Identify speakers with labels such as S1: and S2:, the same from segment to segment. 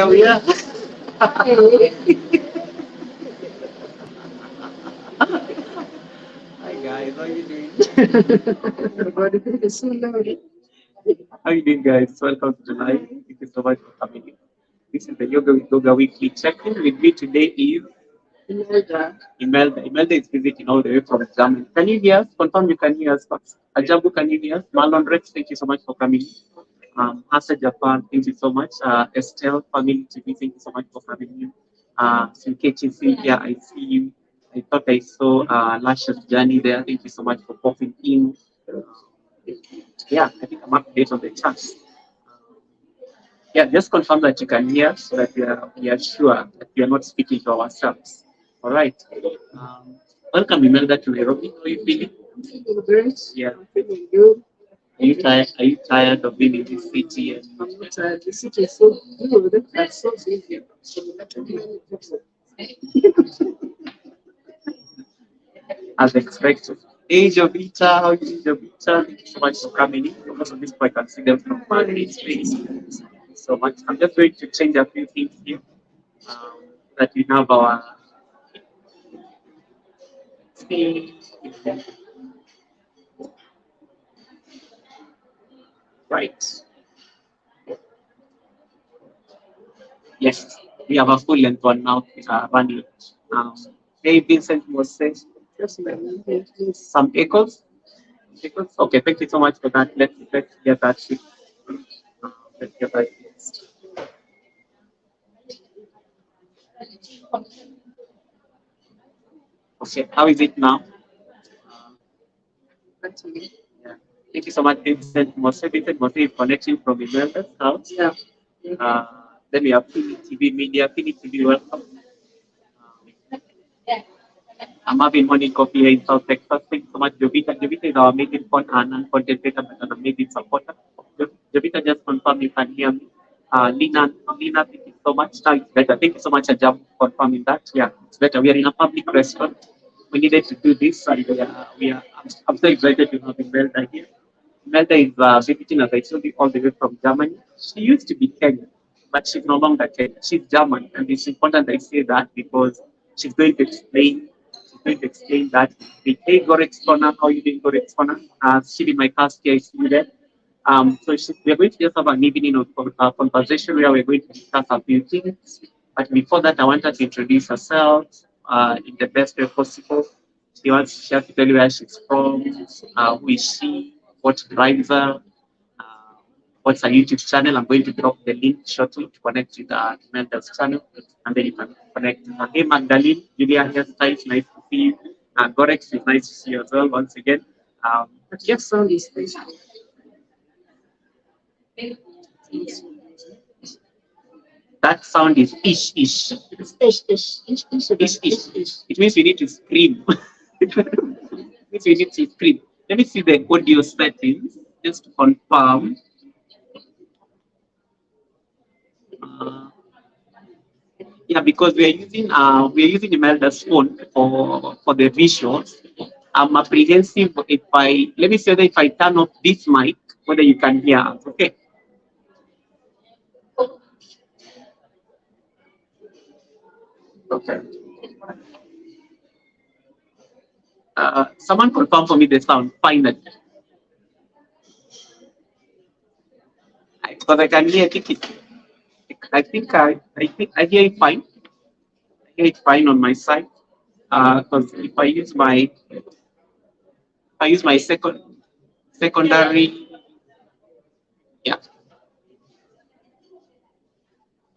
S1: where we are. Hi guys, how you doing? How you doing, guys? Welcome to tonight. Thank you so much for coming in. This is the Yoga with Yoga Weekly check-in. With me today is Imelda. Imelda is visiting all the way from Germany. Can you hear us? Confirm you can hear us first. Ajabu, can you hear us? Marlon Rex, thank you so much for coming. Asa Japan, thank you so much. Estelle, family TV, thank you so much for coming in. Sinkechi Cynthia, I see you. I thought I saw Lasha's journey there. Thank you so much for popping in. Yeah, I think I'm up to date on the charts. Yeah, just confirm that you can hear so that we are sure that we are not speaking to ourselves. All right. Um, Welcome, Imelda, to Nairobi. How are you feeling? I'm feeling great. Yeah. I'm feeling good. Are you tired of being in this city? I'm not tired. The city is so good. That's so busy. So many people. As expected. Age of Vita, how is Age of Vita? Thank you so much for coming in. Because of this point, I can see them from my space. So much. I'm just going to change a few things here that we have our space. Right. Yes, we have a full length one now, running. Um, hey, Vincent was saying some echoes. Echoes. Okay, thank you so much for that. Let's get that. Let's get that. Okay, how is it now? Actually, yeah. Thank you so much, Vincent Mose. Vincent Mose is connecting from Imelda's house. Yeah. Uh, then we have Pini TV Media. Pini TV, welcome. I'm having morning coffee here in South Texas. Thank you so much, Jovita. Jovita is our amazing content creator, but an amazing supporter. Jovita just confirmed you can hear me. Lina, thank you so much. Now it's better. Thank you so much, Ajab, for confirming that. Yeah, it's better. We are in a public restaurant. We needed to do this, and I'm so excited to have Imelda here. Imelda is visiting, as I told you, all the way from Germany. She used to be Kenyan, but she's no longer Kenyan. She's German, and it's important I say that because she's going to explain. She's going to explain that. Hey, Gorex Corner, how you doing, Gorex Corner? She did my cast here, I see you there. We're going to just have an evening of conversation where we're going to discuss a few things. But before that, I want her to introduce herself in the best way possible. She has to tell you where she's from, who is she, what drives her, uh, what's her YouTube channel. I'm going to drop the link shortly to connect with Melda's channel, and then you can connect. Hey, Magdalene, Julia hairstyle, nice to see you. Gorex, it's nice to see you as well once again. But yes, so this that sound is ish ish. It's ish ish ish ish ish ish ish. It means we need to scream. It means we need to scream. Let me see the audio settings just to confirm. Uh, yeah, because we are using Imelda's phone for the visuals. I'm apprehensive if I let me see whether if I turn off this mic, whether you can hear us. Okay. Okay. Someone confirm for me the sound. Finally, because I can hear. I hear it fine. I hear it fine on my side. Because if I use my secondary, yeah.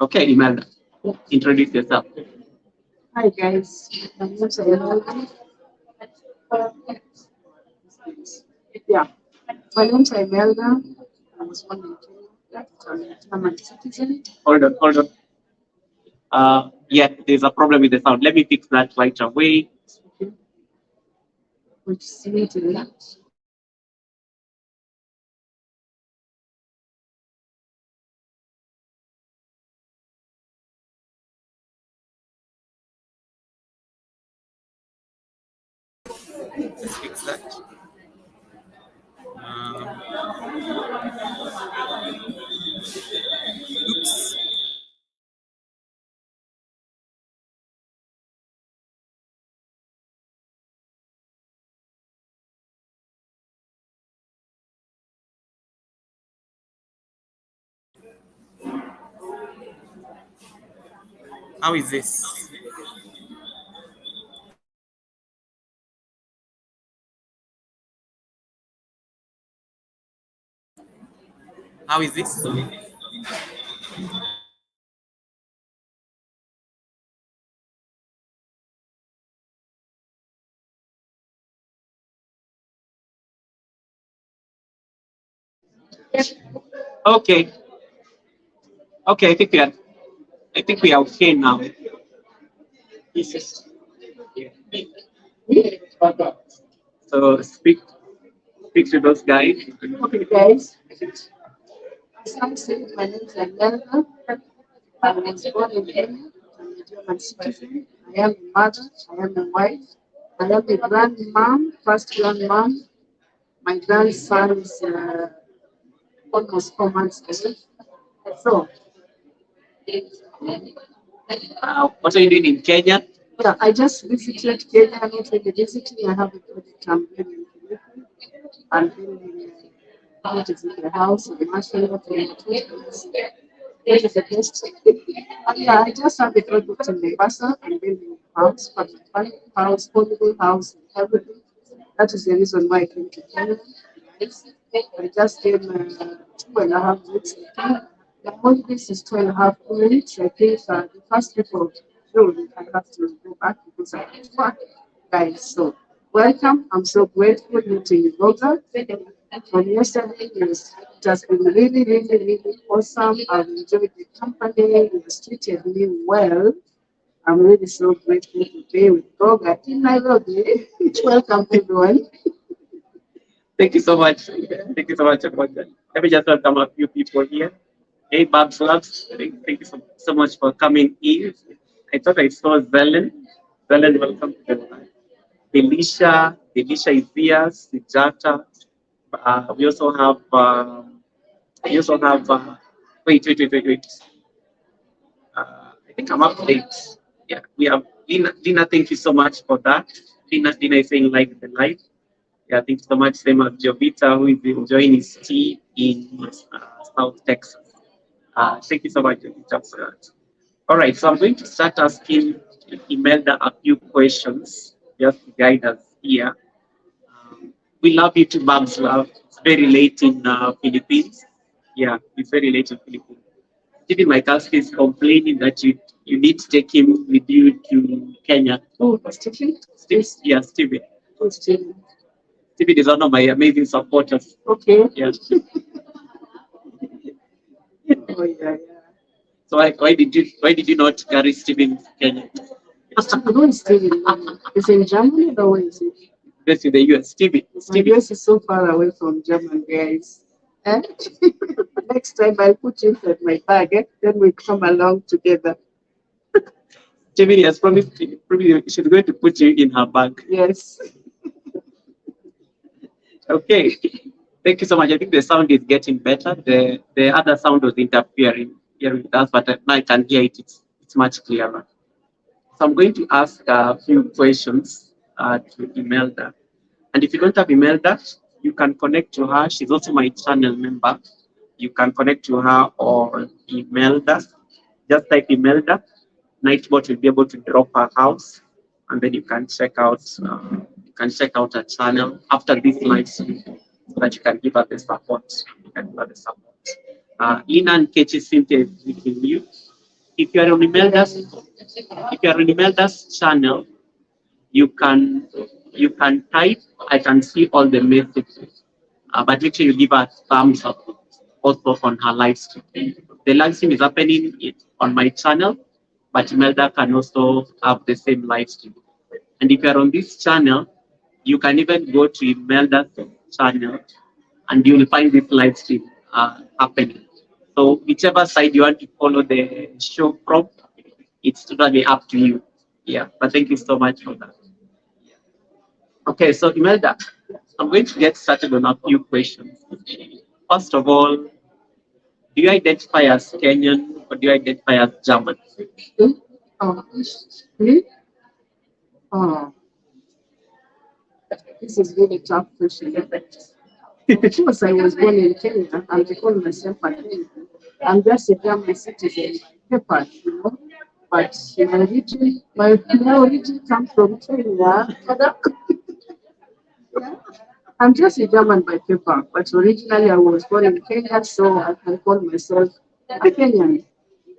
S1: Okay, Imelda, introduce yourself. Hi guys, my name is Imelda. Yeah, my name is Imelda. I was born in Kenya. I'm a citizen. Hold on. Yeah, there's a problem with the sound. Let me fix that right away. Which is to Let's fix that. Oops.
S2: How is this? How is this?
S1: Okay, okay, I think we are okay now. So speak to those guys.
S3: Okay, guys. As I'm saying, my name is Angelica. I was born in Kenya. I'm a German citizen. I am a mother. I am a wife. I am a grandmom, first grandmom. My grandson is almost 4 months old. So,
S1: What are you doing in Kenya?
S3: yeah, I just visited Kenya. Not really visiting. I have a project I'm doing in Kenya. I'm building what is in the house in the national it is the best. Yeah, I just have a project in Mombasa. I'm building a house, but my house, portable house, and everything. That is the reason why I came to Kenya. I just came 2.5 weeks ago. The holidays is 2.5 weeks. I think the first week of June, I have to go back because I have to work, guys. So, welcome. I'm so grateful meeting you, Rosa. From yesterday, yes, it has been really, really, really awesome. I've enjoyed the company. You treated me well. I'm really so grateful to be with Goga in Nairobi. Welcome, everyone.
S1: Thank you so much. Thank you so much about that. Let me just welcome a few people here. Hey, Babs Labs, thank you so much for coming in. I thought I saw Zelen. Zelen, welcome to the live. Delisha is here. Sijata. We also have. We also have. Wait. I think I'm up late. Yeah, we have Lina. Thank you so much for that. Lina is saying like the live. Yeah, thank you so much. Same as Jovita, who is enjoying his tea in South Texas. Thank you so much, Jovita, for that. All right, so I'm going to start asking Imelda a few questions just to guide us here. We love you to Mom's love. It's very late in Philippines. Yeah, it's very late in Philippines. Stevie Michalski is complaining that you need to take him with you to Kenya.
S3: Oh, Stephen?
S1: Yeah, Stevie.
S3: Oh, Stephen.
S1: Stevie is one of my amazing supporters.
S3: Okay.
S1: Yeah.
S3: Oh, yeah.
S1: So why did you not carry Stephen to Kenya?
S3: Who is Stephen? Is in Germany or where is it?
S1: Yes, in the US. Stevie.
S3: My US is so far away from German, guys. Eh? Next time I'll put you inside my bag, then we come along together.
S1: Stevie has promised she's going to put you in her bag.
S3: Yes.
S1: Okay. Thank you so much. I think the sound is getting better. The other sound was interfering here with us, but now I can hear it. It's much clearer. So I'm going to ask a few questions to Imelda. And if you don't have Imelda, you can connect to her. She's also my channel member. You can connect to her or Imelda. Just type Imelda. Nightbot will be able to drop her house, and then you can check out her channel after this live stream, so that you can give her the support. You can give her the support. Ina and Kechi Cynthia is with you. If you are on Imelda's channel, you can type. I can see all the messages, but make sure you give her thumbs up also on her live stream. The live stream is happening on my channel, but Imelda can also have the same live stream. And if you're on this channel, you can even go to Imelda's channel and you will find this live stream happening. So whichever side you want to follow the show from, it's totally up to you. Yeah, but thank you so much for that. Okay, so Imelda, I'm going to get started on a few questions. First of all, do you identify as Kenyan or do you identify as German?
S3: Hmm? Oh, hmm? Oh, this is really tough question. Of course, I was born in Kenya and I call myself a Kenyan. I'm just a German citizen by paper. But my origin comes from Kenya. Yeah. I'm just a German by paper, but originally I was born in Kenya, so I can call myself a Kenyan.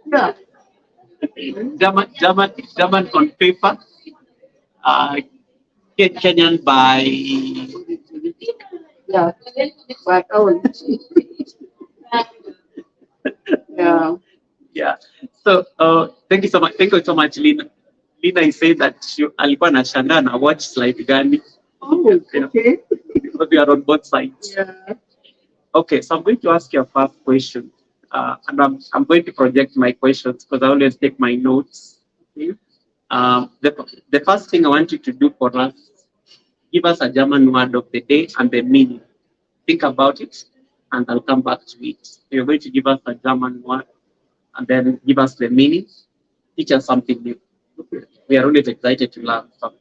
S3: Yeah.
S1: German on paper, uh, Kenyan by.
S3: Yeah. But oh, yeah.
S1: Yeah. So thank you so much. Thank you so much, Lina. Lina is saying that alikuwa anashangaa na watch slide gani.
S3: Oh, okay.
S1: Because we are on both sides.
S3: Yeah.
S1: Okay, so I'm going to ask you a first question. And I'm going to project my questions because I always take my notes. Okay? The first thing I want you to do for us, give us a German word of the day and the meaning. Think about it, and I'll come back to it. So you're going to give us a German word and then give us the meaning, teach us something new. We are always excited to learn something.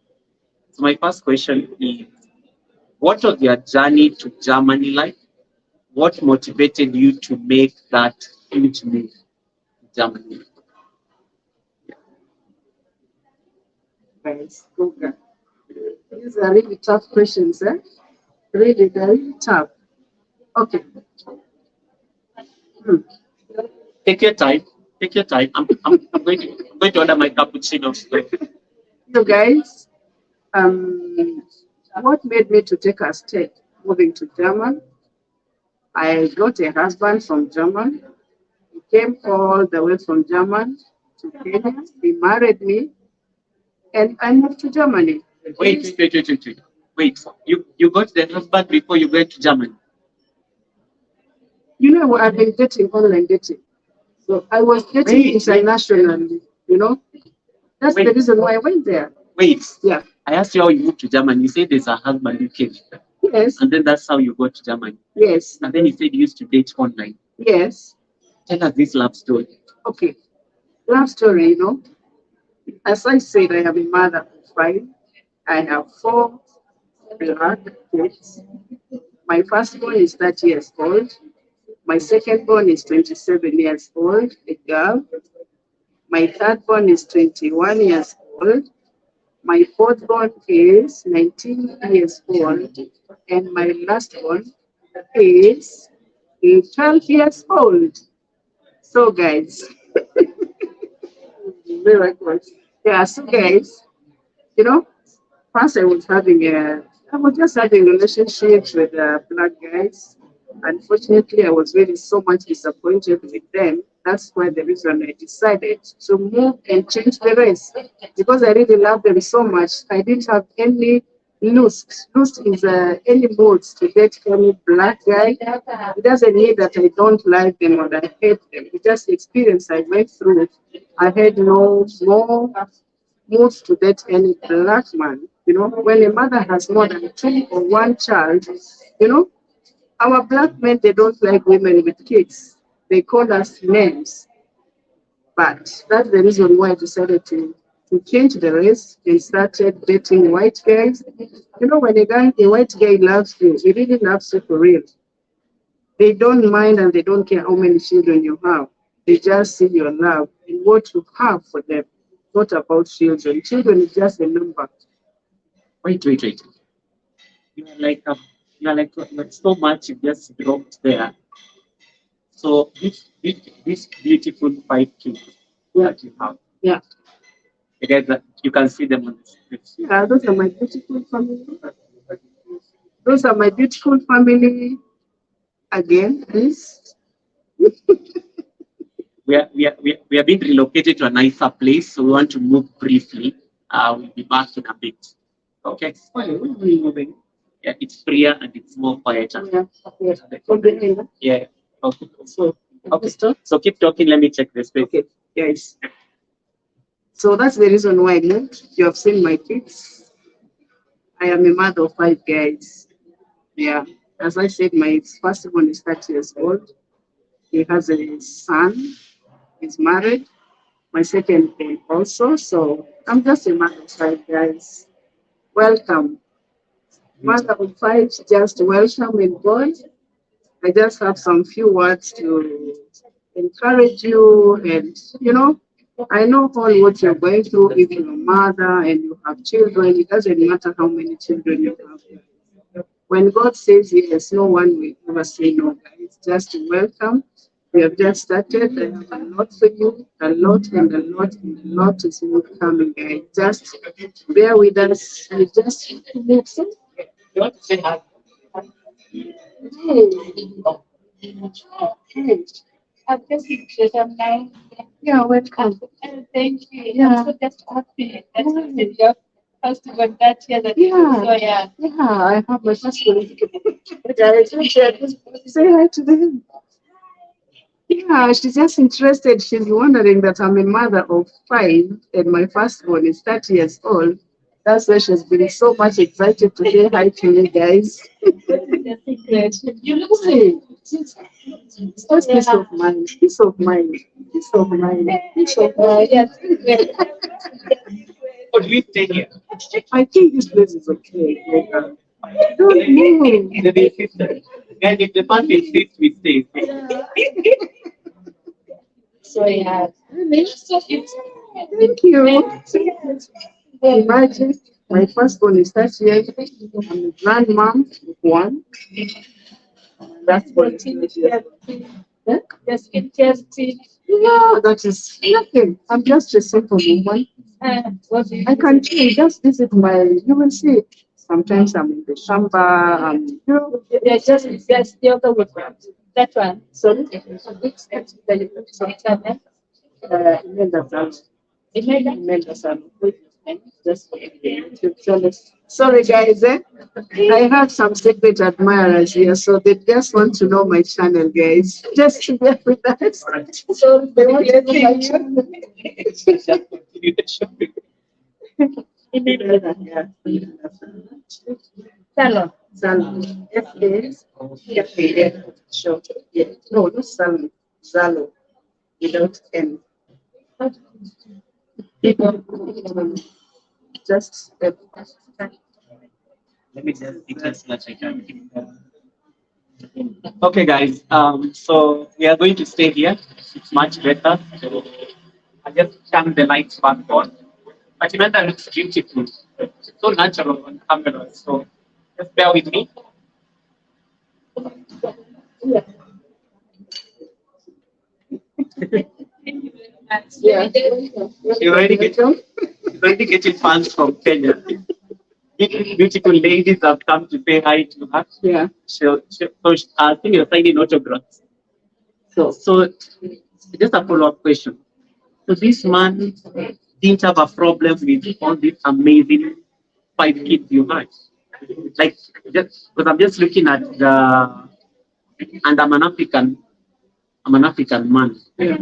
S1: So my first question is, what was your journey to Germany like? What motivated you to make that huge move to Germany?
S3: Guys, okay. These are really tough questions, eh? Really, they're really tough. Okay. Hmm.
S1: Take your time. Take your time. I'm going to order my cappuccino.
S3: So, guys, um, what made me to take a step moving to German? I got a husband from German. He came all the way from German to Kenya. He married me, and I moved to Germany.
S1: Wait. You got the husband before you went to Germany.
S3: You know, I've been dating online dating. So I was dating internationally, you know. That's the reason why I went there.
S1: Wait.
S3: Yeah.
S1: I asked you how you moved to Germany. You said there's a husband you came.
S3: Yes.
S1: And then that's how you got to Germany.
S3: Yes.
S1: And then you said you used to date online.
S3: Yes.
S1: Tell us this love story.
S3: Okay. Love story, you know. As I said, I am a mother of five. I have four black kids. My firstborn is 30 years old. My secondborn is 27 years old, a girl. My thirdborn is 21 years old. My fourthborn is 19 years old. And my last one is 12 years old. So, guys, miracles. Yeah, so, guys, you know, first I was just having relationships with black guys. Unfortunately, I was really so much disappointed with them. That's why the reason I decided to move and change the race because I really love them so much. I didn't have any loose is any moods to date any black guy. It doesn't mean that I don't like them or that I hate them. It's just experience I went through. I had no more moves to date any black man. You know, when a mother has more than two or one child, you know, our black men they don't like women with kids. They call us names. But that's the reason why I decided to change the race and started dating white guys. You know, when a white guy loves you, he really loves you for real. They don't mind and they don't care how many children you have. They just see your love and what you have for them. Not about children. Children is just a number.
S1: Wait. You are like like so much you just dropped there. So this beautiful five kids that you have.
S3: Yeah.
S1: You guys you can see them on the street.
S3: Yeah, those are my beautiful family. Those are my beautiful family. Again, please.
S1: We are being relocated to a nicer place, so we want to move briefly. We'll be back in a bit. Okay. Why are we moving? Yeah, it's freer and it's more quieter.
S3: Yeah.
S1: Yeah. Okay. So keep talking. Let me check the space.
S3: Okay. Yes. So that's the reason why I moved. You have seen my kids. I am a mother of five guys. Yeah. As I said, my first one is 30 years old. He has a son. He's married. My second one also. So I'm just a mother of five guys. Welcome. Mother of five, just welcome and God. I just have some few words to encourage you and, you know, I know all what you're going through. If you're a mother and you have children, it doesn't matter how many children you have. When God says yes, no one will ever say no, guys. Just welcome. We have just started. I have a lot for you, a lot and a lot and a lot is more coming, guys. Just bear with us. We just
S1: You want to say hi?
S3: hey, I've just I'm now. Yeah, welcome. Thank you. Yeah. I'm so just happy that you your first one that year that so yeah, I have my first one. Say hi to them. Yeah, she's just interested. She's wondering that I'm a mother of five and my firstborn is 30 years old. That's why she's been so much excited to say hi to you guys. You look see, it's just peace of mind, peace of mind, peace of mind, peace of mind.
S1: Or do we stay here?
S3: I think this place is okay. Like, I don't know.
S1: The sister. Guys, if the fun insists, we stay.
S3: So yeah, thank you. Imagine my first one is 30 years. I'm a grandmom of one. That's what it is. Yeah? Yes, interesting. Yeah, that is nothing. I'm just a simple woman. I can just visit my, you will see. Sometimes I'm in the shamba, yeah, just the other way. That one. So, Imelda Salo. Just sorry, guys. I have some secret admirers here, so they just want to know my channel, guys. Just bear with us. So they want to know my channel.
S1: Continue the shopping.
S3: Yeah. Salon. Salon. F-A. Sure. Yeah. No, not salon. Zalo. Without N. Just
S1: Let me just think as much I can. Okay, guys. So we are going to stay here. It's much better. So I just turn the lights back on. But Amanda looks beautiful. It's so natural on camera. So just bear with me.
S3: yeah.
S1: You already get you already getting fans from Kenya. Beautiful ladies have come to say hi to her.
S3: Yeah.
S1: I think you're signing autographs. So just a follow-up question. So this man didn't have a problem with all these amazing five kids you had. Like just because I'm just looking at the and I'm an African man.
S3: Yeah.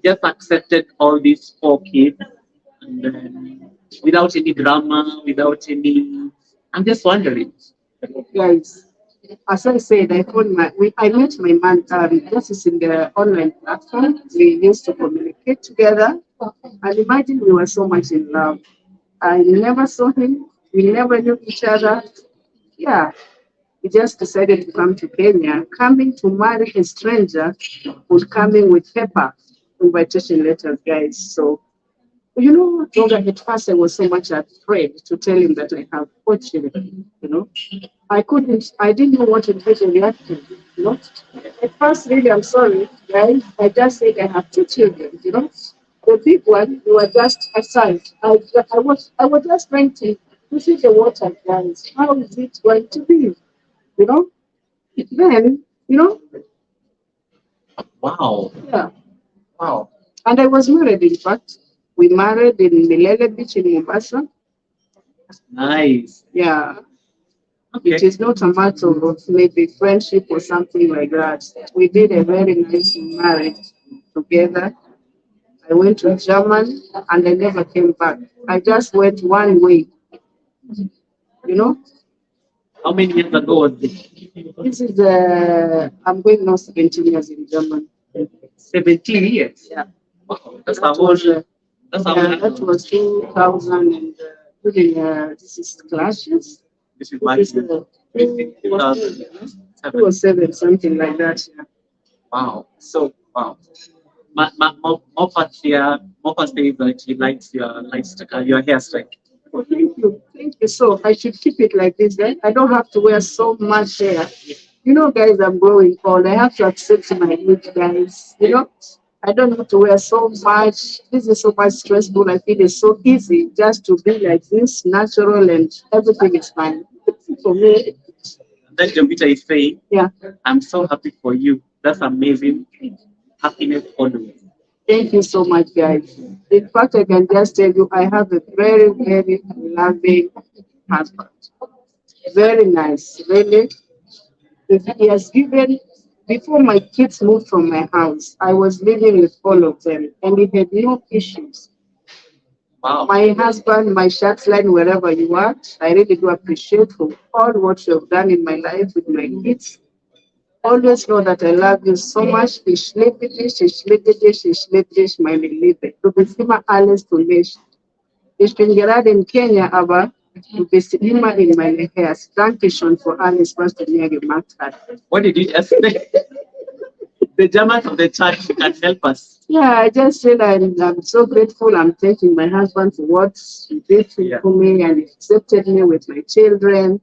S1: Just accepted all these four kids and then without any drama, without any I'm just wondering.
S3: Guys, as I said, I met my man. This is in the online platform. We used to communicate together, and imagine we were so much in love. I never saw him. We never knew each other. Yeah, he just decided to come to Kenya. Coming to marry a stranger would come in with paper invitation letters, guys. So Tonga, at first I was so much afraid to tell him that I have four children. I didn't know what to do to react to. You know, at first, really, I'm sorry, guys. I just said I have two children. The big one, you were just aside. I was just trying to see the water, guys. How is it going to be? You know, then,
S1: Wow.
S3: yeah.
S1: Wow.
S3: And I was married, in fact. We married in Milele Beach in Mombasa.
S1: Nice.
S3: Yeah.
S1: Okay.
S3: It is not a matter of maybe friendship or something like that. We did a very nice marriage together. I went to Germany and I never came back. I just went one way, you know.
S1: How many years ago was this?
S3: This is I'm going now 17 years in Germany.
S1: 17 years.
S3: Yeah.
S1: Wow. That's
S3: That
S1: a whole
S3: was
S1: that's a
S3: yeah,
S1: whole
S3: that was 2000 and this is clashes.
S1: this is my
S3: This is
S1: 2007.
S3: 2007, something like that. Yeah.
S1: Wow. So wow. Moffat here, Moffat says that he likes your hairstyle.
S3: Oh, thank you. Thank you. So I should keep it like this, then. I don't have to wear so much hair. You know, guys, I'm growing old. I have to accept my age, guys. You know, I don't have to wear so much. This is so much stressful. I feel it's so easy just to be like this, natural, and everything is fine. For me,
S1: Then Jovita is saying,
S3: yeah.
S1: I'm so happy for you. That's amazing. Happiness always.
S3: Thank you so much, guys. In fact, I can just tell you, I have a very, very loving husband. Very nice, really. If he has given, before my kids moved from my house, I was living with all of them and we had no issues.
S1: Wow.
S3: My husband, my shirt line, wherever you are, I really do appreciate for all what you have done in my life with my kids. Always know that I love you so much. Ich meine Liebe. Du bist immer alles für mich. Ich bin gerade in Kenya, aber du bist immer in meine Herz. Danke schon für alles, was du mir gemacht hast.
S1: What did you just say? The German of the church can help us.
S3: Yeah, I just said I'm so grateful. I'm thanking my husband for what he did for me and he accepted me with my children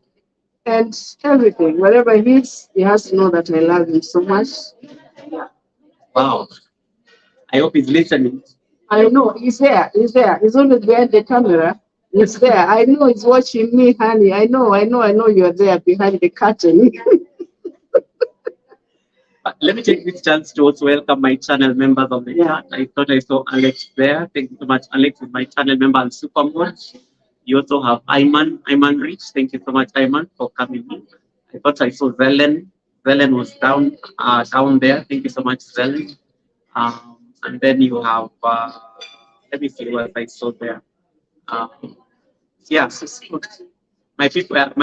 S3: and everything. Whatever he is, he has to know that I love him so much.
S1: Wow. I hope he's listening.
S3: I know he's there. He's there. He's only behind the camera. He's there. I know he's watching me, honey. I know you're there behind the curtain.
S1: Let me take this chance to also welcome my channel members of the chat. I thought I saw Alex there. Thank you so much. Alex is my channel member and Supermod. You also have Ayman Rich. Thank you so much, Ayman, for coming in. I thought I saw Zelen. Zelen was down there. Thank you so much, Zelen. And then you have, let me see what I saw there. Yeah, my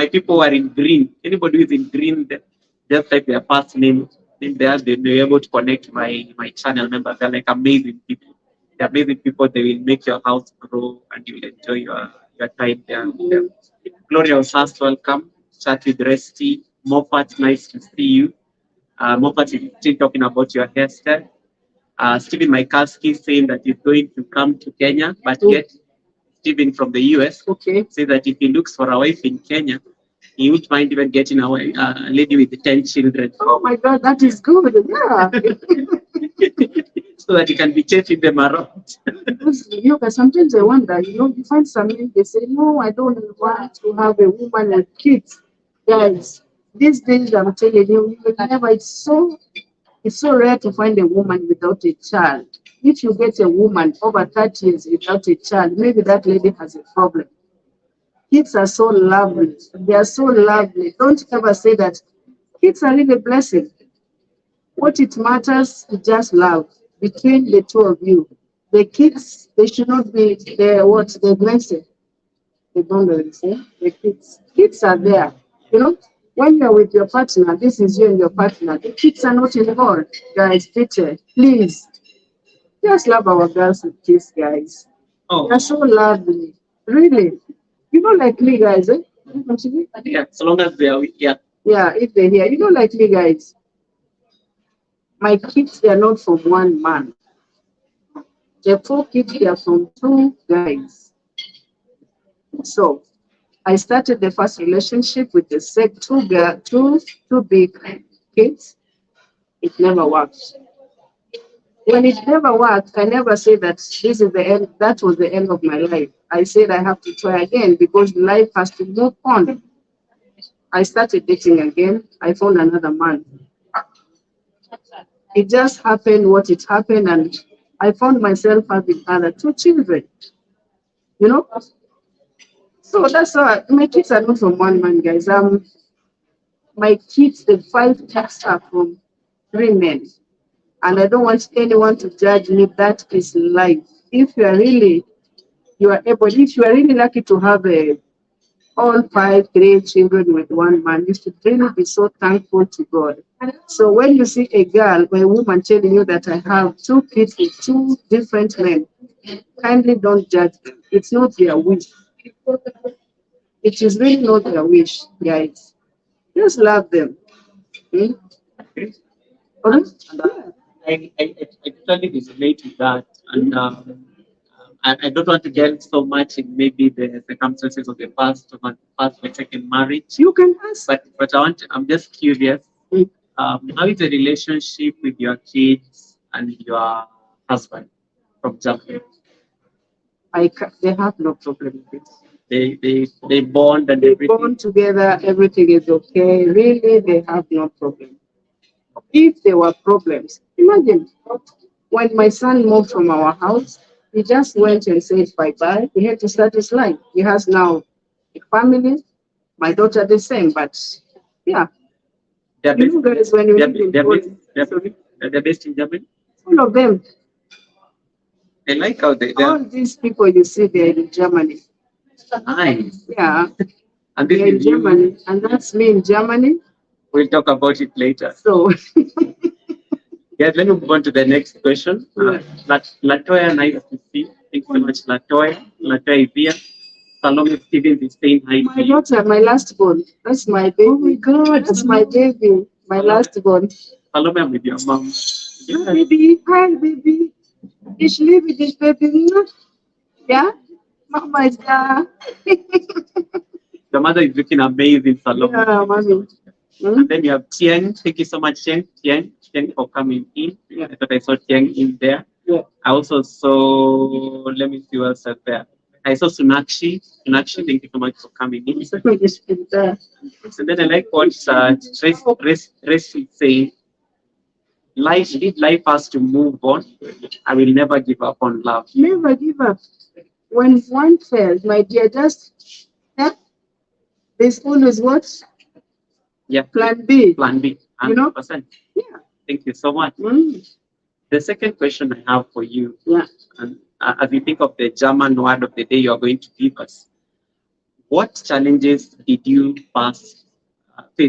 S1: people are in green. Anybody who is in green, just type their first name. Then they're able to connect my channel members. They're like amazing people. They're amazing people. They will make your house grow and you will enjoy your time there. Gloria was first welcome. Chat with Resty. Moffat, nice to see you. Moffat is still talking about your hairstyle. Stephen Maikalski saying that he's going to come to Kenya, but yet Stephen from the US says that if he looks for a wife in Kenya, he would mind even getting a lady with 10 children.
S3: Oh my God, that is good. Yeah.
S1: So that he can be chasing them around.
S3: But sometimes I wonder, you find some men, they say, no, I don't want to have a woman with kids. Guys, these days I'm telling you, it's so rare to find a woman without a child. If you get a woman over 30 years without a child, maybe that lady has a problem. Kids are so lovely. They are so lovely. Don't ever say that kids are really a blessing. What it matters is just love between the two of you. The kids, they should not be the blessing. The boundaries, the kids. Kids are there. When you're with your partner, this is you and your partner. The kids are not involved. Guys, Peter, please. Just love our girls and kids, guys.
S1: Oh,
S3: They're so lovely. Really. Like me, guys, eh?
S1: yeah, so long as they are with you.
S3: Yeah, if they're here. Like me, guys. My kids, they are not from one man. The 4 kids, they are from 2 guys. So I started the first relationship with the two big kids. It never worked. When it never worked, I never said that this is the end. That was the end of my life. I said I have to try again because life has to move on. I started dating again. I found another man. It just happened what it happened, and I found myself having other 2 children. You know, so that's why my kids are not from one man, guys. My kids, the 5 kids are from 3 men, and I don't want anyone to judge me. That is life. If you are really lucky to have all 5 great children with one man, you should really be so thankful to God. So when you see a girl or a woman telling you that I have 2 kids with 2 different men, kindly don't judge them. It's not their wish. It is really not their wish, guys. Just love them. Hmm?
S1: Okay.
S3: Okay?
S1: And,
S3: Yeah.
S1: I totally resonate with that, and I don't want to get so much in maybe the circumstances of the past or second marriage.
S3: You can ask.
S1: But I'm just curious. How is the relationship with your kids and your husband from Japan?
S3: They have no problem with it.
S1: They bond and
S3: They
S1: everything.
S3: bond together, everything is okay. Really, they have no problem. If there were problems, imagine when my son moved from our house, he just went and said bye bye. He had to start his life. He has now a family, my daughter the same, but yeah,
S1: They're
S3: you know,
S1: based,
S3: guys, when you
S1: they're,
S3: live in
S1: they're, based,
S3: foreign,
S1: they're,
S3: sorry,
S1: they're based in Germany.
S3: all of them,
S1: I like how
S3: all
S1: they're
S3: these people you see there in Germany,
S1: nice.
S3: yeah,
S1: And this
S3: they're in
S1: is you.
S3: Germany, and that's me in Germany.
S1: We'll talk about it later.
S3: So,
S1: Yes, let me move on to the next question.
S3: yeah.
S1: Latoya, nice to see. Thanks so much, Latoya. Latoya is here. Salome Stevens is saying hi to
S3: My
S1: you.
S3: daughter, my last born, that's my baby. Oh my God, that's my baby, my last born.
S1: Salome, I'm with your mom.
S3: Hi, baby, hi, baby. Ich liebe dich, baby. Yeah, Mama is there.
S1: The mother is looking amazing, Salome.
S3: Yeah, mommy.
S1: And then you have Tieng. Thank you so much, Tieng for coming in.
S3: Yeah.
S1: I thought I saw Tieng in there.
S3: Yeah.
S1: I also saw, let me see what's up there. I saw Sunakshi. Sunakshi, thank you so much for coming in.
S3: So it's there.
S1: So then I like what Trace is saying. Life has to move on. I will never give up on love.
S3: Never give up. When one fails, my dear, just yeah, there's always what?
S1: Yeah.
S3: Plan B.
S1: Plan B.
S3: You know?
S1: 100%.
S3: Yeah.
S1: Thank you so much.
S3: Mm.
S1: The second question I have for you,
S3: Yeah.
S1: and as you think of the German word of the day you are going to give us, what challenges did you face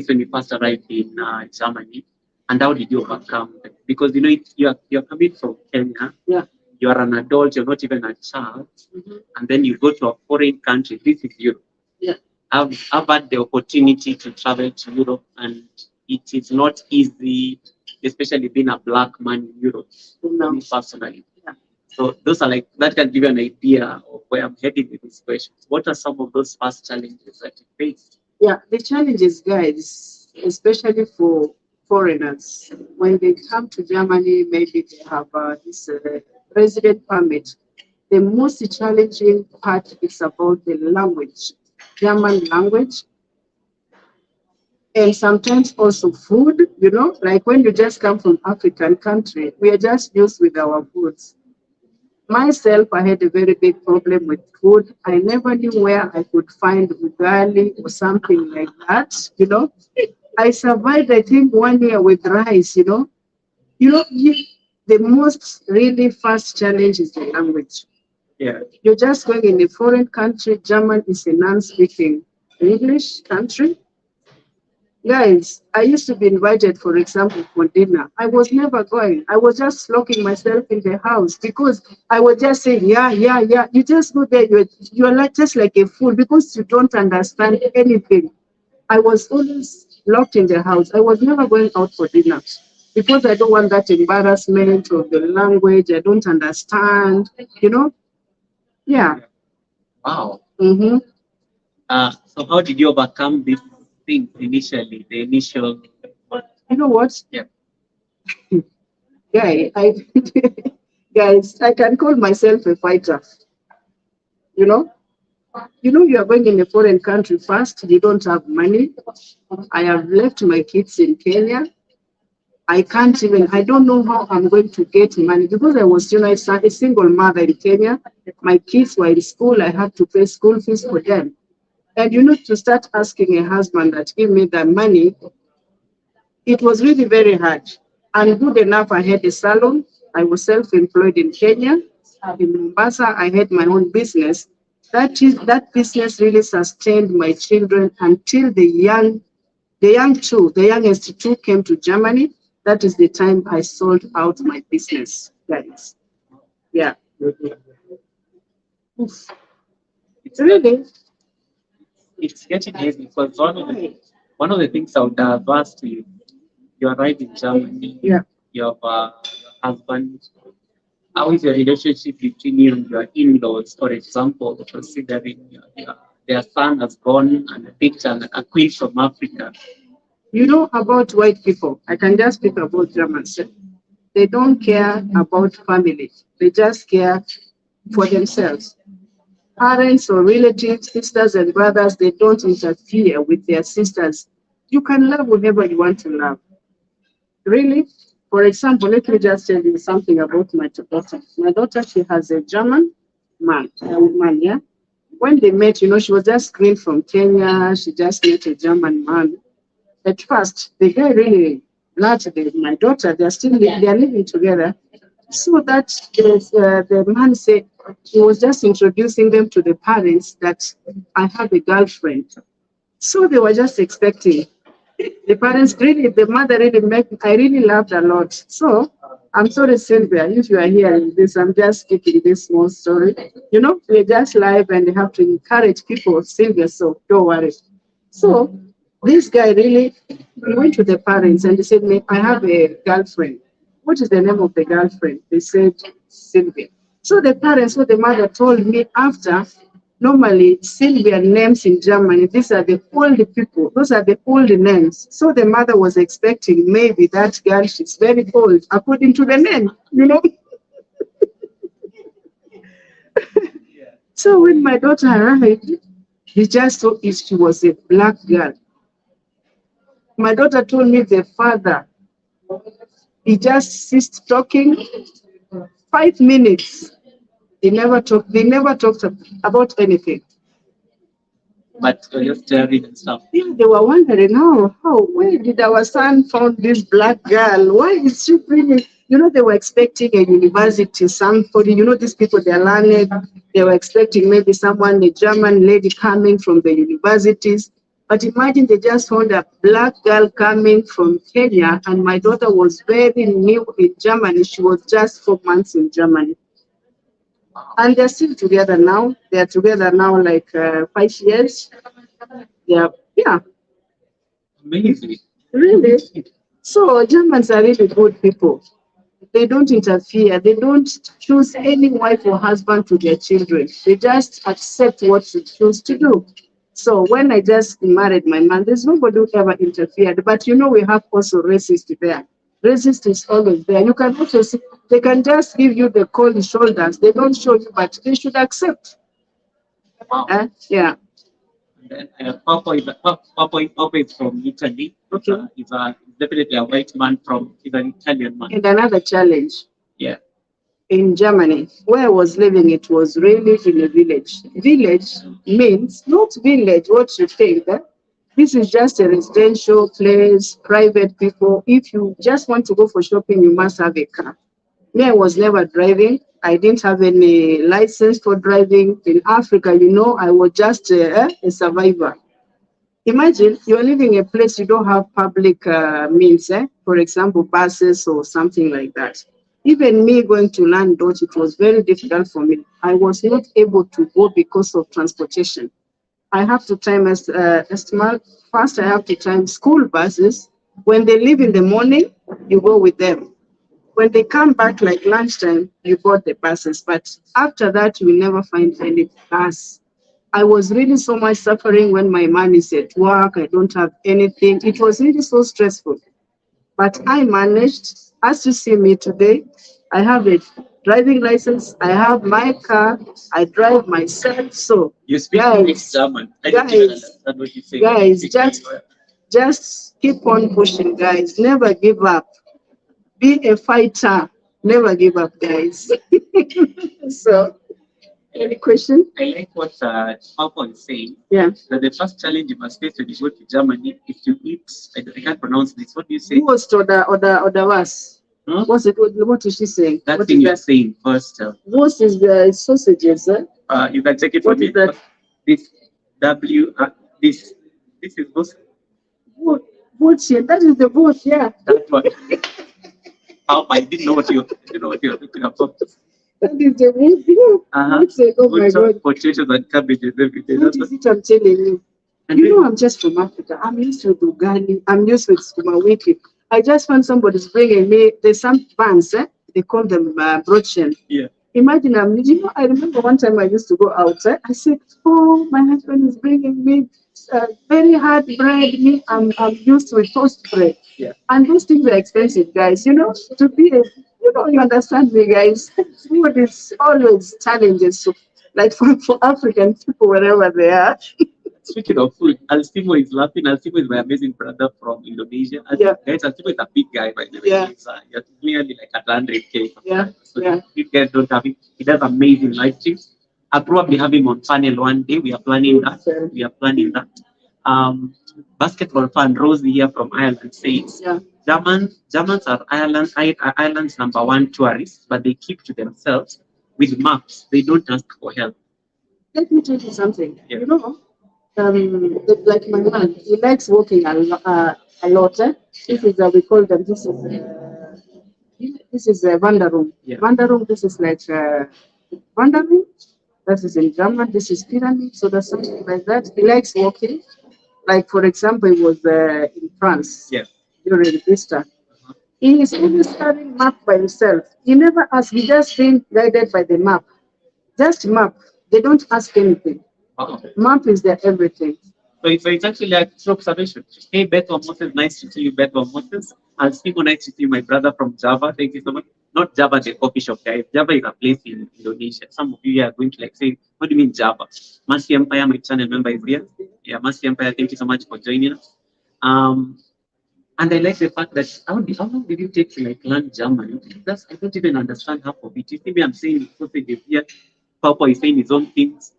S1: when you first arrived in Germany, and how did you overcome them? Because you know you're coming from Kenya,
S3: Yeah.
S1: you are an adult, you're not even a child,
S3: Mhm.
S1: and then you go to a foreign country. This is Europe.
S3: Yeah.
S1: I've had the opportunity to travel to Europe, and it is not easy, especially being a black man in Europe, for
S3: No.
S1: me personally.
S3: Yeah.
S1: So those are like that can give you an idea of where I'm heading with these questions. What are some of those first challenges that you faced?
S3: Yeah, the challenges, guys, especially for foreigners, when they come to Germany, maybe they have this resident permit. The most challenging part is about the language, German language, and sometimes also food. You know, like when you just come from African country, we are just used with our foods. Myself, I had a very big problem with food. I never knew where I could find ugali or something like that. You know, I survived, I think, 1 year with rice. The most really first challenge is the language.
S1: Yeah.
S3: You're just going in a foreign country. German is a non-speaking English country. Guys, I used to be invited, for example, for dinner. I was never going. I was just locking myself in the house because I was just saying, yeah, yeah, yeah. You just go there, you're like just like a fool because you don't understand anything. I was always locked in the house. I was never going out for dinner because I don't want that embarrassment of the language. I don't understand, you know? Yeah.
S1: Wow.
S3: Mm-hmm.
S1: So how did you overcome these things initially? The initial.
S3: You know what?
S1: Yeah.
S3: Guy, guys, I can call myself a fighter. You know, you are going in a foreign country first. You don't have money. I have left my kids in Kenya. I can't even. I don't know how I'm going to get money because I was, a single mother in Kenya. My kids were in school. I had to pay school fees for them. And to start asking a husband that give me the money, it was really very hard. And good enough, I had a salon. I was self-employed in Kenya. In Mombasa, I had my own business. That business really sustained my children until the youngest two came to Germany. That is the time I sold out my business, guys. Yeah. Oof.
S1: It's
S3: Really?
S1: it's getting easy because one of the things I would have asked you, you arrived in Germany.
S3: Yeah.
S1: You have husband? How is your relationship between you and your in-laws? For example, considering their son has gone and a picture like a queen from Africa.
S3: You know about white people, I can just speak about Germans. They don't care about family. They just care for themselves. Parents or relatives, sisters and brothers, they don't interfere with their sisters. You can love whoever you want to love. Really? For example, let me just tell you something about my daughter. My daughter, she has a German man, yeah? When they met, she was just green from Kenya. She just met a German man. At first, the guy really loved my daughter. They are living together. So that the man said he was just introducing them to the parents that I have a girlfriend. So they were just expecting. The parents really, the mother really I really loved a lot. So I'm sorry, Sylvia, if you are hearing this, I'm just speaking this small story. We're just live and they have to encourage people, Sylvia, so don't worry. So this guy really he went to the parents and they said, I have a girlfriend. What is the name of the girlfriend? They said, Sylvia. So the parents, what the mother told me after, normally Sylvia names in Germany, these are the old people, those are the old names. So the mother was expecting maybe that girl, she's very old, according to the name. So when my daughter arrived, he just thought she was a black girl. My daughter told me the father, he just ceased talking 5 minutes. They never talked about anything.
S1: But you're staring and stuff.
S3: Yeah, they were wondering where did our son found this black girl? Why is she bringing? They were expecting a university, somebody, these people, they're learned. They were expecting maybe someone, a German lady coming from the universities. But imagine they just found a black girl coming from Kenya, and my daughter was very new in Germany. She was just 4 months in Germany. And they're still together now. They're together now like 5 years. Yeah,
S1: Amazing.
S3: really. So Germans are really good people. They don't interfere. They don't choose any wife or husband to their children. They just accept what you choose to do. So when I just married my man, there's nobody who ever interfered. But we have also racist there. Racist is always there. You can also see they can just give you the cold shoulders. They don't show you, but they should accept. Yeah.
S1: And then Papa is from Italy.
S3: Okay.
S1: He's definitely a white man he's an Italian man.
S3: And another challenge.
S1: Yeah.
S3: In Germany, where I was living, it was really in a village. Village means not village, what you think. This is just a residential place, private people. If you just want to go for shopping, you must have a car. Me, I was never driving. I didn't have any license for driving. In Africa, I was just a survivor. Imagine you're living in a place you don't have public means, for example, buses or something like that. Even me going to learn Dutch, it was very difficult for me. I was not able to go because of transportation. I have to time estimate. First, I have to time school buses. When they leave in the morning, you go with them. When they come back like lunchtime, you board the buses. But after that, you will never find any bus. I was really so much suffering when my man is at work. I don't have anything. It was really so stressful. But I managed. As you see me today, I have a driving license. I have my car. I drive myself. So
S1: you speak mixed German. I don't even understand what you say.
S3: Guys, just keep on pushing, guys. Never give up. Be a fighter. Never give up, guys. So, any question?
S1: I like what Papa is saying.
S3: Yeah.
S1: That the first challenge you must face when you go to Germany is to eat. I can't pronounce this. What do you say?
S3: What's the was? What's it? What is she saying?
S1: That thing you're saying first.
S3: What is the sausages?
S1: You can check it for
S3: What
S1: me.
S3: is that?
S1: This this is both.
S3: Boat, yeah. That is the boat, yeah.
S1: That one. I didn't know what you're looking about.
S3: That is the boat. Oh my God.
S1: Potatoes and cabbages every day.
S3: What is it I'm telling you? I'm just from Africa. I'm used to Dugani. I'm used with Sumawiki. I just found somebody's bringing me. There's some buns, they call them broochen.
S1: Yeah.
S3: Imagine, you know, I remember one time I used to go outside. I said, "Oh, my husband is bringing me very hard bread. Me, I'm used to toast bread,
S1: Yeah.
S3: and those things are expensive, guys. You know, to be, you know, you understand me, guys. Food is always challenges. So, like for African people, wherever they are,
S1: Speaking of food, Alstimo is laughing. Alstimo is my amazing brother from Indonesia.
S3: Yeah.
S1: Guys, Alstimo is a big guy, by the way.
S3: Yeah.
S1: He's nearly like at 100K.
S3: Yeah,
S1: So
S3: yeah.
S1: you guys don't have it. He does amazing live streams. I'll probably have him on panel one day. We are planning that. We are planning that. Um, Basketball fan Rosie here from Ireland says,
S3: Yeah.
S1: Germans are Ireland's number one tourists, but they keep to themselves with maps. They don't ask for help.
S3: Let me tell you something.
S1: Yeah.
S3: You know, like my man, he likes walking a lot. This is we call them. This is a Wanderung.
S1: Yeah.
S3: Wanderung. This is like Wanderung. That is in German. This is pyramid. So there's something like that. He likes walking. Like for example, he was in France.
S1: Yeah.
S3: During Easter. He is always carrying map by himself. He never asks. He just being guided by the map. Just map. They don't ask anything.
S1: Wow.
S3: Map is their everything.
S1: So it's actually a true observation. Hey, Beto Moses, nice to see you, Beto Moses. And Steve, nice to see you, my brother from Java. Thank you so much. Not Java, the coffee shop, guys. Java is a place in Indonesia. Some of you are going to like say, what do you mean Java? Mercy Empire, my channel member is here. Yeah, Mercy Empire, thank you so much for joining us. And I like the fact that how long did you take to like learn German? I don't even understand half of it. You see me, I'm saying sausage is here. Papa is saying his own things.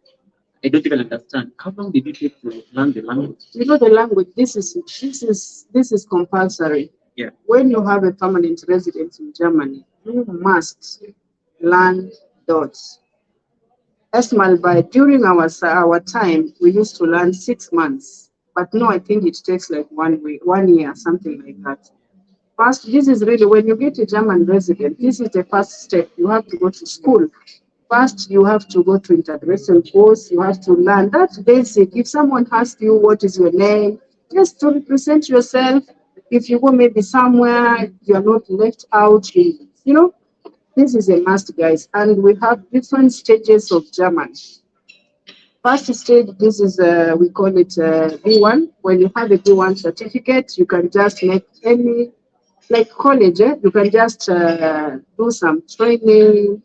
S1: I don't even understand. How long did it take to learn the language?
S3: You know the language. This is compulsory.
S1: Yeah.
S3: When you have a permanent residence in Germany, you must learn Dutch. By during our time, we used to learn 6 months, but no, I think it takes like 1 week, 1 year, something like that. First, this is really when you get a German resident. This is the first step. You have to go to school. First, you have to go to integration course. You have to learn that basic. If someone asks you what is your name, just to represent yourself. If you go maybe somewhere, you are not left out. You know, this is a must, guys. And we have different stages of German. First stage, this is we call it B1. When you have a B1 certificate, you can just make any like college. You can just do some training,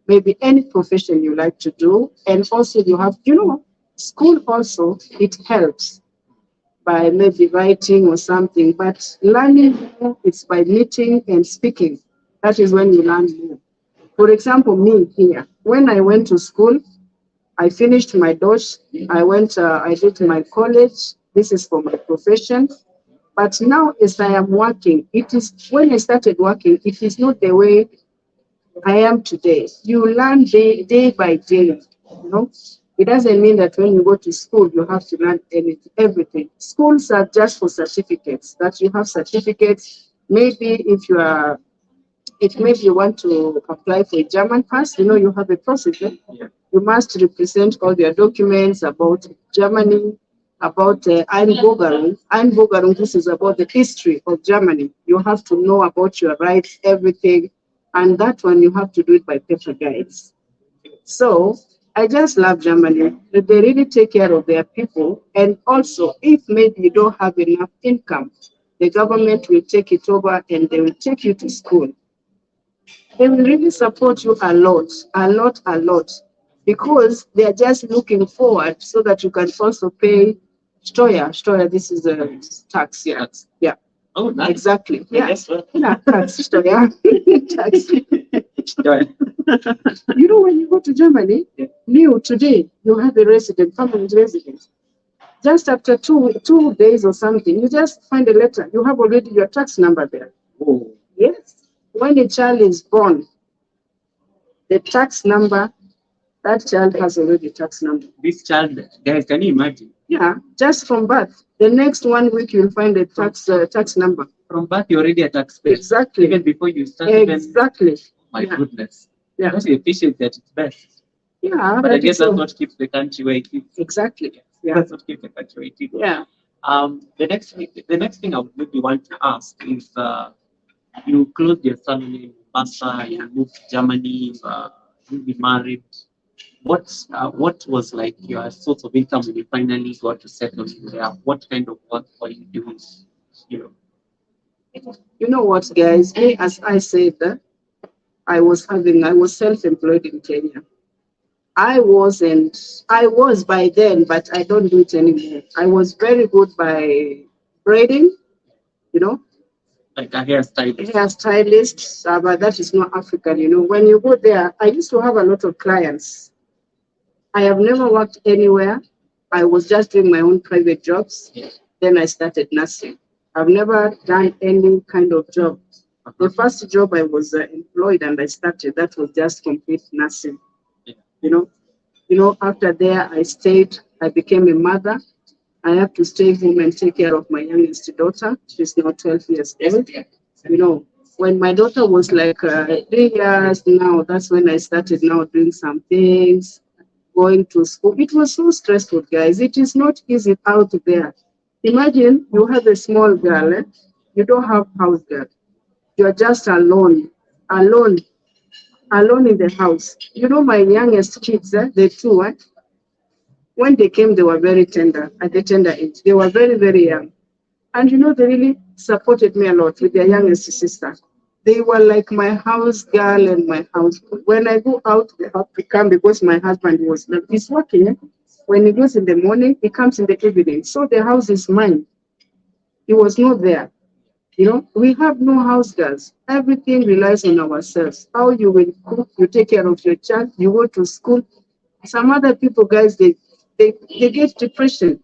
S3: maybe any profession you like to do, and also you have, you know, school also it helps by maybe writing or something, but learning more it's by meeting and speaking. That is when you learn more. For example, me here, when I went to school, I finished my Dutch. I did my college. This is for my profession. But now, as I am working, it is when I started working, it is not the way I am today. You learn day by day. You know, it doesn't mean that when you go to school you have to learn everything. Schools are just for certificates. That you have certificates. Maybe if maybe you want to apply for a German pass, you know you have a process.
S1: Yeah.
S3: You must represent all your documents about Germany, about Einbürgerung. Einbürgerung, this is about the history of Germany. You have to know about your rights, everything. And that one, you have to do it by paper guides. So I just love Germany. They really take care of their people. And also, if maybe you don't have enough income, the government will take it over and they will take you to school. They will really support you a lot, a lot, a lot, because they are just looking forward so that you can also pay Steuer. Steuer, this is a tax, yeah.
S1: Tax.
S3: Yeah.
S1: Oh, nice.
S3: Exactly. Yeah.
S1: Yes, sir.
S3: Yeah, tax, Steuer. Tax.
S1: Yeah.
S3: You know, when you go to Germany, new today, you have a resident, permanent resident. Just after two days or something, you just find a letter. You have already your tax number there.
S1: Oh.
S3: Yes. When a child is born, the tax number, that child has already tax number.
S1: This child, guys, can you imagine?
S3: Yeah, just from birth. The next 1 week you'll find a tax number.
S1: From birth, you're already a taxpayer.
S3: Exactly.
S1: Even before you start.
S3: Exactly.
S1: My
S3: Yeah.
S1: goodness.
S3: Yeah.
S1: That's efficient at its best.
S3: Yeah.
S1: But I guess that's
S3: so.
S1: what keeps the country where it is.
S3: Exactly. Yeah.
S1: That's what keeps the country where it is.
S3: Yeah.
S1: The next thing I would maybe want to ask is you closed your salon Barca, you moved to Germany, you be married. What was like your source of income when you finally got to settle in there? What kind of work were you doing? You know,
S3: You know what, guys? Me, as I said, I was self-employed in Kenya. I was by then, but I don't do it anymore. I was very good by braiding, you know,
S1: like a hairstylist.
S3: hairstylist, but that is not African, you know. When you go there, I used to have a lot of clients. I have never worked anywhere. I was just doing my own private jobs.
S1: Yeah.
S3: Then I started nursing. I've never done any kind of job. The first job I was employed and I started, that was just complete nursing.
S1: Yeah.
S3: You know, after there I stayed, I became a mother. I have to stay home and take care of my youngest daughter. She's now 12 years old. You know, when my daughter was like 3 years now, that's when I started now doing some things, going to school. It was so stressful, guys. It is not easy out there. Imagine you have a small girl, you don't have house girl. You're just alone, alone in the house. You know, my youngest kids, the two, when they came, they were very tender, at the tender age. They were very, very young. And you know, they really supported me a lot with their youngest sister. They were like my house girl and my house. When I go out, they have to come because my husband was like, he's working. When he goes in the morning, he comes in the evening. So the house is mine. He was not there. You know, we have no house girls. Everything relies on ourselves. How you will cook, you take care of your child, you go to school. Some other people, guys, they get depression.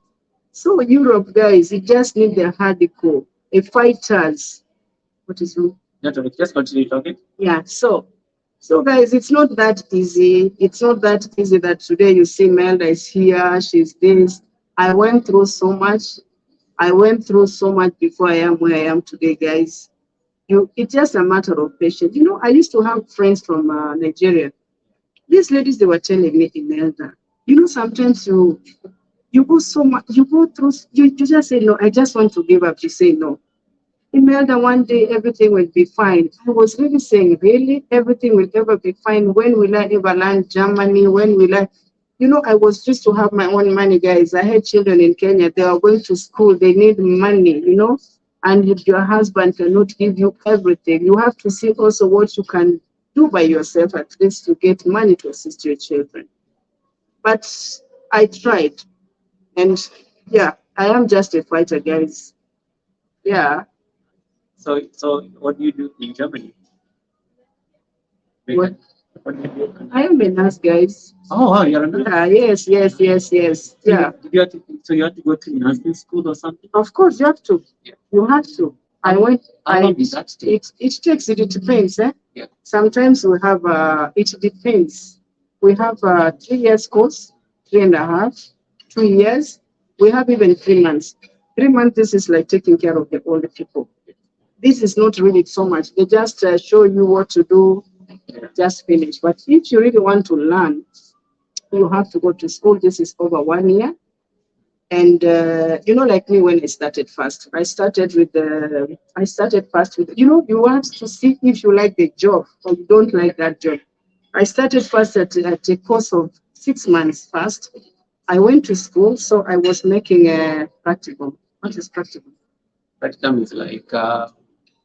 S3: So Europe, guys, it just need the hardcore, a fighters. What is wrong?
S1: Just continue talking.
S3: Yeah. So guys, it's not that easy. It's not that easy that today you see Melda is here, she's this. I went through so much. I went through so much before I am where I am today, guys. It's just a matter of patience. You know, I used to have friends from Nigeria. These ladies, they were telling me, Imelda, you know, sometimes you go so much, you go through, you just say, no, I just want to give up. You say, no. Imelda, one day everything will be fine. I was really saying, really? Everything will ever be fine? When will I ever learn Germany? When will I? You know, I was just to have my own money, guys. I had children in Kenya. They are going to school. They need money, you know. And if your husband cannot give you everything, you have to see also what you can do by yourself, at least to get money to assist your children. But I tried. And yeah, I am just a fighter, guys. Yeah.
S1: So what do you do in Germany?
S3: What?
S1: What do you do?
S3: I am a nurse, guys.
S1: Oh, wow, you're a nurse.
S3: Yeah, yes. Yeah.
S1: So you have to go to nursing school or something?
S3: Of course, you have to.
S1: Yeah.
S3: You have to. I went.
S1: How long is that take?
S3: It takes. It depends.
S1: Yeah.
S3: Sometimes we have. It depends. We have 3 years course, 3.5, 2 years. We have even 3 months. 3 months. This is like taking care of the older people. This is not really so much. They just show you what to do, just finish. But if you really want to learn, you have to go to school. This is over 1 year. And you know, like me, when I started first, I started first with, you know, you want to see if you like the job or you don't like that job. I started first at a course of 6 months first. I went to school, so I was making a practicum. What is practicum?
S1: Practicum is like,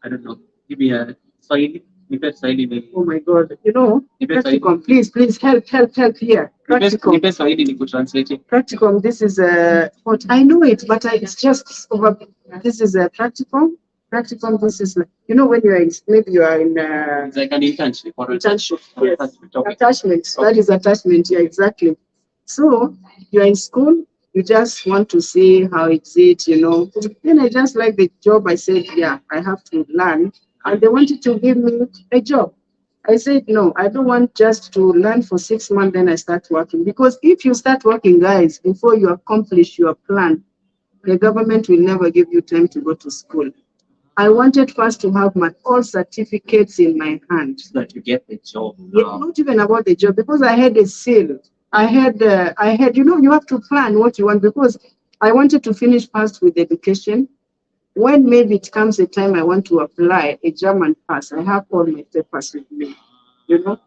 S1: I don't know, give me a Swahili. Nipe Swahili maybe.
S3: Oh my God, you know,
S1: Nipe Swahili.
S3: practicum, please help here. Practicum.
S1: Nipe Swahili ni translate.
S3: Practicum, this is what I know it, but it's just over. This is a practicum. Practicum, this is like, you know, when you are in, maybe you are in
S1: It's like an internship or
S3: internship.
S1: or
S3: Yes.
S1: attachment. Okay.
S3: Attachment. That is attachment. Yeah, exactly. So you're in school, you just want to see how it's it, you know. Then I just like the job. I said, yeah, I have to learn. And they wanted to give me a job. I said, no, I don't want just to learn for 6 months, then I start working. Because if you start working, guys, before you accomplish your plan, the government will never give you time to go to school. I wanted first to have my all certificates in my hand.
S1: So that you get the job.
S3: Yeah, not even about the job, because I had a seal. I had, you know, you have to plan what you want, because I wanted to finish first with education. when maybe it comes a time I want to apply a German pass, I have all my papers with me. You know,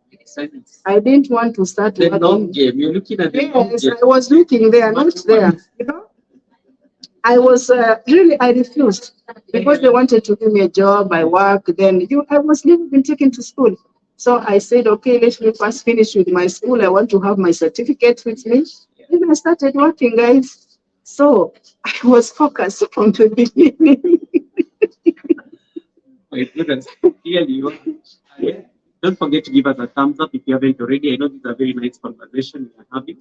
S3: I didn't want to start
S1: The long
S3: working.
S1: game. You're looking at the long
S3: Yes,
S1: game.
S3: I was looking there, not there. You know, I was really, I refused because they wanted to give me a job. I work. Then I was never been taken to school. So I said, okay, let me first finish with my school. I want to have my certificate with me. Then I started working, guys. So I was focused from the beginning.
S1: My goodness. Clearly, you are. Yeah. Don't forget to give us a thumbs up if you haven't already. I know this is a very nice conversation we are having.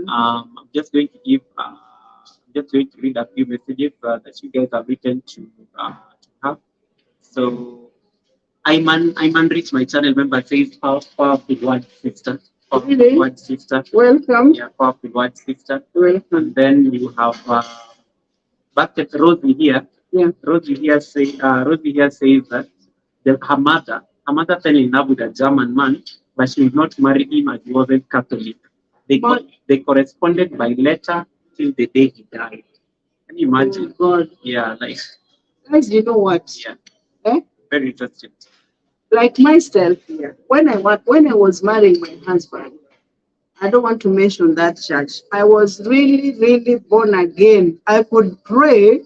S1: I'm just going to give, I'm just going to read a few messages that you guys have written to have. So, Iman Rich, my channel member, says powerful word sister. Powerful
S3: Really?
S1: word sister.
S3: Welcome.
S1: Yeah, powerful word sister.
S3: Welcome.
S1: And then you have back at Rosie here.
S3: Yeah.
S1: Rosie here says that her mother fell in love with a German man, but she did not marry him as he wasn't Catholic. They corresponded by letter till the day he died. Can you imagine?
S3: Oh, God.
S1: Yeah, like
S3: Guys, you know what?
S1: yeah,
S3: Eh?
S1: very interesting.
S3: Like myself here, when I was marrying my husband, I don't want to mention that church. I was really, really born again. I could pray.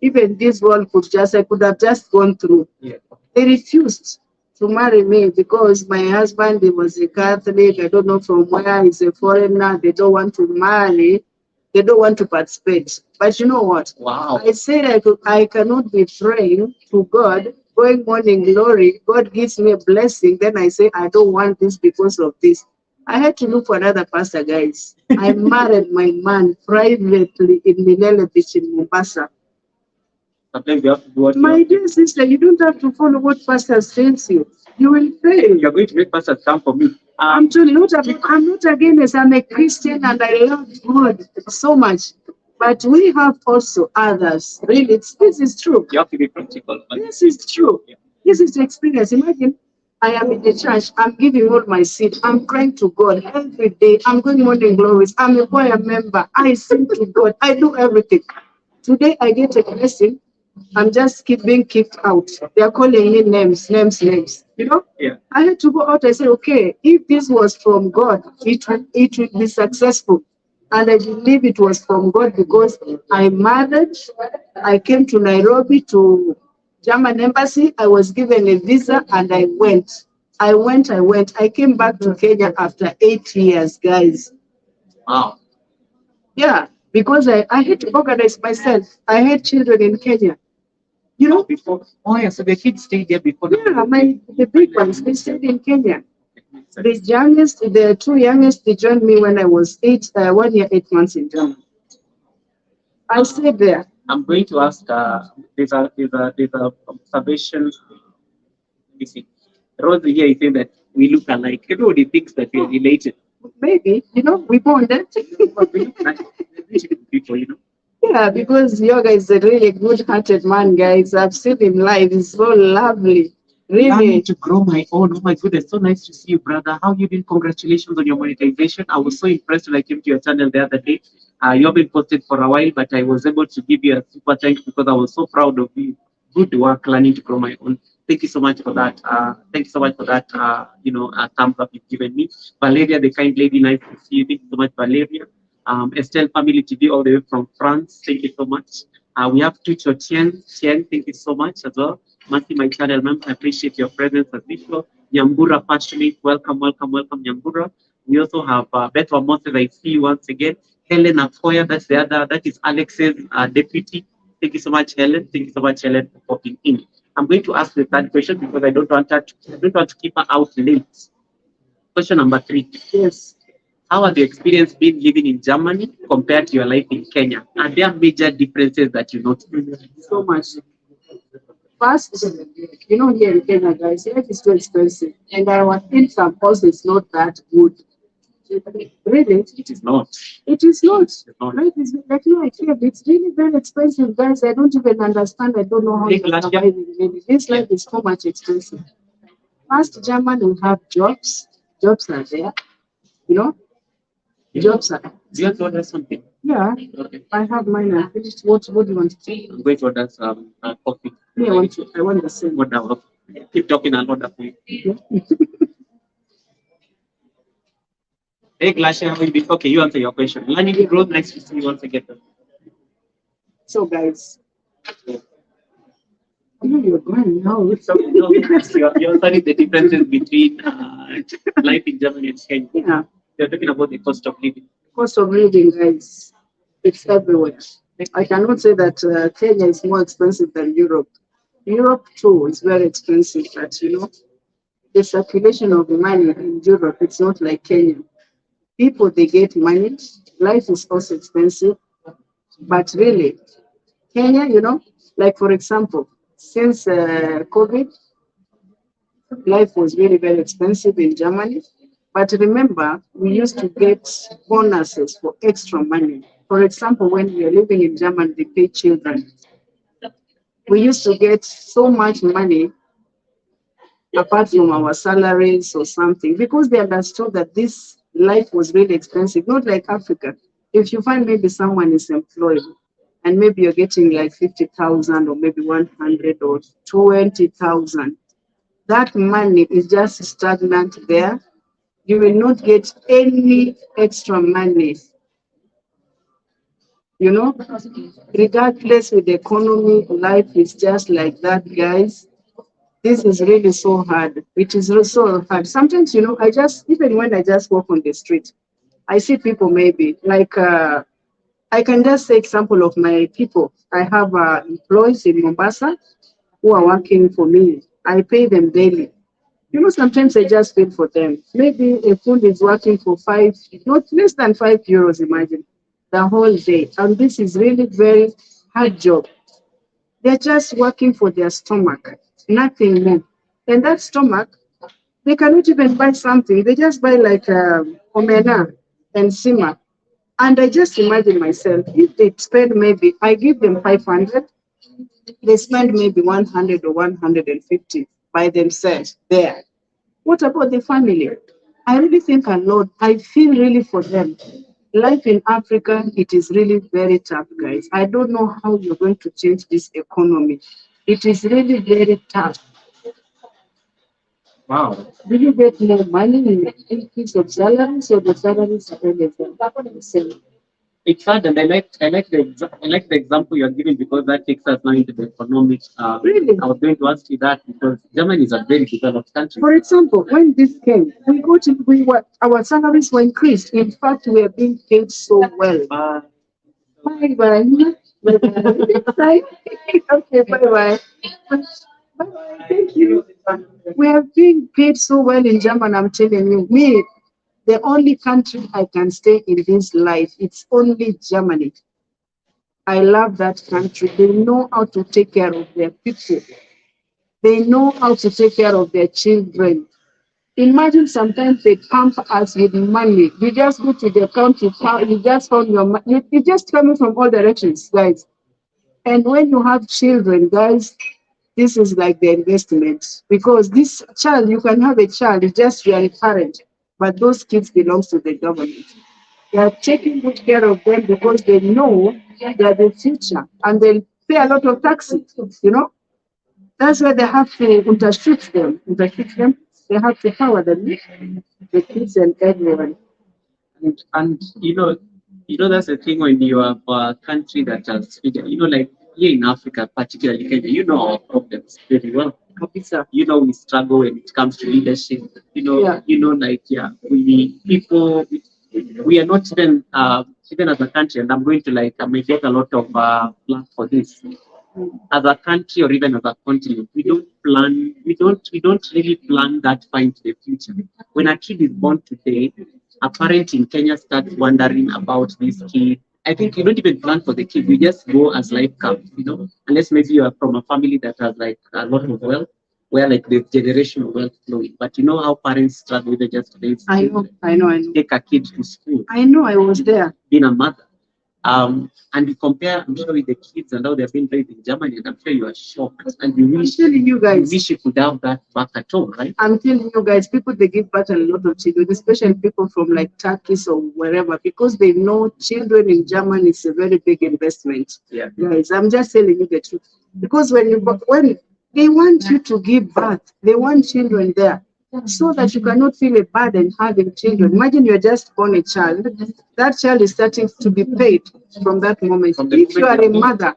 S3: Even this world I could have just gone through.
S1: Yeah.
S3: They refused to marry me because my husband, he was a Catholic. I don't know from where, he's a foreigner. They don't want to marry. They don't want to participate. But you know what?
S1: Wow.
S3: I said I cannot be praying to God, going morning glory. God gives me a blessing. Then I say, I don't want this because of this. I had to look for another pastor, guys. I married my man privately in Milele Beach in Mombasa.
S1: Sometimes you have to do what
S3: My dear sister, you don't have to follow what pastor tells you. You will fail.
S1: you're going to make pastors come for me.
S3: I'm not against. I'm a Christian and I love God so much. But we have also others. Really, this is true.
S1: You have to be practical.
S3: This is true.
S1: Yeah.
S3: This is the experience. Imagine I am in the church. I'm giving all my seed. I'm crying to God every day. I'm going morning glories. I'm a choir member. I sing to God. I do everything. Today I get a blessing. I'm just being kicked out. They are calling me names. You know?
S1: Yeah.
S3: I had to go out. I said, okay, if this was from God, it would be successful. And I believe it was from God because I married. I came to Nairobi to German embassy. I was given a visa and I went. I came back to Kenya after 8 years, guys.
S1: Wow.
S3: Yeah, because I had to organize myself. I had children in Kenya. You know,
S1: Before. Oh yeah. So the kids stayed there before.
S3: yeah, the big ones, they stayed in Kenya. The two youngest, they joined me when I was 1 year, 8 months in Germany. I stayed there.
S1: I'm going to ask. There's a observation. Let me see. Rose here is saying that we look alike. Everybody thinks that we're related.
S3: Maybe, we bonded.
S1: But we look like beautiful people, you know.
S3: Yeah, because Yoga is a really good-hearted man, guys. I've seen him live. He's so lovely.
S1: Learning
S3: Really.
S1: to grow my own. Oh my goodness, so nice to see you, brother. How you been? Congratulations on your monetization. I was so impressed when I came to your channel the other day. You haven't posted for a while, but I was able to give you a super thanks because I was so proud of you. Good work, learning to grow my own. Thank you so much for that. Thank you so much for that. Thumbs up you've given me. Valeria, the kind lady, nice to see you. Thank you so much, Valeria. Estelle Family TV, all the way from France. Thank you so much. We have Tucho Tien, thank you so much as well. Matthew, my channel member, I appreciate your presence as usual. Nyambura Passionate, welcome, Nyambura. We also have Beto Moses, I see you once again. Helen Akoya, that is Alex's deputy. Thank you so much, Helen. Thank you so much, Helen, for popping in. I'm going to ask the third question because I don't want to keep her out late. Question number 3.
S3: Yes.
S1: How has your experience been living in Germany compared to your life in Kenya? Are there major differences that you notice?
S3: So much. First, here in Kenya, guys, life is too expensive. And our income also is not that good. Really?
S1: It is not.
S3: It is not.
S1: It's not.
S3: Life is like I said, it's really very expensive, guys. I don't even understand. I don't know how
S1: Big
S3: you're
S1: last year.
S3: surviving. Really. This life is so much expensive. First, German will have jobs. Jobs are there. Jobs are.
S1: Do you want to order something?
S3: Yeah,
S1: Okay.
S3: I have mine. I finished. What do you want to say?
S1: I'm going to order some coffee.
S3: Me, I want the same.
S1: Order. Keep talking and order for you.
S3: Yeah.
S1: Hey, Glasha, how are you doing? Okay, you answer your question. Learning growth next to see once again.
S3: So, guys, I know you're going now.
S1: So, you're studying the differences between life in Germany and Kenya.
S3: Yeah,
S1: You're talking about the cost of living.
S3: cost of living, guys, it's everywhere. I cannot say that Kenya is more expensive than Europe. Europe too is very expensive, but the circulation of money in Europe, it's not like Kenya. People they get money, life is also expensive, but really, Kenya, like for example, since COVID, life was very, very expensive in Germany. But remember, we used to get bonuses for extra money. For example, when we were living in Germany, they pay children. We used to get so much money apart from our salaries or something because they understood that this life was really expensive, not like Africa. If you find maybe someone is employed and maybe you're getting like 50,000 or maybe 100 or 20,000, that money is just stagnant there. You will not get any extra money, you know, regardless with the economy, life is just like that, guys. This is really so hard. It is so hard. Sometimes, I just, even when I just walk on the street, I see people maybe like, I can just say example of my people. I have employees in Mombasa who are working for me. I pay them daily. Sometimes I just feel for them. Maybe a food is working for five, not less than €5, imagine, the whole day. And this is really very hard job. They're just working for their stomach, nothing more. And that stomach, they cannot even buy something. They just buy like omena and sima. And I just imagine myself, if they spend maybe, I give them 500, they spend maybe 100 or 150 by themselves there. What about the family? I really think a lot. I feel really for them. Life in Africa, it is really very tough, guys. I don't know how you're going to change this economy. It is really very tough.
S1: Wow.
S3: Do you get more money in increase of salaries or the salaries are always the same?
S1: It's hard, and I like the example you're giving because that takes us now into the economic.
S3: Really?
S1: I was going to ask you that because Germany is a very developed country.
S3: For example, when this came, our salaries were increased. In fact, we are being paid so well. Bye bye. Bye bye. Okay, bye bye. Bye bye. Thank you. We are being paid so well in Germany, I'm telling you. Me, the only country I can stay in this life, it's only Germany. I love that country. They know how to take care of their people. They know how to take care of their children. Imagine sometimes they pump us with money. You just go to the county, you just found your money. It's just coming from all directions, guys. And when you have children, guys, this is like the investment because this child, you can have a child, it's just you are a parent, but those kids belongs to the government. They are taking good care of them because they know they are the future and they'll pay a lot of taxes. That's why they have to unterstütze them. Unterstütze them. They have to power them, the kids and everyone.
S1: And that's the thing when you have a country that has, like here in Africa, particularly Kenya, our problems very well.
S3: Kabisa.
S1: We struggle when it comes to leadership.
S3: Yeah.
S1: Like we people we are not even as a country, and I'm going to like I may get a lot of flack for this. As a country or even as a continent, we don't really plan that far into the future. When a kid is born today, a parent in Kenya starts wondering about this kid. I think you don't even plan for the kid, you just go as life comes. Unless maybe you are from a family that has like a lot of wealth, where like the generational wealth flowing. But you know how parents struggle with just today.
S3: I know.
S1: Take a kid to school,
S3: I know, I was there.
S1: being a mother. And you compare, I'm sure, with the kids and how they've been raised in Germany, and I'm sure you are shocked. And you
S3: I'm
S1: wish,
S3: telling you guys,
S1: you could have that back at home, right?
S3: I'm telling you guys, people they give birth a lot of children, especially people from like Turkey or wherever, because they know children in Germany is a very big investment.
S1: Yeah.
S3: Guys, I'm just telling you the truth. Because when they want you to give birth, they want children there. So that you cannot feel a burden having children. Imagine you're just born a child, that child is starting to be paid from that moment. If you are a mother,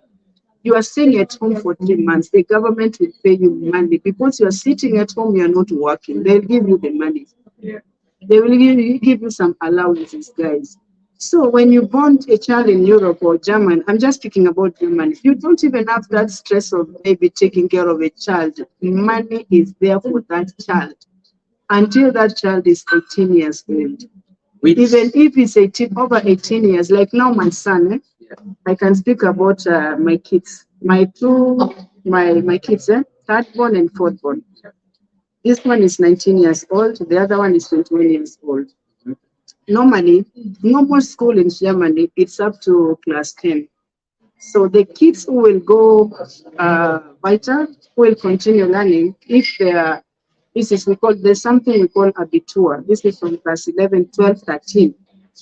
S3: you are staying at home for 3 months, the government will pay you money because you are sitting at home, you are not working. They'll give you the money.
S1: Yeah.
S3: They will give you some allowances, guys. So when you born a child in Europe or Germany, I'm just speaking about Germany, you don't even have that stress of maybe taking care of a child. Money is there for that child until that child is 18 years old. Even if it's 18, over 18 years, like now my son, I can speak about my kids. My kids, third born and fourth born. This one is 19 years old, the other one is 21 years old. Normally, normal school in Germany, it's up to class 10. So the kids who will go vital will continue learning if they are, there's something we call abitur. This is from class 11, 12, 13.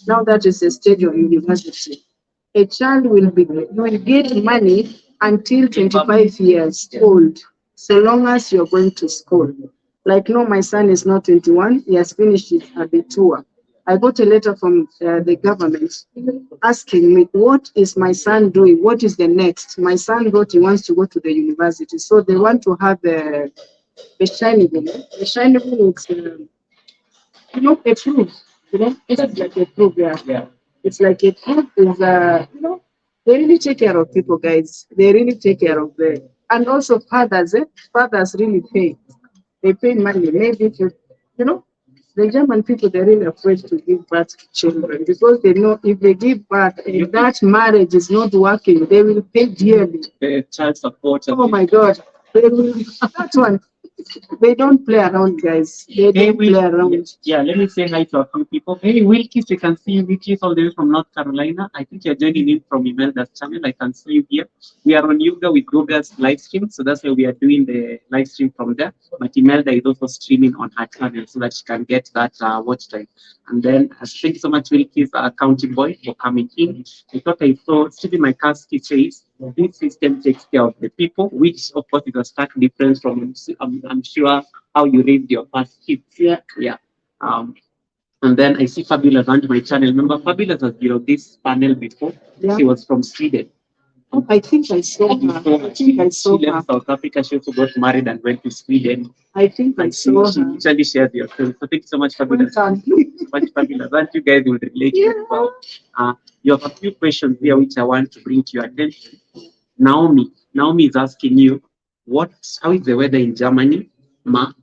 S3: Now that is the stage of university. A child will get money until 25 years old, so long as you're going to school. Like, no, my son is not 21, he has finished his abitur. I got a letter from the government asking me, what is my son doing? What is the next? My son he wants to go to the university. So they want to have the Bescheinigung. Bescheinigung is, a proof. It's like a proof, yeah. It's like a proof is, they really take care of people, guys. They really take care of them. And also fathers, fathers really pay. They pay money. Maybe you know, the German people, they're really afraid to give birth to children because they know if they give birth and that marriage is not working, they will pay dearly.
S1: The child support.
S3: Oh my God. They will, that one. They don't play around, guys. They don't play around.
S1: Yeah, let me say hi to a few people. Hey, Wilkis, I can see you. Wilkis, all the way from North Carolina. I think you're joining in from Imelda's channel. I can see you here. We are on Yoga with Goga's live stream, so that's why we are doing the live stream from there. But Imelda is also streaming on her channel so that she can get that watch time. And then thank you so much, Wilkis, County Boy, for coming in. I thought I saw Stephen Mccaskey says this system takes care of the people, which of course is a stark difference from I'm sure how you raised your first kids. Yeah. And then I see Fabulous on my channel. Remember, Fabulous has been on this panel before.
S3: Yeah.
S1: She was from Sweden.
S3: Oh, I think I saw her.
S1: She left South Africa. She also got married and went to Sweden.
S3: I think I saw
S1: She
S3: her.
S1: usually shares your stories. So thank you so much, Fabulous. Thank you so much, Fabulous. And you guys will relate as well. You have a few questions here which I want to bring to your attention. Naomi is asking you, how is the weather in Germany, Ma?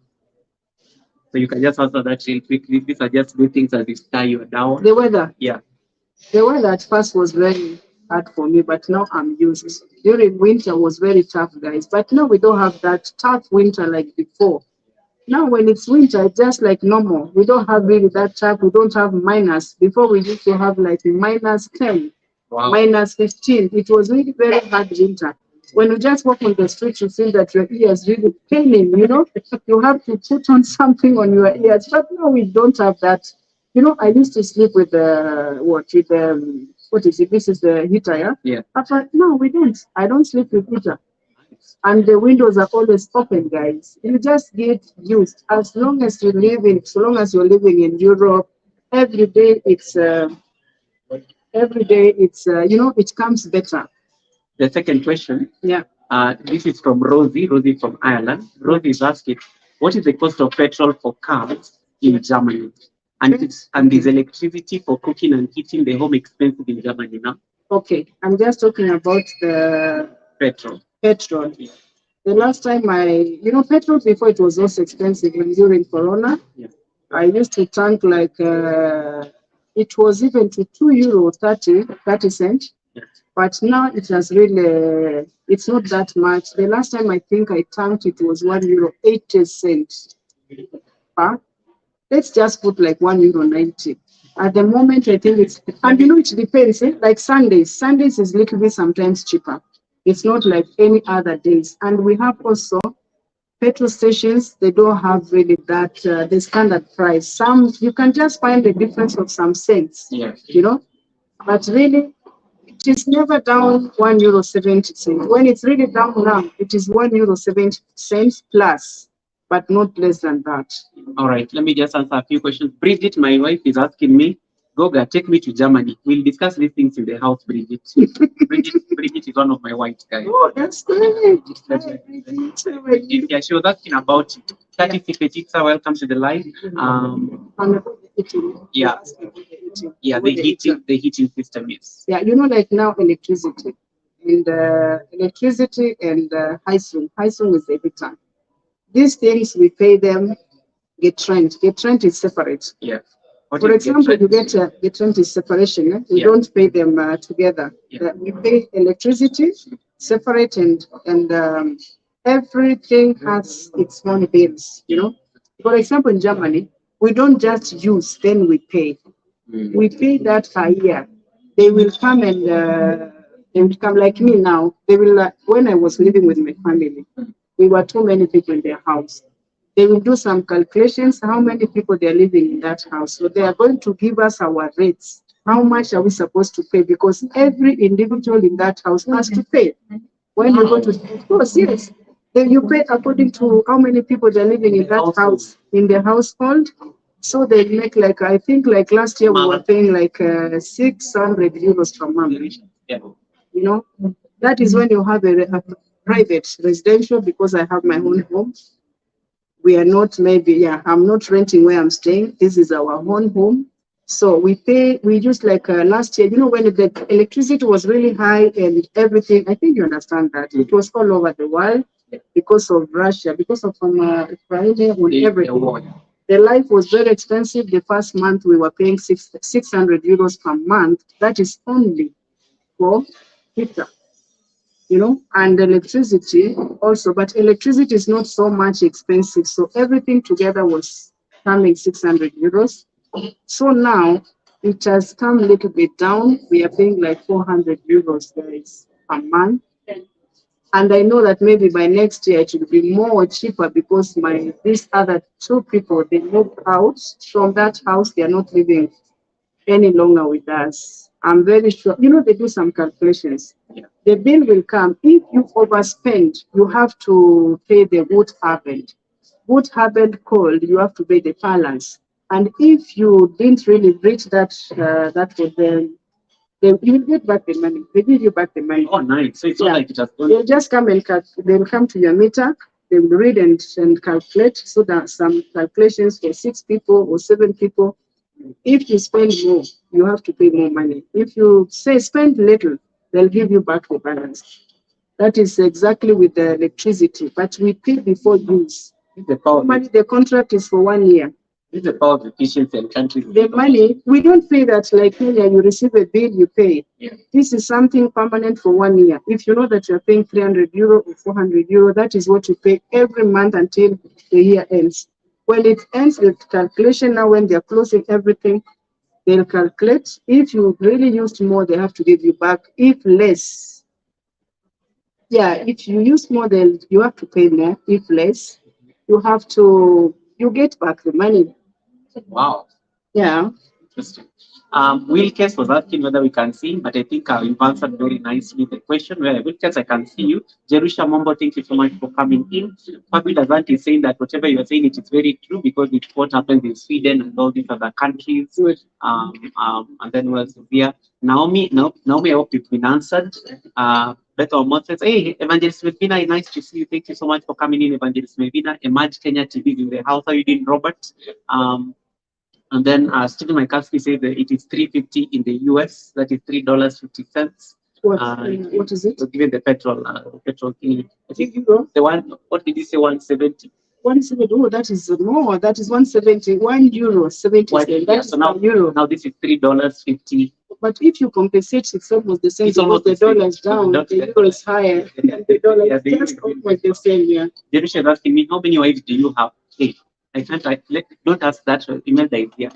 S1: So you can just answer that real quickly. These are just good things as you start you down.
S3: The weather?
S1: Yeah.
S3: The weather at first was very hard for me, but now I'm used. During winter was very tough, guys. But now we don't have that tough winter like before. Now when it's winter, it's just like normal. We don't have really that tough. We don't have minus. Before we used to have like minus 10, minus 15. It was really very hard winter. When you just walk on the street, you feel that your ears really paining, You have to put on something on your ears. But now we don't have that. I used to sleep with what is it? This is the heater, yeah?
S1: Yeah.
S3: But no, we don't. I don't sleep with heater. And the windows are always open, guys. You just get used. So long as you're living in Europe, every day it's it comes better.
S1: The second question.
S3: Yeah.
S1: This is from Rosie from Ireland. Rosie is asking, what is the cost of petrol for cars in Germany? And is electricity for cooking and heating the home expensive in Germany now?
S3: Okay, I'm just talking about the
S1: petrol.
S3: The last time petrol before it was also expensive when during Corona.
S1: Yeah.
S3: I used to tank like it was even to €2.30.
S1: Yeah.
S3: But now it has really, it's not that much. The last time I think I tanked it was €1.80. Let's just put like €1.90. At the moment, I think it's, and it depends. Like Sundays is little bit sometimes cheaper. It's not like any other days. And we have also petrol stations. They don't have really that the standard price. Some you can just find the difference of some cents.
S1: Yeah.
S3: But really, it is never down €1.70. When it's really down now, it is €1.70 plus, but not less than that.
S1: All right, let me just answer a few questions. Bridget, my wife, is asking me, Goga, take me to Germany. We'll discuss these things in the house, Bridget. Bridget is one of my white guys.
S3: Oh, that's great.
S1: Yeah, she was asking about 36 Petitsa. Welcome to the live. Yeah, the heating system is.
S3: Yeah, like now electricity and Heisung is the heater. These things we pay them. Get rent is separate.
S1: Yeah.
S3: For example, you get rent is separation. We don't pay them together. We pay electricity separate, and everything has its own bills. For example, in Germany, we don't just use, then we pay. We pay that per year. They will come and they will come like me now. They will when I was living with my family, we were too many people in their house. They will do some calculations, how many people they are living in that house. So they are going to give us our rates. How much are we supposed to pay? Because every individual in that house has to pay. When you go to the house, yes, then you pay according to how many people they're living in that house, in the household. So they make I think last year we were paying €600 per month.
S1: Yeah.
S3: That is when you have a private residential, because I have my own home. We are not I'm not renting where I'm staying. This is our own home. So we used last year, when the electricity was really high and everything, I think you understand that. It was all over the world because of Russia, because of Ukraine and everything. The life was very expensive. The first month we were paying €600 per month. That is only for heater. And electricity also, but electricity is not so much expensive. So everything together was coming €600. So now it has come a little bit down. We are paying €400 guys per month. And I know that maybe by next year it will be more cheaper, because these other two people, they moved out from that house. They are not living any longer with us. I'm very sure, they do some calculations. The bill will come. If you overspend, you have to pay the wood harvest. Wood harvest cold, you have to pay the balance. And if you didn't really reach that would then you will get back the money. They give you back the money.
S1: Oh, nice. So it's not like it has gone.
S3: They'll just come and they'll come to your meter. They will read and calculate. So that some calculations for 6 people or 7 people. If you spend more, you have to pay more money. If you say spend little, they'll give you back the balance. That is exactly with the electricity, but we pay before use. The contract is for 1 year.
S1: This is the power of efficiency and countries.
S3: The money, we don't pay that like Kenya, you receive a bill, you pay.
S1: Yeah.
S3: This is something permanent for 1 year. If you know that you're paying €300 or €400, that is what you pay every month until the year ends. When it ends, the calculation now, when they're closing everything, they'll calculate. If you really used more, they have to give you back. If less, if you use more, then you have to pay more. If less, you get back the money.
S1: Wow.
S3: Yeah.
S1: Interesting. Wilkes was asking whether we can see, but I think you've answered very nicely the question. Well, Wilkes, I can see you. Jerusha Mombo, thank you so much for coming in. Fabulous Auntie is saying that whatever you are saying, it is very true, because it's what happens in Sweden and all these other countries. And then was here. Naomi, I hope you've been answered. Beto Omot says, hey, Evangelist Melvina, nice to see you. Thank you so much for coming in, Evangelist Melvina. Emerge Kenya TV in the house. How are you doing, Robert? And then Stephen Michalski says that it is $3.50 in the US. That is $3.50.
S3: What is it?
S1: Given the petrol thing. I think the one. What did you say? 170.
S3: 170. Oh, that is more. That is 170. €1.70. That is
S1: so now
S3: euro.
S1: Now this is $3.50.
S3: But if you compensate, it's almost the same. It's because the dollar is down, the euro is higher. The dollar is just almost the same. Yeah.
S1: Jerusha is asking me, how many wives do you have? Hey, don't ask that. Email the idea.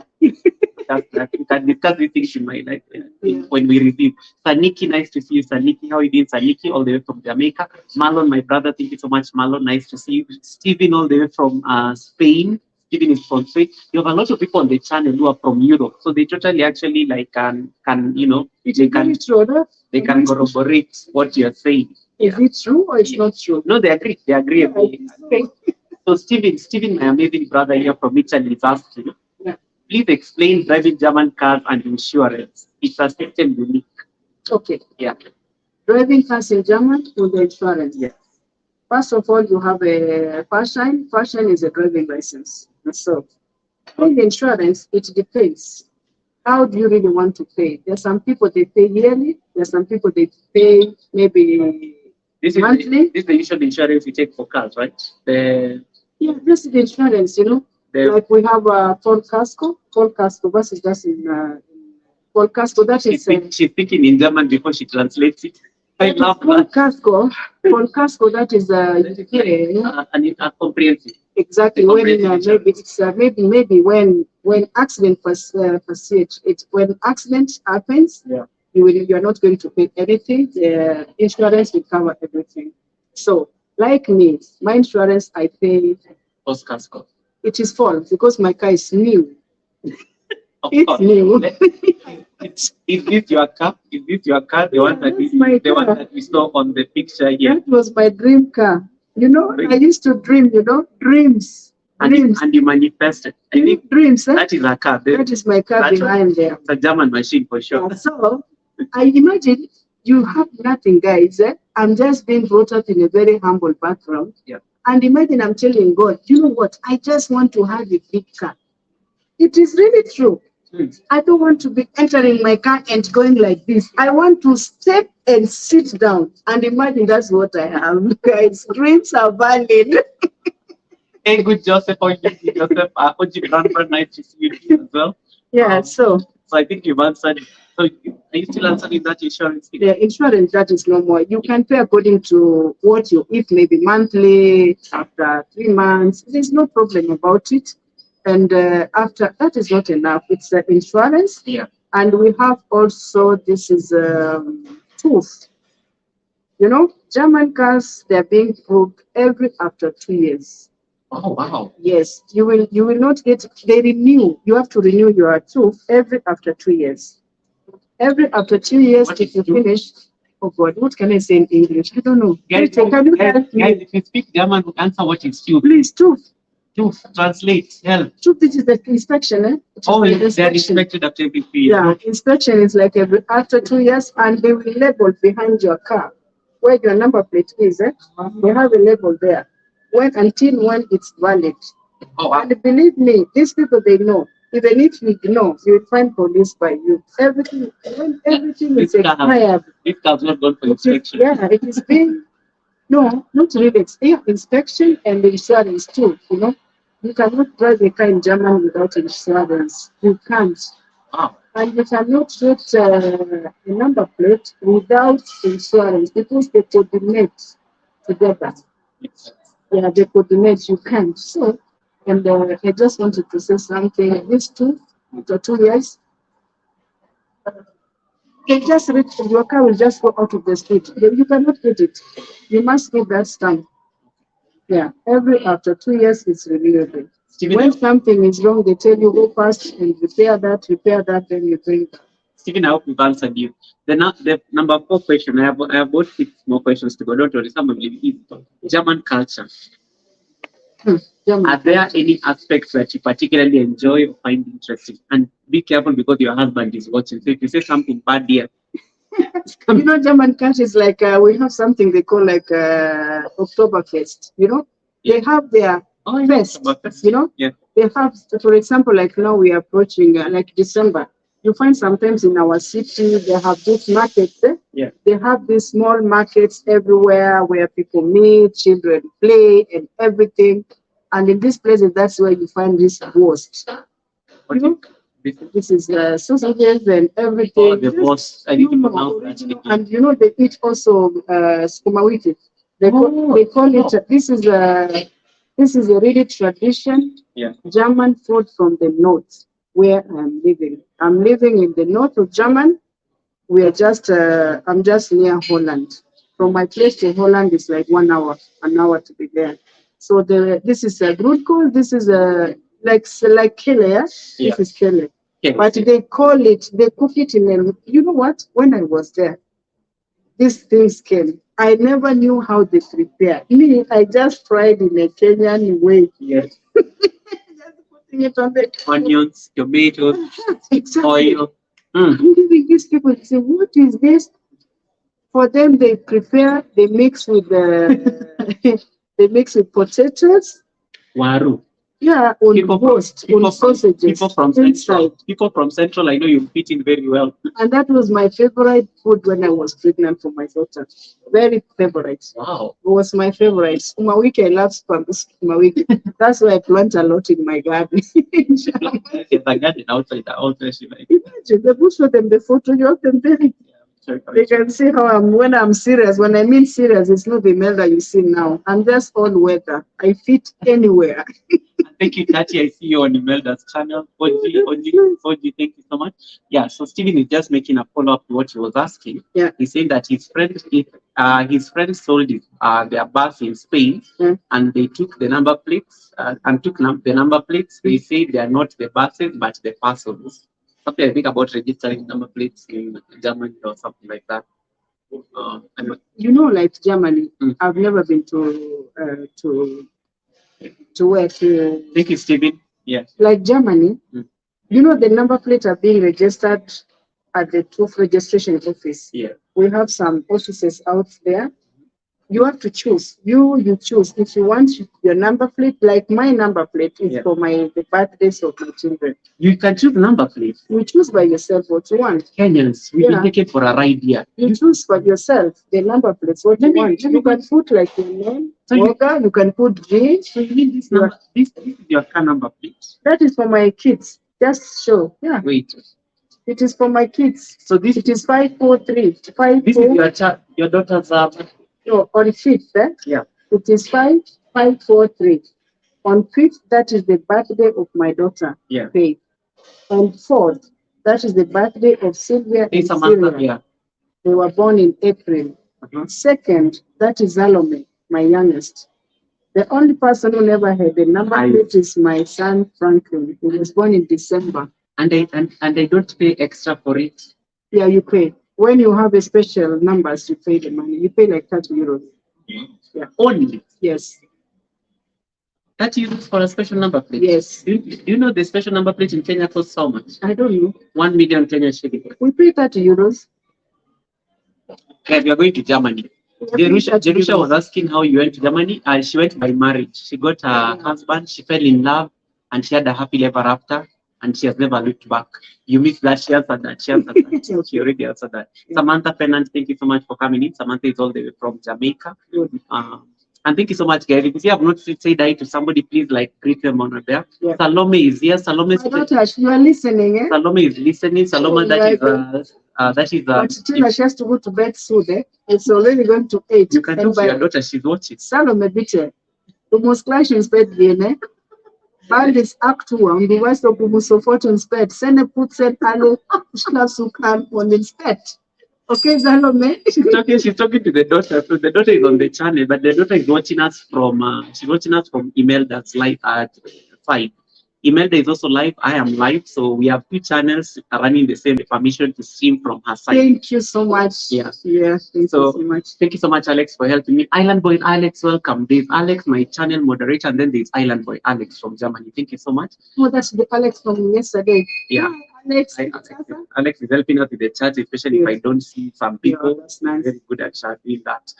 S1: that. We can discuss these things in my life
S3: Yeah.
S1: when we receive. Saniki, nice to see you. Saniki, how are you doing? Saniki, all the way from Jamaica. Marlon, my brother, thank you so much. Marlon, nice to see you. Stephen, all the way from Spain. Stephen is from Spain. You have a lot of people on the channel who are from Europe, so they totally actually like can
S3: It
S1: they
S3: is very
S1: can
S3: true. That
S1: they can corroborate what you are saying.
S3: is it true or it's not true?
S1: No, they agree. They agree.
S3: Yeah, okay.
S1: So Stephen, my amazing brother here from Italy is asking,
S3: Yeah.
S1: please explain driving German cars and insurance. It's a system unique.
S3: Okay.
S1: Yeah.
S3: Driving cars in German with the insurance.
S1: Yes.
S3: First of all, you have a Fahrschein. Fahrschein is a driving license. So, in the insurance, it depends. How do you really want to pay? There's some people they pay yearly. There's some people they pay maybe monthly.
S1: This is the usual insurance you take for cars, right?
S3: Yeah, this is the insurance. Like we have Paul Casco. Paul Casco versus that's in Paul Casco. That is
S1: she's speaking in German before she translates it. I love
S3: Paul
S1: that.
S3: Casco. Paul Casco. That is
S1: Comprehensive.
S3: Exactly. When maybe it's maybe when accident when accident happens,
S1: Yeah.
S3: you're not going to pay anything. The insurance will cover everything. So, like me, my insurance I pay.
S1: Casco.
S3: It is full because my car is new.
S1: Of
S3: It's
S1: course.
S3: new.
S1: Is this your car? Is this your car? The one that one that we saw on the picture here.
S3: That was my dream car. I used to dream. Dreams. Dreams.
S1: And you manifested. I think
S3: dreams.
S1: that is a car.
S3: That is my car behind there.
S1: It's a German machine for sure.
S3: So I imagine you have nothing, guys. I'm just being brought up in a very humble background.
S1: Yeah.
S3: And imagine I'm telling God, you know what? I just want to have a big car. It is really true. I don't want to be entering my car and going like this. I want to step and sit down. And imagine that's what I have. Guys, dreams are valid.
S1: Hey, good Joseph. Joseph, nice to see you as well.
S3: Yeah, so
S1: I think you've answered. So are you still answering that insurance thing?
S3: The insurance, that is no more. You can pay according to what if maybe monthly, after 3 months. There's no problem about it. And after that is not enough. It's the insurance.
S1: Yeah.
S3: And we have also, this is tooth. German cars, they're being proved every after 2 years.
S1: Oh, wow.
S3: Yes, you will not get, they renew. You have to renew your tooth every after 2 years. Every after 2 years, if you finish, oh God, what can I say in English? I don't know.
S1: Guys,
S3: can you help me?
S1: Guys, if you speak German, answer what is tooth.
S3: Please, tooth.
S1: Tooth, translate, help.
S3: Tooth, this is the inspection, eh?
S1: They're inspected after every 3 years.
S3: Yeah, inspection is like after 2 years, and they will label behind your car where your number plate is. They have a label there. Until when it's valid.
S1: Oh, wow.
S3: And believe me, these people, they know. Even if you ignore, you will find police by you. Everything is expired.
S1: This car's not gone for inspection.
S3: Yeah, it is being, no, not really. Yeah, inspection and insurance too. You cannot drive a car in Germany without insurance. You can't.
S1: Wow.
S3: And you cannot get a number plate without insurance because they coordinate together. Yeah, they coordinate. You can't. So, and I just wanted to say something. These two, after 2 years, your car will just go out of the street. You cannot get it. You must get that stamp. Yeah, after 2 years, it's renewable. When something is wrong, they tell you go fast and repair that, then you bring it.
S1: Stephen, I hope we've answered you. The number 4 question, I have about 6 more questions to go. Don't worry, some of it is German culture. Are there any aspects that you particularly enjoy or find interesting? And be careful because your husband is watching. So if you say something bad here,
S3: German culture is like we have something they call like Oktoberfest. They have their fest.
S1: Yeah.
S3: They have, for example, like now we are approaching like December. You find sometimes in our city they have these markets.
S1: Yeah.
S3: They have these small markets everywhere where people meet, children play, and everything. And in these places, that's where you find this roast. This is sausages and everything.
S1: Oh, the boss. I need to pronounce that.
S3: And they eat also skumawiki. They call it. This is a really tradition.
S1: Yeah.
S3: German food from the north. where I'm living. I'm living in the north of Germany. We are just, I'm just near Holland. From my place to Holland is like an hour to be there. So this is a root call. This is a like Kele. Yeah?
S1: Yeah.
S3: This is Kele.
S1: Okay.
S3: But they cook it in a, you know what? When I was there, these things came. I never knew how they prepare. Me, I just tried in a Kenyan way.
S1: Yes.
S3: Just putting it on the
S1: Onions, tomatoes,
S3: exactly.
S1: oil.
S3: I'm giving these people to say, what is this? For them, they prepare, they mix with the, they mix with potatoes.
S1: Waru.
S3: Yeah, on roast, on sausages inside.
S1: People from Central, I know you fit in very well.
S3: And that was my favorite food when I was pregnant for my daughter. Very favorite.
S1: Wow.
S3: It was my favorite. Sukuma wiki, I love sukuma wiki. That's why I plant a lot in my garden.
S1: There's a garden outside the house.
S3: Imagine, they put for them the photo, you have them there. They can see how when I'm serious. When I mean serious, it's not the Imelda you see now. I'm just all weather. I fit anywhere.
S1: Thank you, Tati. I see you on Imelda's channel. Oji, thank you so much. Yeah, so Stephen is just making a follow-up to what he was asking.
S3: Yeah.
S1: He's saying that his friend sold their bus in Spain, and they took the number plates the number plates. They say they are not the buses, but the parcels. Something I think about registering number plates in Germany or something like that.
S3: You know, like Germany, I've never been to where to.
S1: Thank you, Stephen. Yeah.
S3: Like Germany, you know, the number plates are being registered at the TÜV registration office.
S1: Yeah.
S3: We have some offices out there. You have to choose. You choose if you want your number plate. Like my number plate is for the birthdays of my children.
S1: You can choose number plate.
S3: You choose by yourself what you want.
S1: Kenyans, we can take it for a ride here.
S3: You choose for yourself the number plates what you want. You can put like your name. You can put G.
S1: So you mean this number? This is your car number plate.
S3: That is for my kids. Just show. Yeah.
S1: Wait.
S3: It is for my kids.
S1: So this
S3: it is 543.
S1: This is your daughter's
S3: No, on 5th,
S1: yeah.
S3: It is 543. On 5th, that is the birthday of my daughter,
S1: yeah.
S3: Faith. On 4th, that is the birthday of Sylvia and Syria.
S1: Yeah.
S3: They were born in April. 2nd, that is Salome, my youngest. The only person who never had the number plate is my son Franklin. He was born in December.
S1: And they don't pay extra for it.
S3: Yeah, you pay. When you have a special numbers, you pay the money. You pay like 30 euros.
S1: Yeah. Only?
S3: Yes.
S1: 30 euros for a special number plate?
S3: Yes.
S1: Do you know the special number plate in Kenya costs how much?
S3: I don't know.
S1: 1 million Kenyan shillings.
S3: We pay 30 euros.
S1: Okay, we are going to Germany. Jerusha was asking how you went to Germany. She went by marriage. She got a husband, she fell in love, and she had a happy ever after. And she has never looked back. You missed that. She answered that. She already answered that. Yeah. Samantha Fernand, thank you so much for coming in. Samantha is all the way from Jamaica. And thank you so much, Gary. If you have not said hi to somebody, please greet them on there. Yeah. Salome is here. Salome,
S3: my daughter, you are listening, eh?
S1: Salome is listening. Salome, that is.
S3: But tell her she has to go to bed soon. Eh? It's already going to 8.
S1: You can talk to your daughter. She's watching.
S3: Salome, bitte. Du musst gleich ins Bett gehen, eh? Bald ist 8 Uhr und du weißt doch, du musst sofort ins Bett. Zähne putzen, alle schlafen kann und ins Bett. Okay, Salome?
S1: She's talking to the daughter. So the daughter is on the channel, but the daughter is watching us from, Imelda's live at 5. Imelda is also live. I am live. So we have 2 channels running the same permission to stream from her side.
S3: Thank you so much.
S1: Yeah.
S3: Yeah, thank you so much.
S1: Thank you so much, Alex, for helping me. Island Boy Alex, welcome. There's Alex, my channel moderator, and then there's Island Boy Alex from Germany. Thank you so much.
S3: Oh, that's the Alex from yesterday.
S1: Yeah.
S3: Hi,
S1: Alex is helping us with the chat, especially if I don't see some people.
S3: Yeah, that's nice.
S1: Very good at doing that.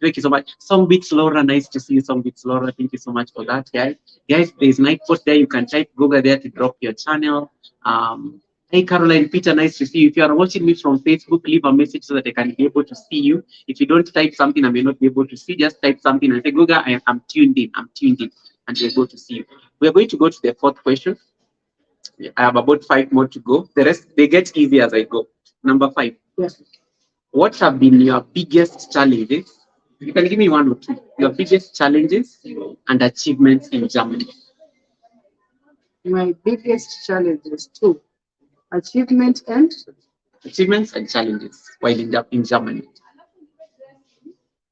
S1: Thank you so much. Songbits Laura, nice to see you, Songbits Laura. Thank you so much for that, guys. Guys, there's Nightport there. You can type Google there to drop your channel. Hey, Caroline Peter, nice to see you. If you are watching me from Facebook, leave a message so that I can be able to see you. If you don't type something, I may not be able to see. Just type something and say, Google, I'm tuned in. I'm tuned in, and you're able to see you. We're going to go to the 4th question. I have about 5 more to go. The rest, they get easy as I go. Number 5.
S3: Yes.
S1: What have been your biggest challenges? You can give me 1 or 2. Your biggest challenges and achievements in Germany.
S3: My biggest challenges too. Achievement and
S1: Achievements and challenges while in Germany.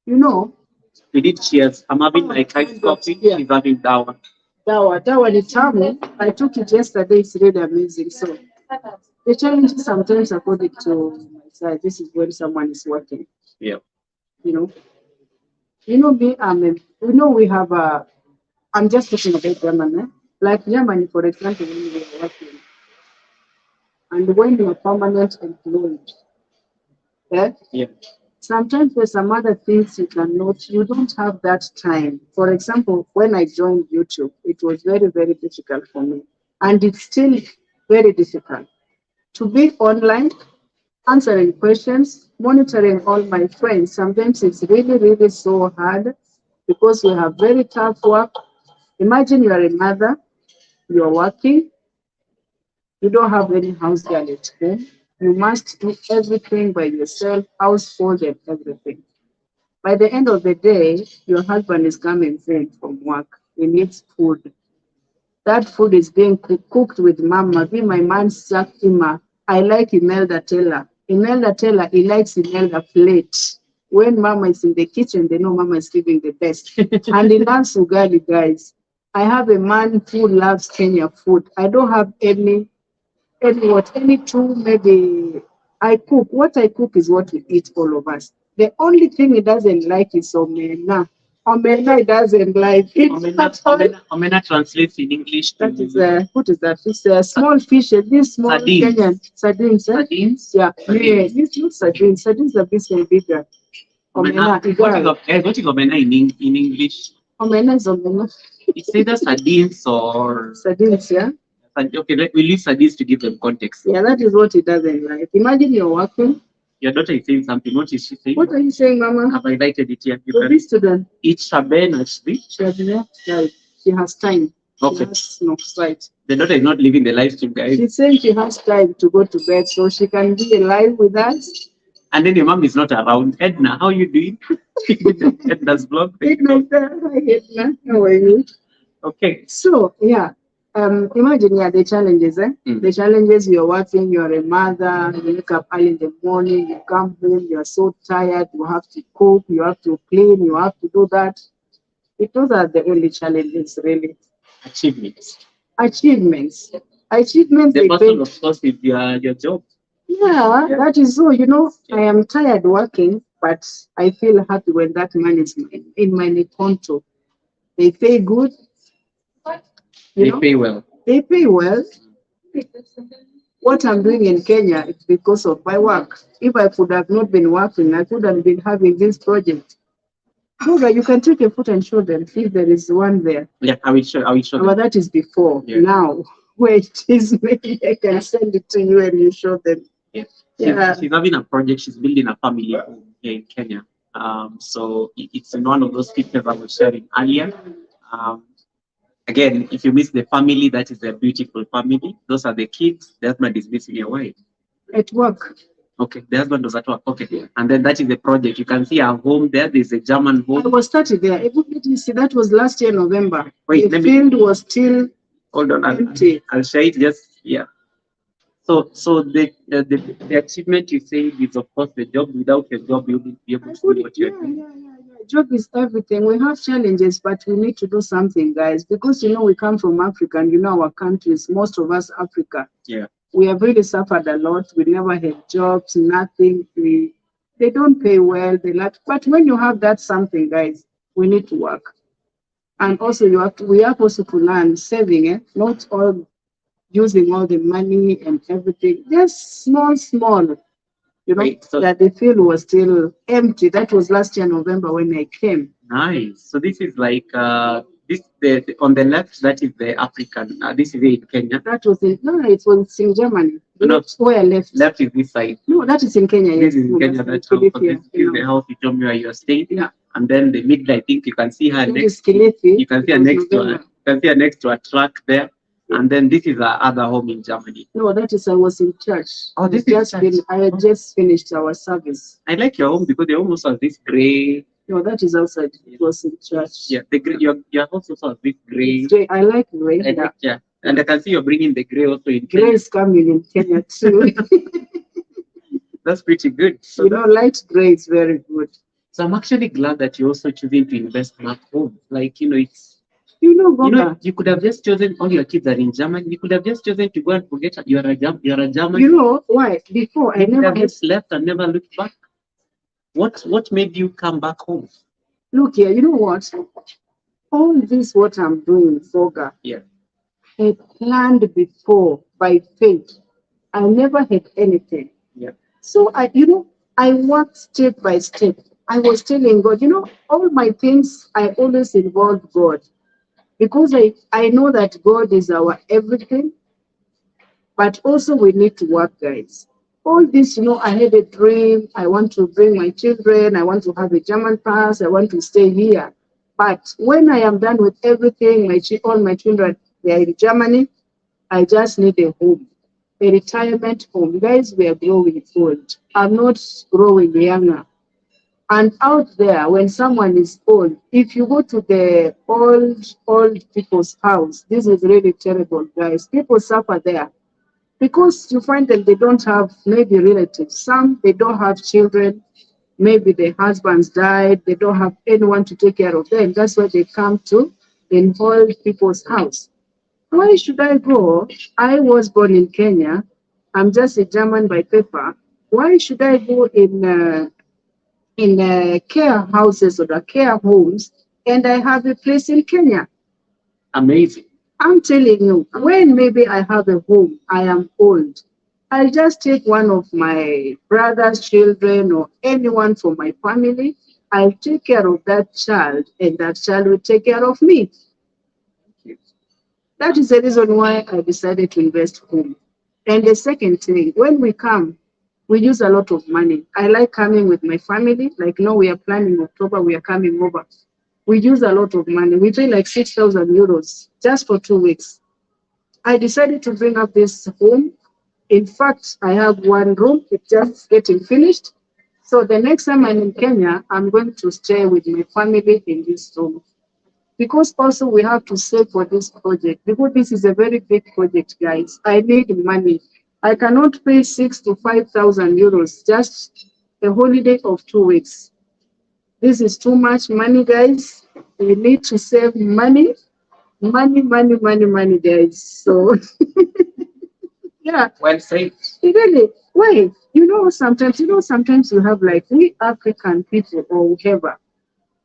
S3: you know,
S1: We did cheers. I'm having my iced coffee.
S3: Yeah.
S1: She's having dawa.
S3: Dawa ni tamu. I took it yesterday. It's really amazing. So the challenges sometimes according to my side, this is when someone is working.
S1: Yeah.
S3: You know, me. We have a. I'm just talking about Germany. Like Germany, for example, when we are working, and when you are permanent employed, yeah,
S1: Yeah.
S3: sometimes there's some other things you don't have that time. For example, when I joined YouTube, it was very, very difficult for me. And it's still very difficult to be online, answering questions, monitoring all my friends. Sometimes it's really, really so hard because we have very tough work. Imagine you are a mother, you're working, you don't have any house girl at home. You must do everything by yourself, household and everything. By the end of the day, your husband is coming home from work. He needs food. That food is being cooked with mama. Be my man Sakima. I like Imelda Taylor. Imelda Taylor, he likes Imelda plate. When mama is in the kitchen, they know mama is giving the best. And he loves ugali, guys. I have a man who loves Kenya food. I don't have any two, maybe I cook. What I cook is what we eat, all of us. The only thing he doesn't like is omena. Omena he doesn't like it.
S1: Omena translates in English to
S3: That is what is that? It's a small fish, this small
S1: sardines.
S3: Kenyan sardines.
S1: Sardines.
S3: Yeah,
S1: Sardines.
S3: it's not sardines. Sardines are bit bigger.
S1: Omena. What is omena in English?
S3: Omena is omena.
S1: It's either sardines or
S3: Sardines, yeah.
S1: Okay, we'll use sardines to give them context.
S3: Yeah, that is what he doesn't like. Imagine you're working.
S1: Your daughter is saying something. What is she saying?
S3: What are you saying, Mama?
S1: Have I highlighted it here?
S3: Be student.
S1: It's Shaben actually.
S3: She has time.
S1: Okay.
S3: She has no sight.
S1: The daughter is not living the live stream, guys.
S3: She's saying she has time to go to bed so she can be alive with us.
S1: And then your mom is not around. Edna, how are you doing? Edna's vlog.
S3: Hi, Edna. How are you?
S1: Okay.
S3: So, yeah. Imagine, the challenges, The challenges, you're working, you're a mother, you wake up early in the morning, you come home, you're so tired, you have to cook, you have to clean, you have to do that. Those are the only challenges, really.
S1: Achievements.
S3: The
S1: person, of course, is your job.
S3: Yeah, that is so. I am tired working, but I feel happy when that money is in my konto. They pay good.
S1: They pay well.
S3: They pay well. What I'm doing in Kenya is because of my work. If I could have not been working, I could have been having this project. Moga, you can take a foot and show them if there is one there.
S1: Yeah, I will show them.
S3: But that is before. Yeah. Now, where it is, maybe I can send it to you and you show them.
S1: Yeah. She's having a project. She's building a family home here in Kenya. So it's in one of those pictures I was sharing earlier. Again, if you miss the family, that is a beautiful family. Those are the kids. The husband is missing a wife.
S3: At work.
S1: Okay, the husband was at work. Okay, and then that is the project. You can see our home there. There's a German home.
S3: I was started there. Let me see. That was last year, November. Wait, the field was still
S1: hold on.
S3: empty.
S1: I'll share it. Just So the achievement you say is of course the job. Without a job, you wouldn't be able to do what you're doing.
S3: Job is everything. We have challenges, but we need to do something, guys, because we come from Africa, and our countries, most of us Africa.
S1: Yeah.
S3: We have really suffered a lot. We never had jobs, nothing. They don't pay well. But when you have that something, guys, we need to work. And also we have also to learn saving, not all using all the money and everything. Just small. That the field was still empty. That was last year, November, when I came.
S1: Nice. So this is like on the left, that is the African. This is in Kenya.
S3: That was it was in Germany.
S1: No,
S3: where left?
S1: Left is this side.
S3: No, that is in Kenya.
S1: This is in Kenya. This is the house you told me where you are staying.
S3: Yeah.
S1: And then the middle, I think you can see her next.
S3: You
S1: can see her next to a truck there. And then this is our other home in Germany.
S3: No, I was in church.
S1: Oh, this
S3: is I had just finished our service.
S1: I like your home because your home also has this gray.
S3: No, that is outside. It was in church.
S1: Yeah, your house also has this gray.
S3: I like gray.
S1: Yeah. And I can see you're bringing the gray also in Kenya.
S3: Gray is coming in Kenya too.
S1: That's pretty good. So,
S3: You know, light gray is very good.
S1: so I'm actually glad that you're also choosing to invest back home. Like, it's,
S3: Goga,
S1: you could have just chosen, all your kids are in Germany. You could have just chosen to go and forget that you're a German.
S3: you know why? Before I
S1: You could
S3: never
S1: have
S3: had.
S1: just left and never looked back. What made you come back home?
S3: Look here, you know what? All this what I'm doing, Goga,
S1: Yeah.
S3: I planned before by faith. I never had anything.
S1: Yeah.
S3: So I worked step by step. I was telling God, all my things, I always involve God because I know that God is our everything, but also we need to work, guys. All this, I had a dream. I want to bring my children. I want to have a German pass. I want to stay here. But when I am done with everything, all my children, they are in Germany, I just need a home, a retirement home. Guys, we are growing old. I'm not growing younger. And out there, when someone is old, if you go to the old people's house, this is really terrible, guys. People suffer there because you find that they don't have maybe relatives. Some, they don't have children. Maybe their husbands died. They don't have anyone to take care of them. That's why they come to in old people's house. Why should I go? I was born in Kenya. I'm just a German by paper. Why should I go in care houses or the care homes and I have a place in Kenya?
S1: Amazing.
S3: I'm telling you, when maybe I have a home, I am old. I'll just take one of my brother's children or anyone from my family. I'll take care of that child, and that child will take care of me. That is the reason why I decided to invest home. And the second thing, when we come, we use a lot of money. I like coming with my family. Like, no, we are planning October, we are coming over. We use a lot of money. We pay like 6,000 euros just for 2 weeks. I decided to bring up this home. In fact, I have one room, it's just getting finished. So the next time I'm in Kenya, I'm going to stay with my family in this room. Because also we have to save for this project, because this is a very big project, guys. I need money. I cannot pay 6 to 5,000 euros just a holiday of 2 weeks. This is too much money, guys. We need to save money, money, guys. So yeah,
S1: Well said.
S3: really. Why? Sometimes you have like we African people or whoever,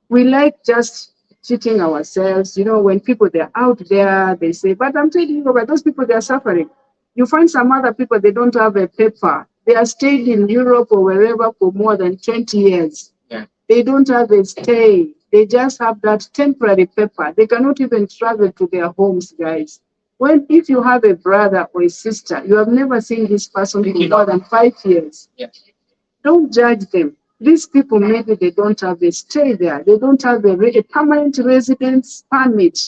S3: we like just cheating ourselves. When people they're out there, they say, but I'm telling you, but those people they are suffering. You find some other people they don't have a paper. They are stayed in Europe or wherever for more than 20 years.
S1: Yeah.
S3: They don't have a stay. They just have that temporary paper. They cannot even travel to their homes, guys. If you have a brother or a sister, you have never seen this person for more than 5 years.
S1: Yeah.
S3: Don't judge them. These people, maybe they don't have a stay there. They don't have a permanent residence permit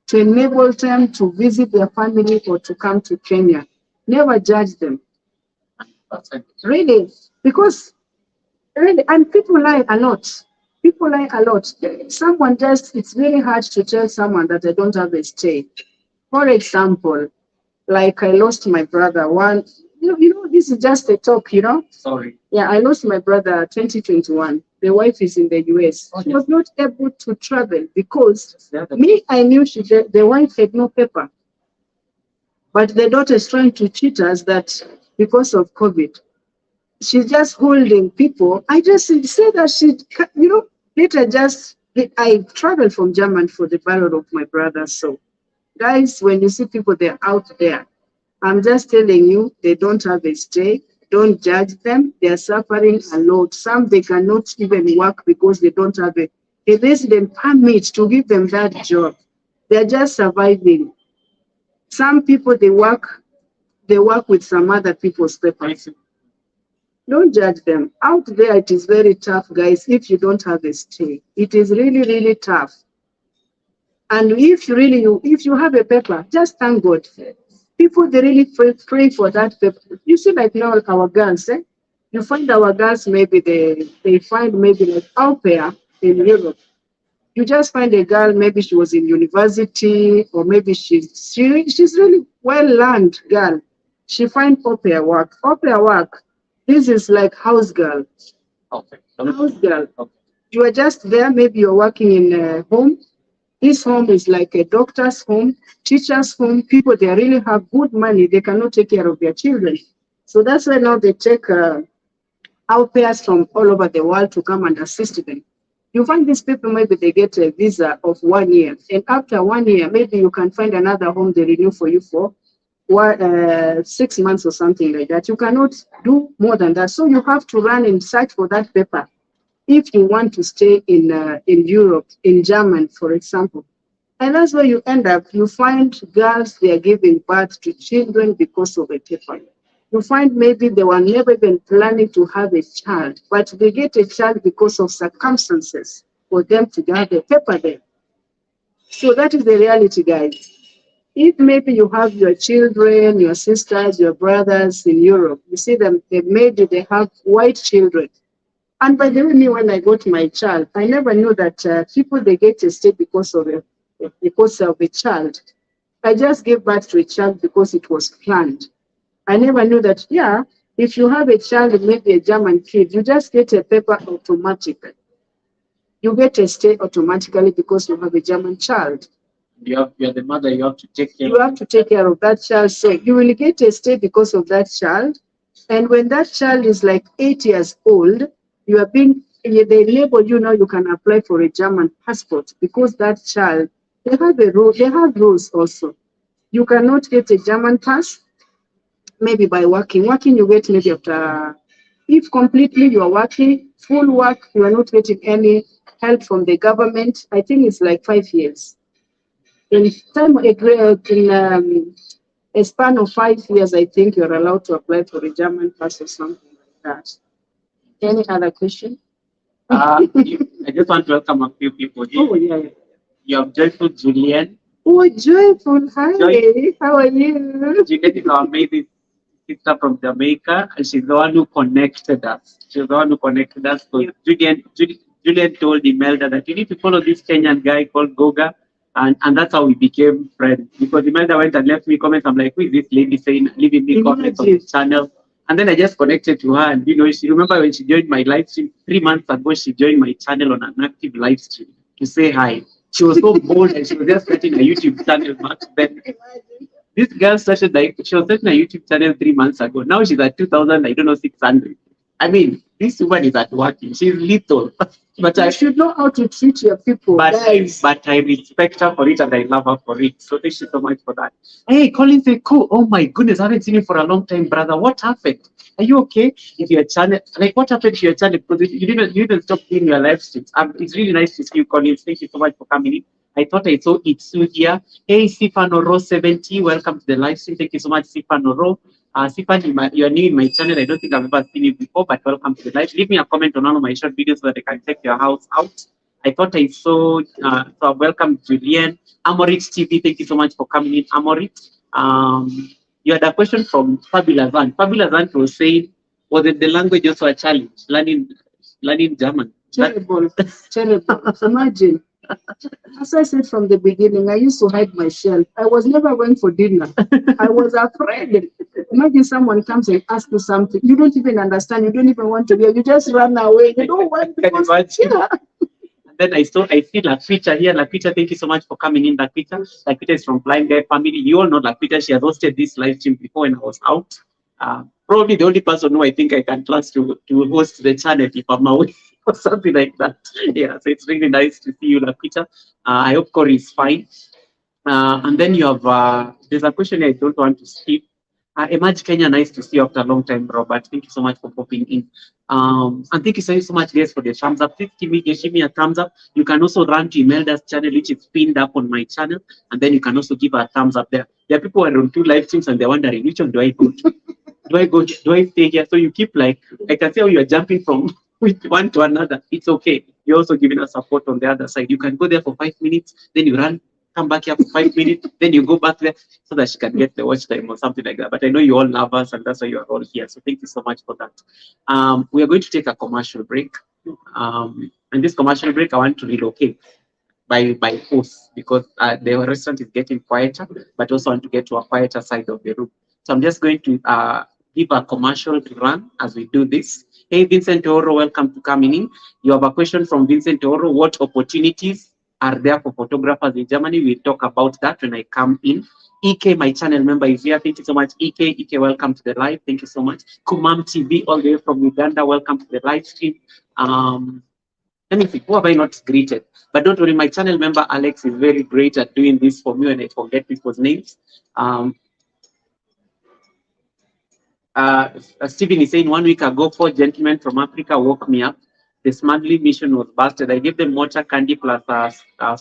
S3: to enable them to visit their family or to come to Kenya. Never judge them. Really, because really, and people lie a lot. People lie a lot. It's really hard to tell someone that I don't have a stay. For example, like I lost my brother. This is just a talk.
S1: Sorry.
S3: Yeah, I lost my brother 2021. The wife is in the US. She was not able to travel because I knew the wife had no paper. But the daughter is trying to cheat us that because of COVID, she's just holding people. I just say that I traveled from Germany for the burial of my brother. So, guys, when you see people, they're out there. I'm just telling you, they don't have a stay. Don't judge them. They're suffering a lot. Some, they cannot even work because they don't have a resident permit to give them that job. They're just surviving. Some people, they work with some other people's papers. Don't judge them. Out there, it is very tough, guys, if you don't have a stay. It is really, really tough. And if you have a paper, just thank God. People, they really pray for that paper. You see, like now, our girls, you find our girls, maybe they find maybe like au pair in Europe. You just find a girl, maybe she was in university, or maybe she's really well learned girl. She find au pair work. Au pair work. This is like house girl.
S1: Okay.
S3: House girl.
S1: Okay.
S3: You are just there. Maybe you're working in a home. This home is like a doctor's home, teacher's home. People they really have good money. They cannot take care of their children. So that's why now they take au pairs from all over the world to come and assist them. You find these people, maybe they get a visa of 1 year, and after 1 year, maybe you can find another home they renew for you for 6 months or something like that. You cannot do more than that. So you have to run and search for that paper if you want to stay in Europe, in Germany, for example. And that's where you end up. You find girls, they are giving birth to children because of a paper. You find maybe they were never even planning to have a child, but they get a child because of circumstances for them to have a paper there. So that is the reality, guys. If maybe you have your children, your sisters, your brothers in Europe, you see them, they made it, they have white children. And by the way, me, when I got my child, I never knew that people, they get a stay because of a child. I just gave birth to a child because it was planned. I never knew that, yeah, if you have a child, maybe a German kid, you just get a paper automatically. You get a stay automatically because you have a German child.
S1: You're the mother, you have to take care
S3: You have to take care of that child. So you will get a stay because of that child. And when that child is like 8 years old, you are being, they label you now, you can apply for a German passport because that child, they have a rule, they have rules also. You cannot get a German pass maybe by working. Working, you get maybe after, if completely you are working, full work, you are not getting any help from the government. I think it's like 5 years. In time, a span of 5 years, I think you're allowed to apply for a German pass or something like that. Any other question?
S1: I just want to welcome a few people here.
S3: Oh, yeah.
S1: You have Joyful Julian.
S3: Oh, Joyful. Hi.
S1: Joy-
S3: How are you?
S1: Julian is our amazing sister from Jamaica, and she's the one who connected us. She's the one who connected us. So Julian told Imelda that you need to follow this Kenyan guy called Goga. And that's how we became friends. Because Imelda went and left me comments. I'm like, who is this lady saying, leaving me comments on this channel? And then I just connected to her. And, she remember when she joined my live stream 3 months ago, she joined my channel on an active live stream to say hi. She was so bold and she was just starting a YouTube channel back then. This girl started she was starting a YouTube channel 3 months ago. Now she's at 2,000, I don't know, 600. I mean, this woman is at working. She's little. But
S3: I should know how to treat your people.
S1: But I respect her for it and I love her for it. So thank you so much for that. Hey, Colin Sekou. Oh my goodness, I haven't seen you for a long time, brother. What happened? Are you okay? If your channel, like what happened to your channel? Because you didn't stop doing your live streams. It's really nice to see you, Colin. Thank you so much for coming in. I thought I saw Itsu here. Hey, Sifano Ro 70. Welcome to the live stream. Thank you so much, Sifano Ro. Sifan, you're new in my channel. I don't think I've ever seen you before, but welcome to the live. Leave me a comment on one of my short videos so that I can check your house out. I thought I saw, so welcome Julian. Amorit TV, thank you so much for coming in, Amorit. You had a question from Fabulous Ant. Fabulous Ant was saying, was it the language also a challenge, learning German?
S3: Terrible, terrible. Imagine. As I said from the beginning, I used to hide myself. I was never going for dinner. I was afraid. Imagine someone comes and asks you something. You don't even understand. You don't even want to hear. You just run away. You don't want because, yeah.
S1: And then I see Laquita here. Laquita, thank you so much for coming in. Laquita is from Blind Guy Family. You all know Laquita. She has hosted this live stream before when I was out. Probably the only person who I think I can trust to host the channel if I'm away or something like that. Yeah, so it's really nice to see you, Laquita. I hope Corey is fine. And then you have, there's a question I don't want to skip. Emerge Kenya, nice to see you after a long time, Robert. Thank you so much for popping in. And thank you so much, guys, for the thumbs up. Please give me a thumbs up. You can also run to Imelda's channel, which is pinned up on my channel. And then you can also give a thumbs up there. There are people who are on 2 live streams and they're wondering, which one do I go to? Do I stay here? So you keep I can see how you're jumping from one to another. It's okay. You're also giving us support on the other side. You can go there for 5 minutes, then you run, come back here for 5 minutes, then you go back there so that she can get the watch time or something like that. But I know you all love us and that's why you are all here. So thank you so much for that. We are going to take a commercial break. And this commercial break, I want to relocate. by force because the restaurant is getting quieter, but also want to get to a quieter side of the room. So I'm just going to give a commercial to run as we do this. Hey, Vincent Oro, welcome to coming in. You have a question from Vincent Oro. What opportunities are there for photographers in Germany? We'll talk about that when I come in. EK, my channel member, is here. Thank you so much. EK, welcome to the live. Thank you so much. Kumam TV, all the way from Uganda, welcome to the live stream. Let me see, who have I not greeted? But don't worry, my channel member Alex is very great at doing this for me when I forget people's names. Stephen is saying 1 week ago, 4 gentlemen from Africa woke me up. The smuggling mission was busted. I gave them water, candy, plus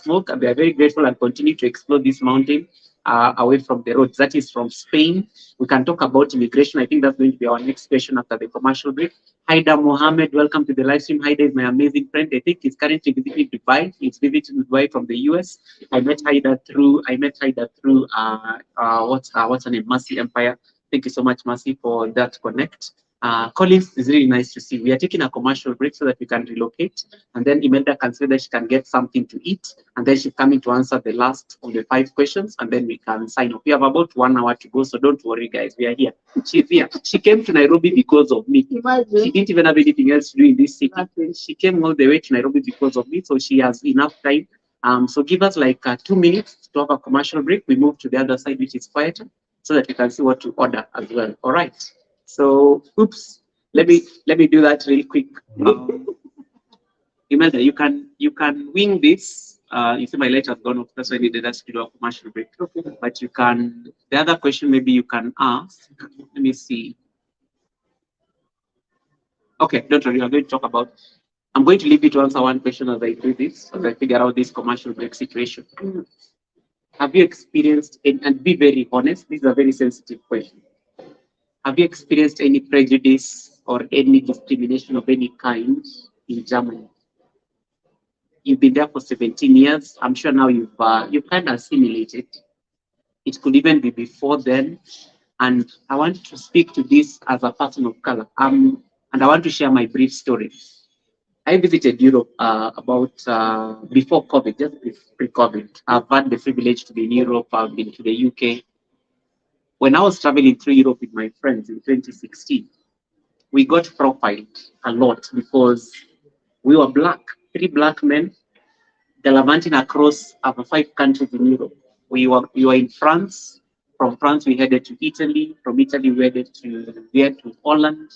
S1: smoke. And they are very grateful and continue to explore this mountain away from the roads. That is from Spain. We can talk about immigration. I think that's going to be our next question after the commercial break. Haida Mohammed, welcome to the live stream. Haida is my amazing friend. I think he's currently visiting Dubai. He's visiting Dubai from the US. I met Haida through what's her name? Mercy Empire. Thank you so much, Mercy, for that connect. Collins, is really nice to see. We are taking a commercial break so that we can relocate. And then Imelda can say that she can get something to eat. And then she's coming to answer the last of the 5 questions. And then we can sign off. We have about 1 hour to go. So don't worry, guys. We are here. She's here. She came to Nairobi because of me. Imagine. She didn't even have anything else to do in this city. Okay. She came all the way to Nairobi because of me. So she has enough time. So give us like 2 minutes to have a commercial break. We move to the other side, which is quieter, so that you can see what to order as well. All right. So, oops. Let me do that real quick. Imelda, you can wing this. You see my light has gone off. That's why I needed us to do a commercial break. Okay. But you can. The other question maybe you can ask. Let me see. Okay, don't worry. I'm going to talk about. I'm going to leave you to answer one question as I do this, as I figure out this commercial break situation. Have you experienced, and be very honest, this is a very sensitive question. Have you experienced any prejudice or any discrimination of any kind in Germany? You've been there for 17 years. I'm sure now you've kind of assimilated. It could even be before then. And I want to speak to this as a person of color. And I want to share my brief story. I visited Europe about before COVID, just pre-COVID. I've had the privilege to be in Europe. I've been to the UK. When I was traveling through Europe with my friends in 2016, we got profiled a lot because we were black, 3 black men gallivanting across over 5 countries in Europe. We were in France. From France, we headed to Italy. From Italy, we headed to Holland.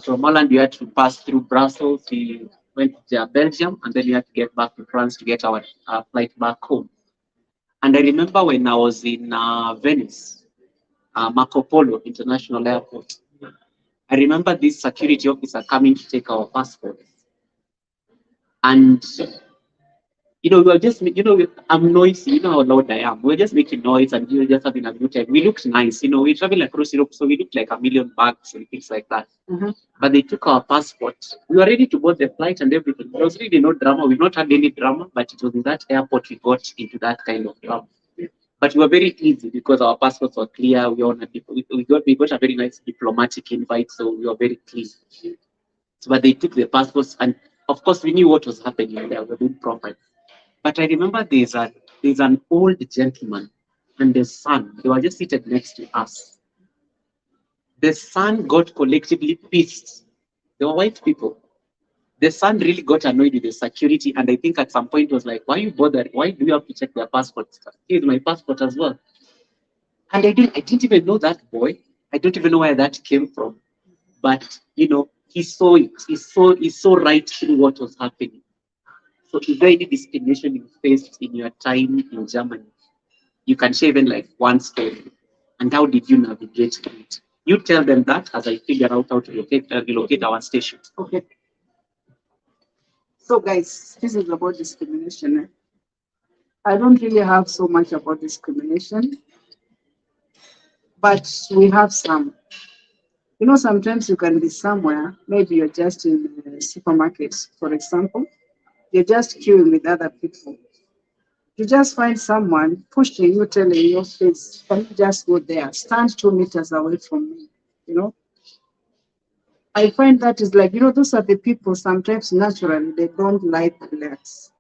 S1: From Holland, we had to pass through Brussels. We went to Belgium, and then we had to get back to France to get our flight back home. And I remember when I was in Venice, Marco Polo International Airport, I remember this security officer coming to take our passports. And we were just, I'm noisy, you know how loud I am. We were just making noise and just having a good time. We looked nice, we travel across Europe, so we looked like a million bucks and things like that. But they took our passport. We were ready to board the flight and everything. There was really no drama. We've not had any drama, but it was in that airport we got into that kind of drama. But we were very easy because our passports were clear. We got a very nice diplomatic invite, so we were very clean. So, but they took the passports, and of course we knew what was happening. There was a big profile. But I remember there's an old gentleman and the son. They were just seated next to us. The son got collectively pissed. They were white people. The son really got annoyed with the security, and I think at some point was like, "Why are you bothered? Why do you have to check their passports? Here's my passport as well." And I didn't even know that boy. I don't even know where that came from. But he saw it. He saw right through what was happening. So is there any discrimination you faced in your time in Germany? You can share even like one story. And how did you navigate through it? You tell them that as I figure out how to relocate our station. Okay. So guys, this is about discrimination. I don't really have so much about discrimination, but we have some. Sometimes you can be somewhere, maybe you're just in a supermarket, for example, you're just queuing with other people. You just find someone pushing you, telling your face, can you just go there, stand 2 meters away from me, I find that is like, those are the people sometimes naturally, they don't like blacks.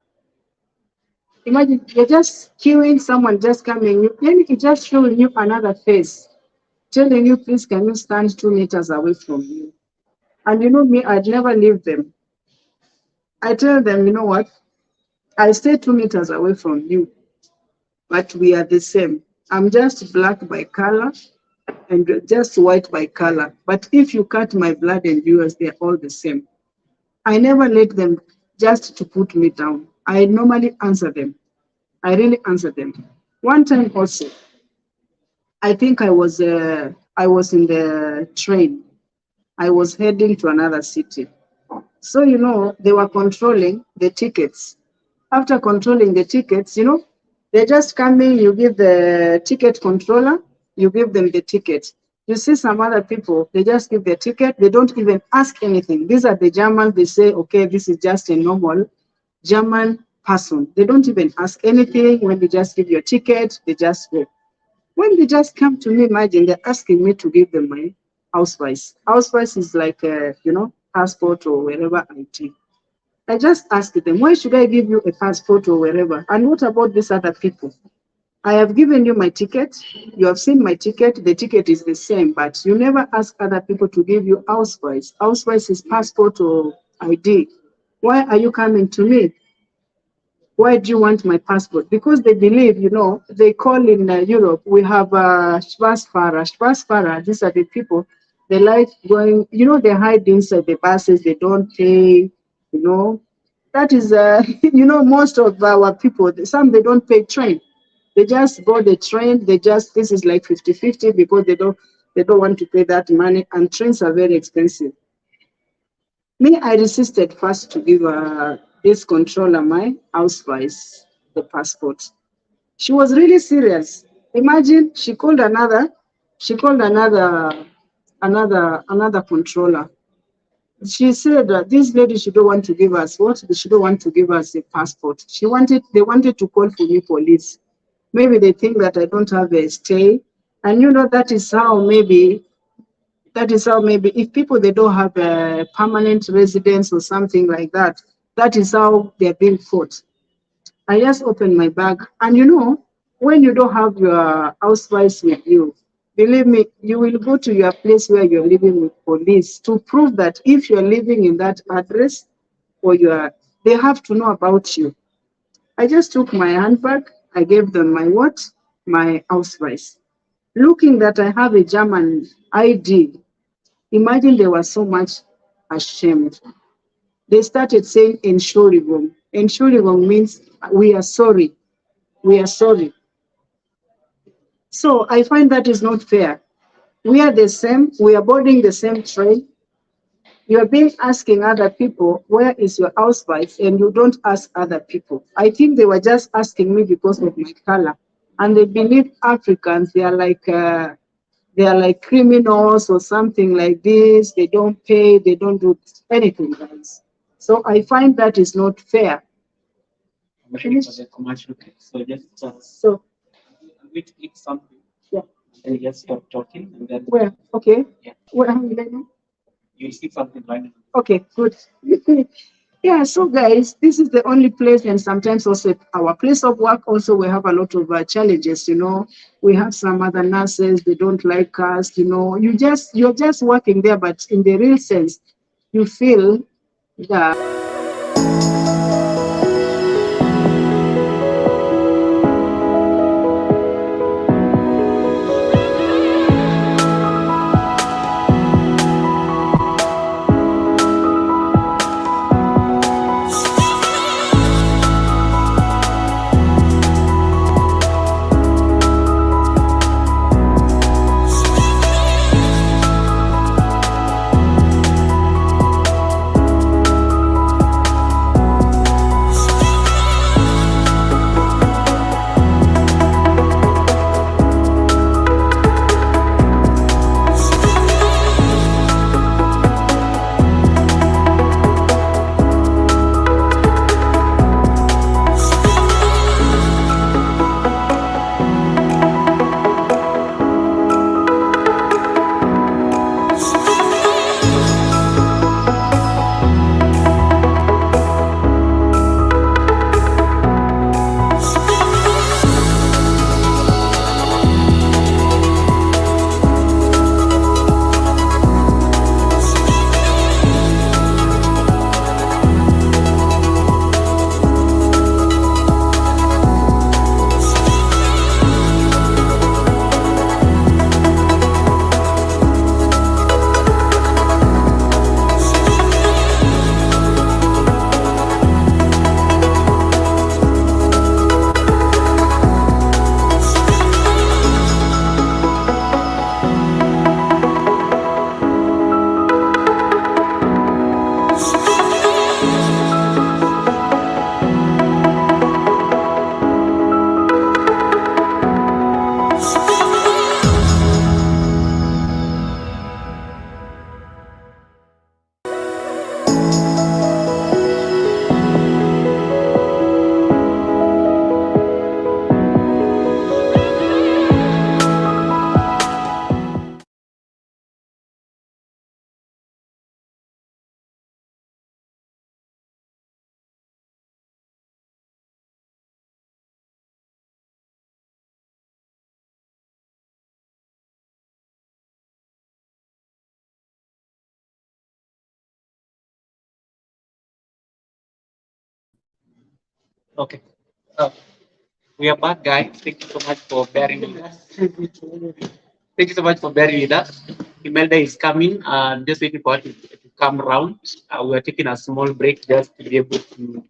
S3: Imagine you're just queuing, someone just coming, then it just showing you another face, telling you, please, can you stand 2 meters away from you? And you know me, I'd never leave them. I tell them, you know what? I stay 2 meters away from you, but we are the same. I'm just black by color and you're just white by color. But if you cut my blood and yours, they're all the same. I never let them just to put me down. I normally answer them. I really answer them. One time also, I think I was in the train. I was heading to another city. So you know they were controlling the tickets. After controlling the tickets, you know, they just come in, you give the ticket controller, you give them the ticket. You see some other people, they just give the ticket, they don't even ask anything. These are the German, they say, okay, this is just a normal German person. They don't even ask anything. When they just give your ticket, they just go. When they just come to me, imagine they're asking me to give them my ausweis. Ausweis is like, you know, passport or wherever ID. I just asked them, why should I give you a passport or wherever? And what about these other people? I have given you my ticket. You have seen my ticket. The ticket is the same, but you never ask other people to give you ausweis. Ausweis is passport or ID. Why are you coming to me? Why do you want my passport? Because they believe, you know, they call in Europe, we have Schwarzfahrer. Schwarzfahrer, these are the people, they like going, you know, they hide inside the buses, they don't pay, you know. That is, you know, most of our people, some they don't pay train. They just go the train, they just, this is like 50-50 because they don't want to pay that money and trains are very expensive. Me, I resisted first to give this controller my ausweis, the passport. She was really serious. Imagine she called another controller. She said that this lady she don't want to give us what? She don't want to give us a passport. They wanted to call for me police. Maybe they think that I don't have a stay. And you know that is how maybe if people they don't have a permanent residence or something like that, that is how they're being fought. I just opened my bag, and you know, when you don't have your housewives with you, believe me, you will go to your place where you're living with police to prove that if you're living in that address or they have to know about you. I just took my handbag, I gave them my what? My housewives. Looking that I have a German ID, imagine they were so much ashamed. They started saying Entschuldigung. Entschuldigung means we are sorry. We are sorry. So I find that is not fair. We are the same. We are boarding the same train. You are being asking other people, where is your housewife? And you don't ask other people. I think they were just asking me because of my color. And they believe Africans, they are like criminals or something like this. They don't pay, they don't do anything, guys. So I find that is not fair.
S1: Waiting for the commercial break. So just
S3: So,
S1: we click something
S3: yeah.
S1: and just stop talking and then
S3: Where? Okay.
S1: Yeah.
S3: Where am I now?
S1: you see something right now.
S3: Okay, good. Yeah, so guys, this is the only place, and sometimes also our place of work. Also, we have a lot of challenges. You know, we have some other nurses; they don't like us. You know, you're just working there, but in the real sense, you feel that.
S1: Okay. Uh, we are back, guys. Thank you so much for bearing with us. Thank you so much for bearing with us. Imelda is coming. Just waiting for her to come around. We are taking a small break just to be able to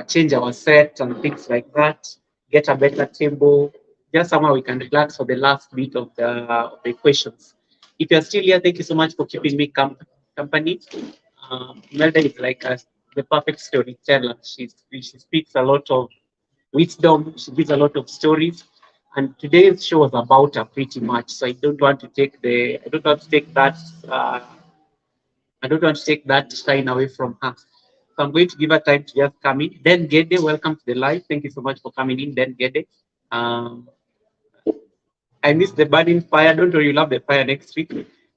S1: change our set and things like that. Get a better table. Just somewhere we can relax for the last bit of the questions. If you're still here, thank you so much for keeping me company. Imelda is like the perfect storyteller. She speaks a lot of wisdom. She gives a lot of stories. And today's show was about her pretty much. So I don't want to take that I don't want to take that shine away from her. So I'm going to give her time to just come in. Then Gede, welcome to the live. Thank you so much for coming in. Then Gede. Um, I missed the burning fire. Don't worry, you'll have the fire next week.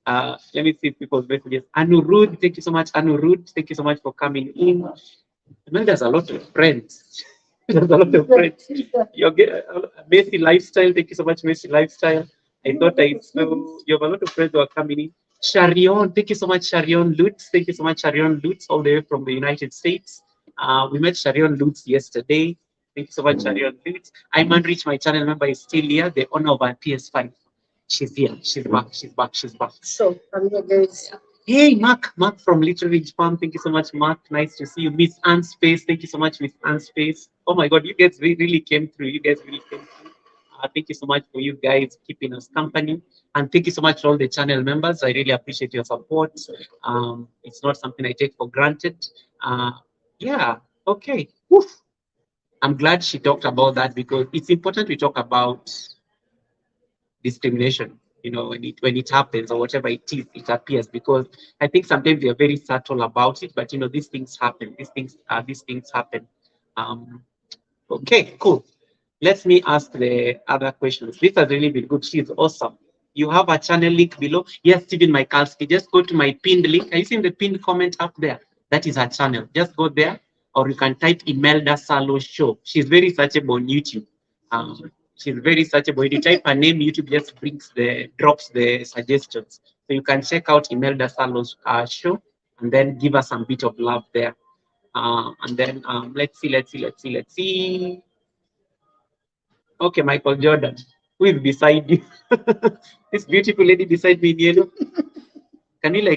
S1: Let me see people's messages. Anurud, thank you so much. Anurud, thank you so much for coming in. I mean, there's a lot of friends. There's a lot of friends. You get Messi lifestyle. Thank you so much, Messi lifestyle. I thought I saw you have a lot of friends who are coming in. Sharion, thank you so much, Sharion Lutz. Thank you so much, Sharion Lutz, all the way from the United States. We met Sharion Lutz yesterday. Thank you so much, Sharion Lutz. I'm Rich, my channel member is still here, the owner of our PS5. She's here. She's back. She's back. She's back.
S3: So, I'm here, guys.
S1: Hey, Mark from Little Ridge Farm. Thank you so much, Mark. Nice to see you. Miss Ann Space. Thank you so much, Miss Ann Space. Oh my God, you guys really came through. You guys really came through. Thank you so much for you guys keeping us company. And thank you so much to all the channel members. I really appreciate your support. It's not something I take for granted. Uh, yeah, okay. Woof. I'm glad she talked about that because it's important we talk about discrimination, when it happens or whatever it is, it appears, because I think sometimes we are very subtle about it, but these things happen. These things happen. um okay, cool. Let me ask the other questions. This has really been good. She's awesome. You have a channel link below. Yes, Stephen Mikalski. Just go to my pinned link. Are you seeing the pinned comment up there? That is her channel. Just go there, or you can type Imelda Salo Show. She's very searchable on YouTube. She's very searchable. If you type her name, YouTube just drops the suggestions. So you can check out Imelda Salo's show and then give us some bit of love there. And then let's see. Okay, Michael Jordan, who is beside you? This beautiful lady beside me in yellow. Can you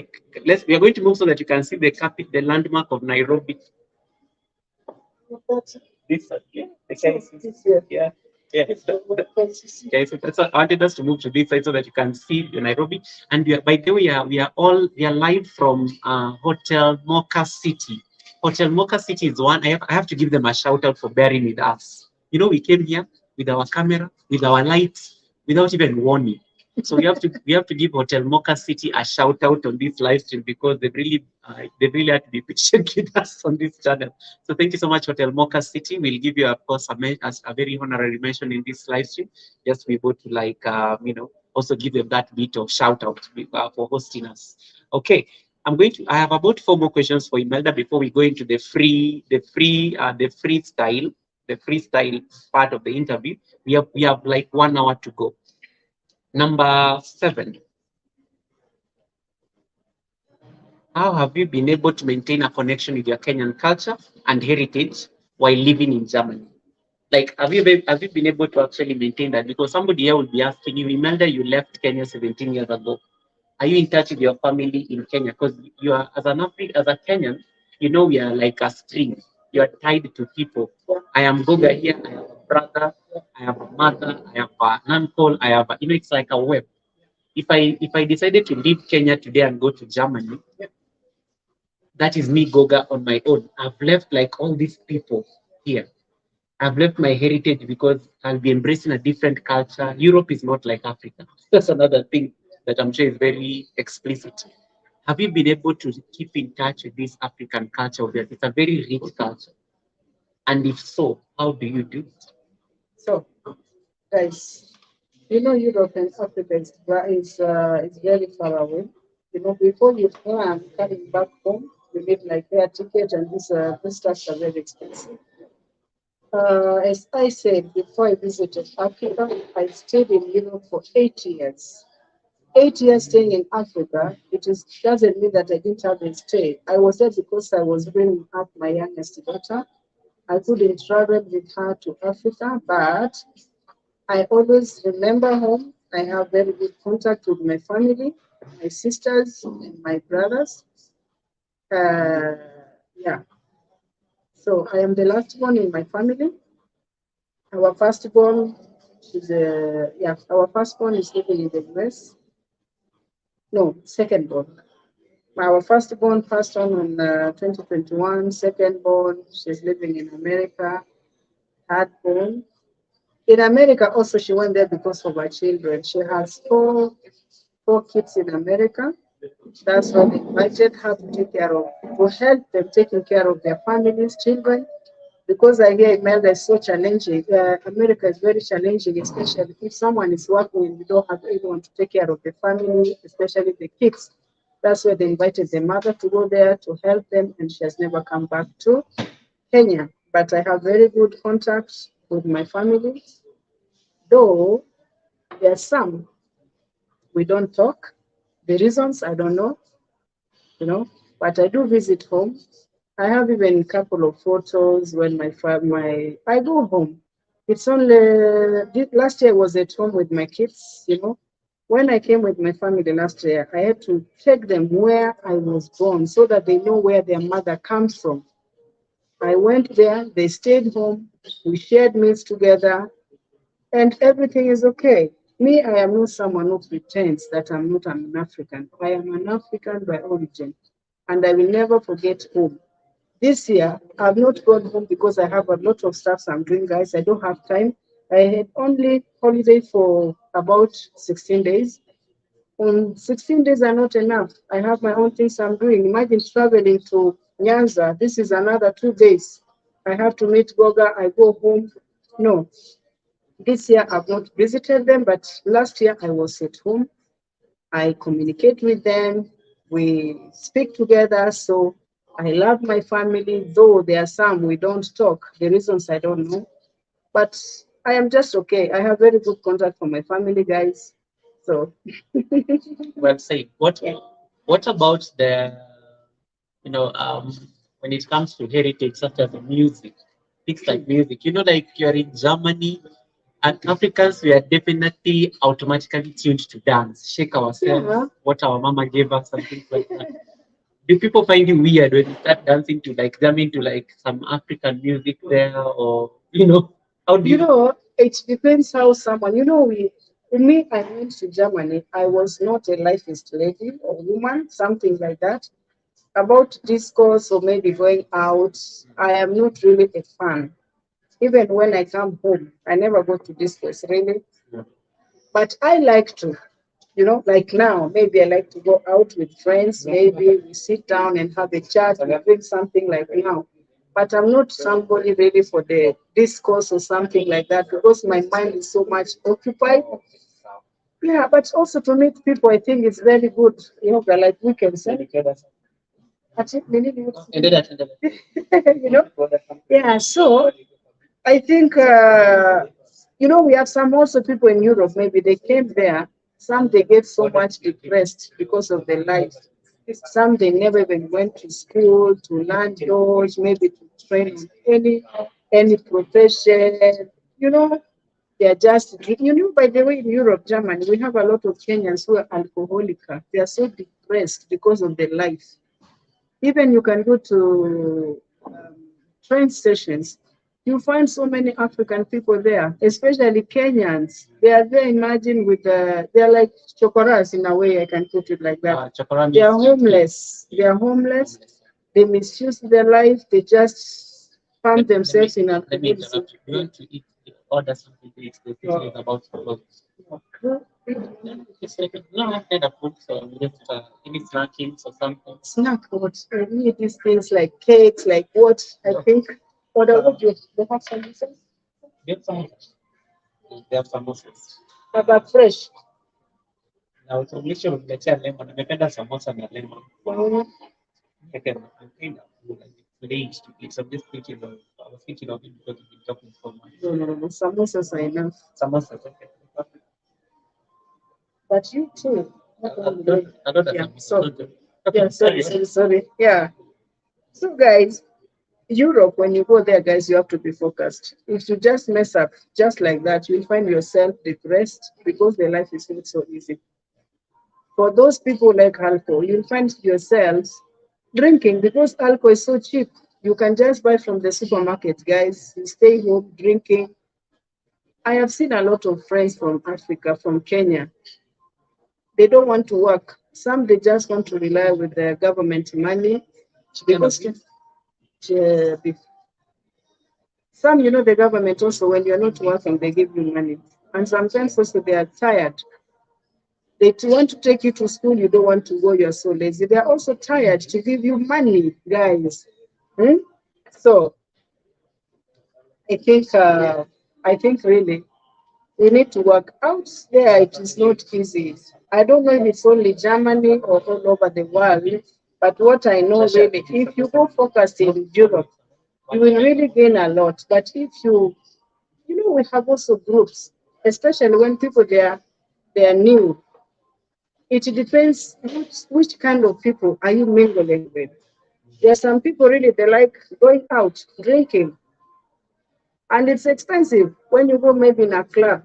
S1: we are going to move so that you can see the landmark of Nairobi. This yeah, yeah, yeah. Okay, so that's I wanted us to move to this side so that you can see the Nairobi. And by the way, we are live from Hotel Mocha City. Hotel Mocha City is one. I have to give them a shout out for bearing with us. We came here with our camera, with our lights, without even warning. So we have to give Hotel Mocha City a shout out on this live stream because they really had to be patient with us on this channel. So thank you so much, Hotel Mocha City. We'll give you, of course, a very honorary mention in this live stream. Just be able to also give them that bit of shout out for hosting us. Okay. I have about 4 more questions for Imelda before we go into the freestyle part of the interview. We have like 1 hour to go. Number 7. How have you been able to maintain a connection with your Kenyan culture and heritage while living in Germany? Like, have you been able to actually maintain that? Because somebody here will be asking you, remember you left Kenya 17 years ago. Are you in touch with your family in Kenya? Because you are, as a Kenyan, we are like a string. You are tied to people. I am Goga here. I have a brother. I have a mother. I have an uncle. It's like a web. If I decided to leave Kenya today and go to Germany, that is me, Goga, on my own. I've left like all these people here. I've left my heritage because I'll be embracing a different culture. Europe is not like Africa. That's another thing that I'm sure is very explicit. Have you been able to keep in touch with this African culture of yours? It's a very rich culture. And if so, how do you do it?
S3: So, guys, Europe and Africa is very far away. Before you plan coming back home, you need like air ticket, and these stuff are very expensive. As I said, before I visited Africa, I stayed in Europe for 8 years. 8 years staying in Africa, doesn't mean that I didn't have a stay. I was there because I was bringing up my youngest daughter, I couldn't travel with her to Africa, but I always remember home. I have very good contact with my family, my sisters and my brothers. Uh, yeah, so I am the last one in my family. Our firstborn our firstborn is living in the US. No, secondborn. Our firstborn passed on in 2021. Secondborn, she's living in America. Thirdborn. In America, also, she went there because of her children. She has four kids in America. That's why they invited her to take care of, to help them taking care of their families, children. Because I hear Imelda is so challenging. America is very challenging, especially if someone is working and you don't have anyone to take care of the family, especially the kids. That's why they invited the mother to go there to help them, and she has never come back to Kenya. But I have very good contacts with my family, though there are some we don't talk. The reasons I don't know, you know, but I do visit home. I have even a couple of photos when my I go home. It's only last year I was at home with my kids, you know. When I came with my family last year, I had to take them where I was born so that they know where their mother comes from. I went there, they stayed home, we shared meals together, and everything is okay. Me, I am not someone who pretends that I'm not an African. I am an African by origin, and I will never forget home. This year, I've not gone home because I have a lot of stuff I'm doing, guys. I don't have time. I had only holiday for about 16 days. On 16 days are not enough. I have my own things I'm doing. Imagine traveling to Nyanza. This is another 2 days. I have to meet Goga. I go home. No, this year I've not visited them, but last year I was at home. I communicate with them. We speak together. So I love my family, though there are some we don't talk. The reasons I don't know. But I am just okay. I have very good contact from my family, guys. So
S1: Well said. What about the you know when it comes to heritage such as music, things like music? You know, like you're in Germany, and Africans we are definitely automatically tuned to dance, shake ourselves,
S3: yeah,
S1: what our mama gave us, and things like that. Do people find it weird when you start dancing to like jamming to like some African music there, or how do
S3: you
S1: you?
S3: know, it depends how someone, me, I went to Germany. I was not a lifeist lady or woman, something like that. About discourse or maybe going out, I am not really a fan. Even when I come home, I never go to discourse really. But I like to, like now, maybe I like to go out with friends. Maybe we sit down and have a chat and drink something like now. But I'm not somebody ready for the discourse or something like that because my mind is so much occupied. Yeah, but also to meet people, I think it's very good. Like weekends. You know, yeah. So I think we have some also people in Europe. Maybe they came there. Some they get so much depressed because of their life. Some they never even went to school to learn George, maybe to train on any profession. You know, they are just by the way, in Europe, Germany, we have a lot of Kenyans who are alcoholic. They are so depressed because of their life. Even you can go to train stations, you find so many African people there, especially Kenyans. They are there, imagine, they are like chokoras in a way, I can put it like that. They are homeless. They are homeless. They misuse their life. They just found themselves in a
S1: Let me interrupt you. You want to eat, order something to eat. The kitchen is about to close. It's like no, I had a food, so I'm just any snackings or something.
S3: Snack what? Really these things like cakes, like what? I think. What would you? They have some
S1: Get some. They have samosas.
S3: about fresh.
S1: Na utamlisha uniletea lemon. Nimependa samosa na lemon.
S3: Mm,
S1: I can kind of like late to eat. So I'm just thinking of. I was thinking of it because we've been talking so much.
S3: no, no, no, no. Samosas are enough.
S1: Samosas, okay.
S3: But you too. Not only me.
S1: I don't know
S3: Yeah.
S1: samosas.
S3: So yeah, sorry, sorry, sorry. Yeah. So guys, Europe, when you go there, guys, you have to be focused. If you just mess up just like that, you'll find yourself depressed because the life is not so easy. For those people like alcohol, you'll find yourselves drinking because alcohol is so cheap. You can just buy from the supermarket, guys. You stay home drinking. I have seen a lot of friends from Africa, from Kenya. They don't want to work. Some they just want to rely with their government money because some, the government also, when you're not working, they give you money. And sometimes also they are tired. They want to take you to school, you don't want to go, you're so lazy. They're also tired to give you money, guys. Hmm? So I think really we need to work out there. It is not easy. I don't know if it's only Germany or all over the world, but what I know really, if you go focused in Europe, you will really gain a lot. But if we have also groups, especially when people they are new. It depends which kind of people are you mingling with. There are some people really they like going out, drinking, and it's expensive. When you go maybe in a club,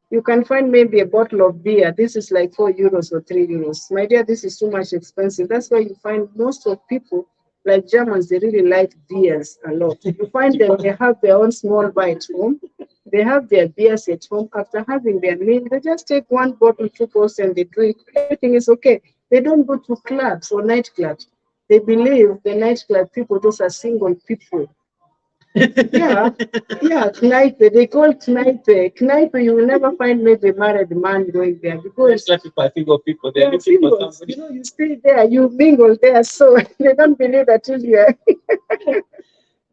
S3: you can find maybe a bottle of beer. This is like 4 euros or 3 euros. My dear, this is too much expensive. That's why you find most of people, like Germans, they really like beers a lot. You find them, they have their own small bar at home. They have their beers at home. After having their meal, they just take one bottle, 2 bottles, and they drink. Everything is okay. They don't go to clubs or nightclubs. They believe the nightclub people, those are single people. Yeah, yeah, Kneipe. They call Kneipe. Kneipe, you will never find maybe a married man going there because
S1: Like people are single people,
S3: they
S1: they're
S3: are
S1: looking for
S3: singles.
S1: somebody.
S3: You stay there, you mingle there, so they don't believe that you are.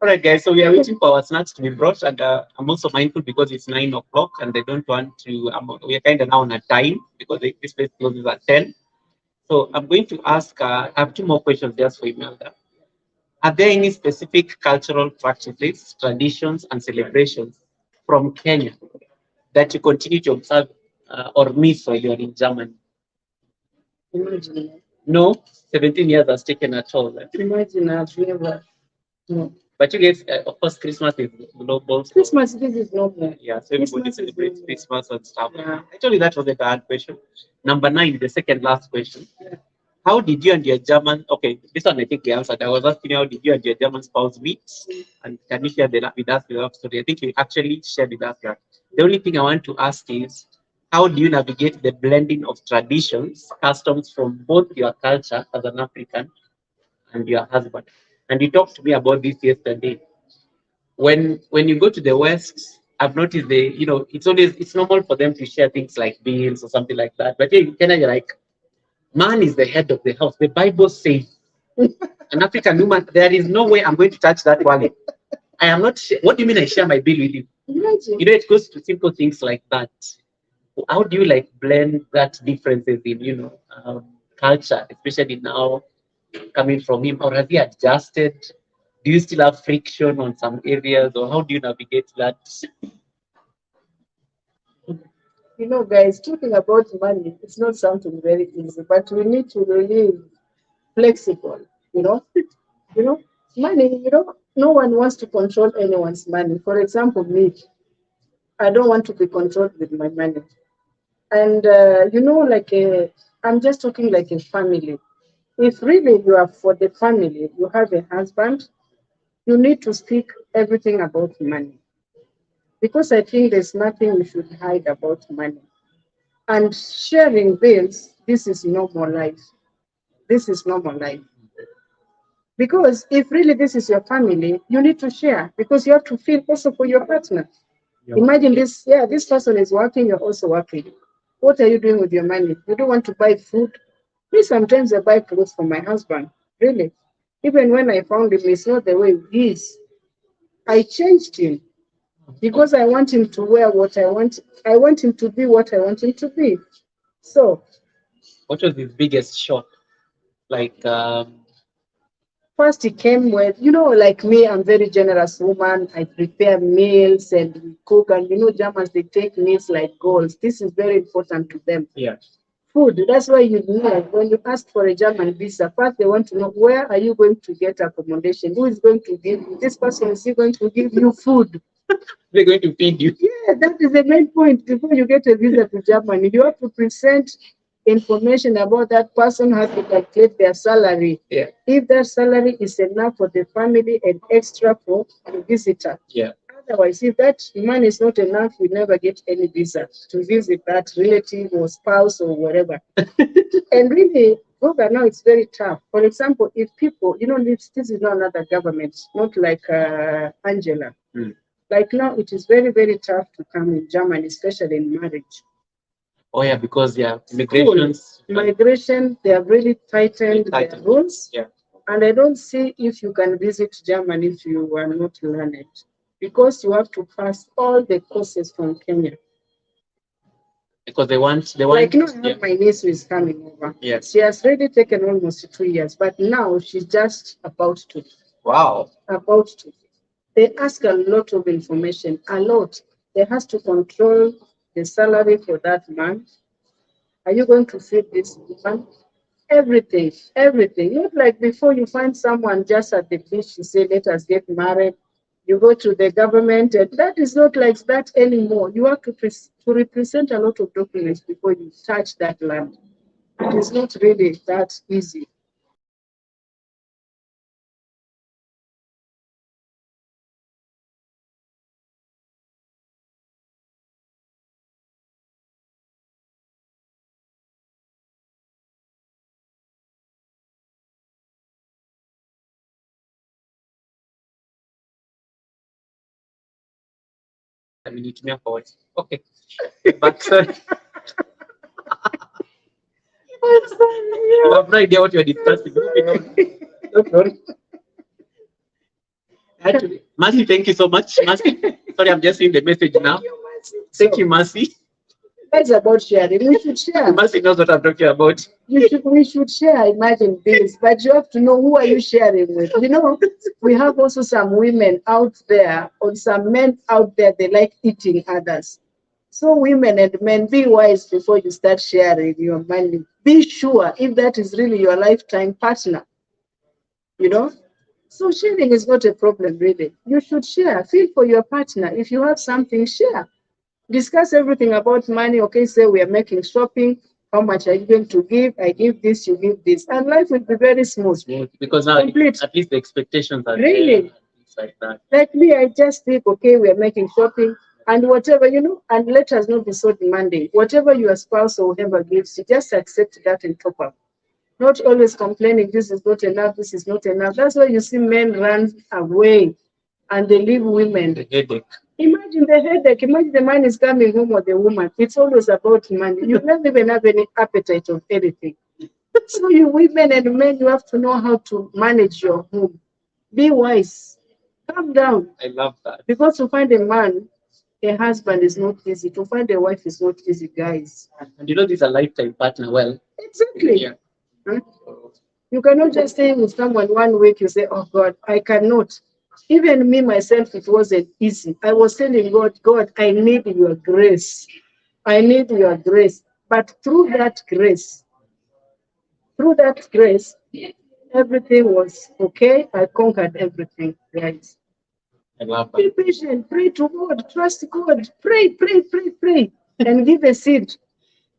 S1: All right, guys. So we are waiting for our snacks to be brought, and I'm also mindful because it's 9 o'clock, and they don't want to. We are kind of now on a time because this place closes at 10. So I'm going to ask. I have two more questions just for Imelda. Are there any specific cultural practices, traditions, and celebrations from Kenya that you continue to observe or miss while you're in Germany?
S3: Imagine,
S1: No, 17 years has taken a toll.
S3: imagine I've never. No.
S1: But you guys, of course, Christmas is global. So,
S3: Christmas, this is normal.
S1: yeah, so everybody
S3: Christmas is
S1: celebrates
S3: normal.
S1: Christmas and stuff.
S3: Yeah.
S1: I told you that was a bad question. Number 9, the second last question. How did you and your German, okay, this one I think we answered. I was asking you, how did you and your German spouse meet? And can you share with us the love story? I think you actually shared with us that. The only thing I want to ask is, how do you navigate the blending of traditions, customs from both your culture as an African and your husband? And you talked to me about this yesterday. When you go to the West, I've noticed it's normal for them to share things like bills or something like that. But here in Kenya, you're like, man is the head of the house. The Bible says an African woman, there is no way I'm going to touch that wallet. I am not. What do you mean I share my bill with you?
S3: Imagine.
S1: It goes to simple things like that. How do you like blend that differences in culture, especially now coming from him, or has he adjusted? Do you still have friction on some areas, or how do you navigate that?
S3: Guys, talking about money, it's not something very easy, but we need to really flexible, you know. Money, no one wants to control anyone's money. For example, me, I don't want to be controlled with my money. And, I'm just talking like a family. If really you are for the family, you have a husband, you need to speak everything about money. Because I think there's nothing we should hide about money. And sharing bills, this is normal life. This is normal life. Because if really this is your family, you need to share because you have to feel also for your partner. Imagine this, yeah, this person is working, you're also working. What are you doing with your money? You don't want to buy food. Me, sometimes I buy clothes for my husband. Really. Even when I found him, it's not the way he is. I changed him because I want him to wear what I want. I want him to be what I want him to be. So,
S1: What was his biggest shock? Like,
S3: first, he came with, like me, I'm very generous woman. I prepare meals and we cook. And Germans, they take meals like goals. This is very important to them.
S1: yeah,
S3: Food. That's why you know when you ask for a German visa, first they want to know where are you going to get accommodation? Who is going to give you? This person is he going to give you food?
S1: They're going to feed you.
S3: Yeah, that is the main point. Before you get a visa to Germany, you have to present information about that person, has to calculate their salary.
S1: Yeah.
S3: If that salary is enough for the family and extra for the visitor.
S1: Yeah.
S3: Otherwise, if that money is not enough, you never get any visa to visit that relative or spouse or whatever. And really, Google now it's very tough. For example, if people, this is not another government, not like Angela.
S1: Mm.
S3: Like now, it is very, very tough to come in Germany, especially in marriage.
S1: Oh yeah, because immigrations.
S3: Migration, they have really tightened their rules.
S1: Yeah.
S3: And I don't see if you can visit Germany if you are not learned, because you have to pass all the courses from Kenya.
S1: Because they want
S3: Like, I have my niece who is coming over.
S1: Yes.
S3: She has already taken almost 2 years, but now she's just about to.
S1: Wow.
S3: About to. They ask a lot of information, a lot. They has to control the salary for that month. Are you going to feed this woman? Everything, everything. Not like before you find someone just at the beach, you say, let us get married. You go to the government, and that is not like that anymore. You have to represent a lot of documents before you touch that land. It is not really that easy.
S1: Amenitumia forward. Okay. But you have no idea what you're discussing. Don't worry. Actually, Mercy, thank you so much. Mercy. Sorry, I'm just seeing the message now. Thank you, Mercy.
S3: That's about sharing. We should share.
S1: Mercy knows what I'm talking about.
S3: We should share, imagine this, but you have to know who are you sharing with. We have also some women out there or some men out there, they like eating others. So women and men, be wise before you start sharing your money. Be sure if that is really your lifetime partner. So sharing is not a problem, really. You should share. Feel for your partner. If you have something, share. Discuss everything about money. Okay, say we are making shopping. How much are you going to give? I give this, you give this. And life will be very smooth.
S1: Because now at least the expectations are
S3: really
S1: there. It's like that.
S3: Like me, I just think, okay, we are making shopping and whatever, and let us not be so demanding. Whatever your spouse or whoever gives, you just accept that and top up. Not always complaining, this is not enough, this is not enough. That's why you see men run away and they leave women.
S1: The headache.
S3: Imagine the headache. Imagine the man is coming home with the woman. It's always about money. You don't even have any appetite of anything. So you women and men, you have to know how to manage your home. Be wise. Calm down.
S1: I love that.
S3: Because to find a man, a husband is not easy. To find a wife is not easy, guys.
S1: And this is a lifetime partner. Well,
S3: exactly.
S1: Yeah.
S3: Huh? You cannot just stay with someone 1 week, you say, oh God, I cannot. Even me, myself, it wasn't easy. I was telling God, God, I need your grace. I need your grace. But through that grace, everything was okay. I conquered everything, guys.
S1: I love that.
S3: Be patient, pray to God, trust God, pray, and give a seed.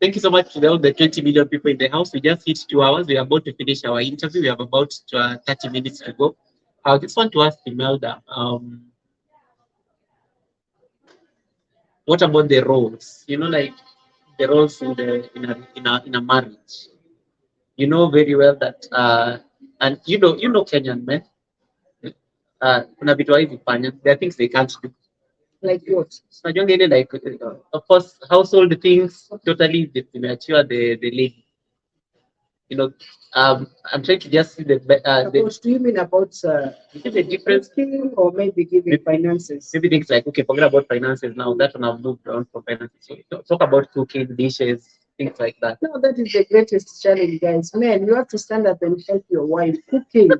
S1: Thank you so much to all the 20 million people in the house. We just hit 2 hours. We are about to finish our interview. We have about 30 minutes to go. I just want to ask Imelda, what about the roles? Like the roles in a marriage. You know very well that and you know Kenyan men. Kuna vitu hawezi there are things they can't do.
S3: Like what?
S1: Najuanga ile like of course household things totally zimeachiwa the lady. I'm trying to just see the
S3: do you mean about
S1: the difference
S3: or maybe giving finances?
S1: Maybe things like, okay, forget about finances now. That one I've moved on from finances. So talk about cooking, dishes, things like that.
S3: No, that is the greatest challenge, guys. Man, you have to stand up and help your wife cooking.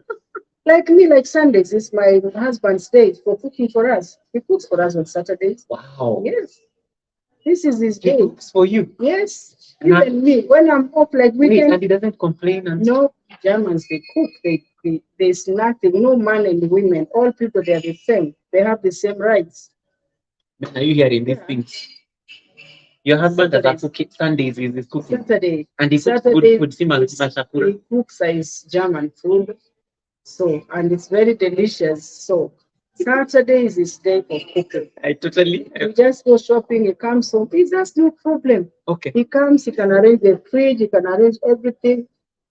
S3: Like me, like Sundays is my husband's day for cooking for us. He cooks for us on Saturdays.
S1: Wow.
S3: Yes. This is his
S1: He
S3: day.
S1: cooks for you.
S3: Yes. Even me, when I'm off like weekend,
S1: and he doesn't complain. And
S3: no, Germans, they cook, there's nothing, no man and women, all people, they are the same. They have the same rights.
S1: man, are you hearing these
S3: Yeah.
S1: things? Your husband does
S3: Saturdays.
S1: a cooking. Sundays is cooking,
S3: Saturday,
S1: and he cooks good
S3: Saturday,
S1: food. Sima
S3: is-
S1: Shakura.
S3: he cooks is German food. So, and it's very delicious. So, Saturday is his day for cooking.
S1: I totally.
S3: He just go shopping, he comes home. It's just no problem.
S1: Okay.
S3: He comes, he can arrange the fridge, he can arrange everything.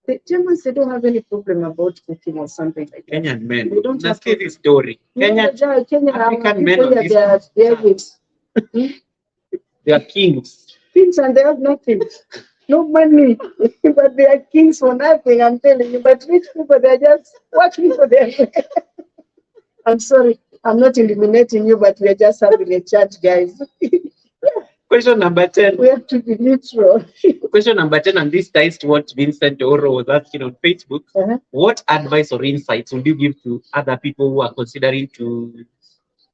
S3: The Germans, they don't have any problem about cooking or something like that.
S1: Kenyan men.
S3: They don't
S1: Let's
S3: have
S1: get this story.
S3: Kenyan, Kenyan
S1: African men
S3: people
S1: on
S3: here,
S1: this.
S3: they are with
S1: They are kings.
S3: things and they have nothing. No money, but they are kings for nothing, I'm telling you. But rich people, they're just working for them. I'm sorry, I'm not eliminating you, but we're just having a chat, guys.
S1: Question number 10.
S3: We have to be neutral.
S1: Question number 10, and this ties to what Vincent Oro was asking on Facebook.
S3: Uh-huh.
S1: What advice or insights would you give to other people who are considering to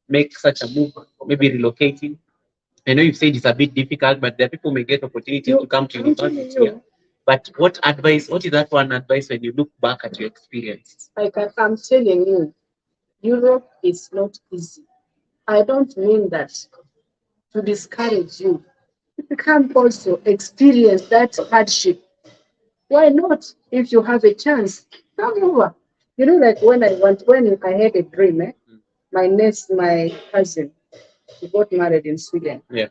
S1: make such a move, maybe relocating? I know you've said it's a bit difficult, but there are people who may get opportunities to come to university here. But what advice, what is that one advice when you look back at your experience?
S3: I'm telling you, Europe is not easy. I don't mean that to discourage you. You can also experience that hardship. Why not? If you have a chance, come over. You know, like when I had a dream, my cousin, she got married in Sweden.
S1: Yeah.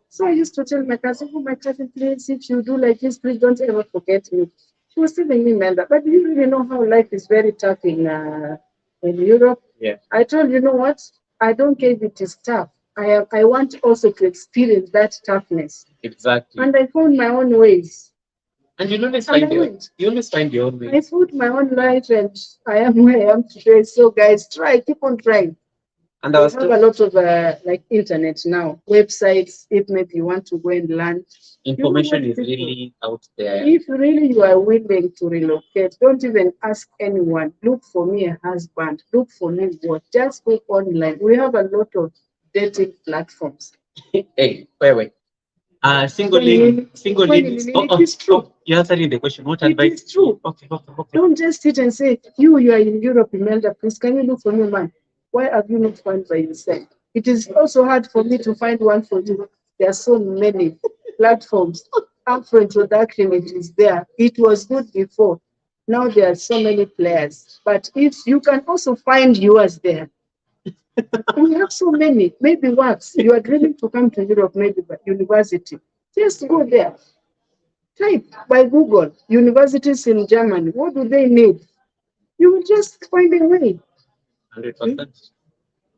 S3: So I used to tell my cousin, oh, my cousin, please, if you do like this, please don't ever forget me. She was telling me, Manda, but you really know how life is very tough in Europe.
S1: Yeah.
S3: I told you know what? I don't care if it is tough. I want also to experience that toughness.
S1: Exactly.
S3: And I found my own ways.
S1: And you always
S3: And
S1: find
S3: I
S1: your,
S3: went.
S1: you always find your own
S3: I
S1: ways.
S3: found my own life and I am where I am today. So guys, try, keep on trying.
S1: And
S3: We
S1: I
S3: have
S1: was
S3: a lot of like internet now, websites. If maybe you want to go and learn,
S1: information
S3: you
S1: is
S3: know what, people,
S1: really out there.
S3: if really you are willing to relocate, don't even ask anyone. Look for me a husband. Look for me what. Just go online. We have a lot of dating platforms.
S1: Hey, wait. Single ladies.
S3: It is true.
S1: You're answering the question. What
S3: It
S1: advice?
S3: is true.
S1: Okay.
S3: Don't just sit and say, you are in Europe, Imelda, please, can you look for me, man? Why have you not found by yourself? It is also hard for me to find one for you. There are so many platforms. For introduction, it is there. It was good before. Now there are so many players. But if you can also find yours there, we have so many. Maybe once you are dreaming to come to Europe, maybe by university, just go there. Type by Google, universities in Germany. What do they need? You will just find a way.
S1: 100%.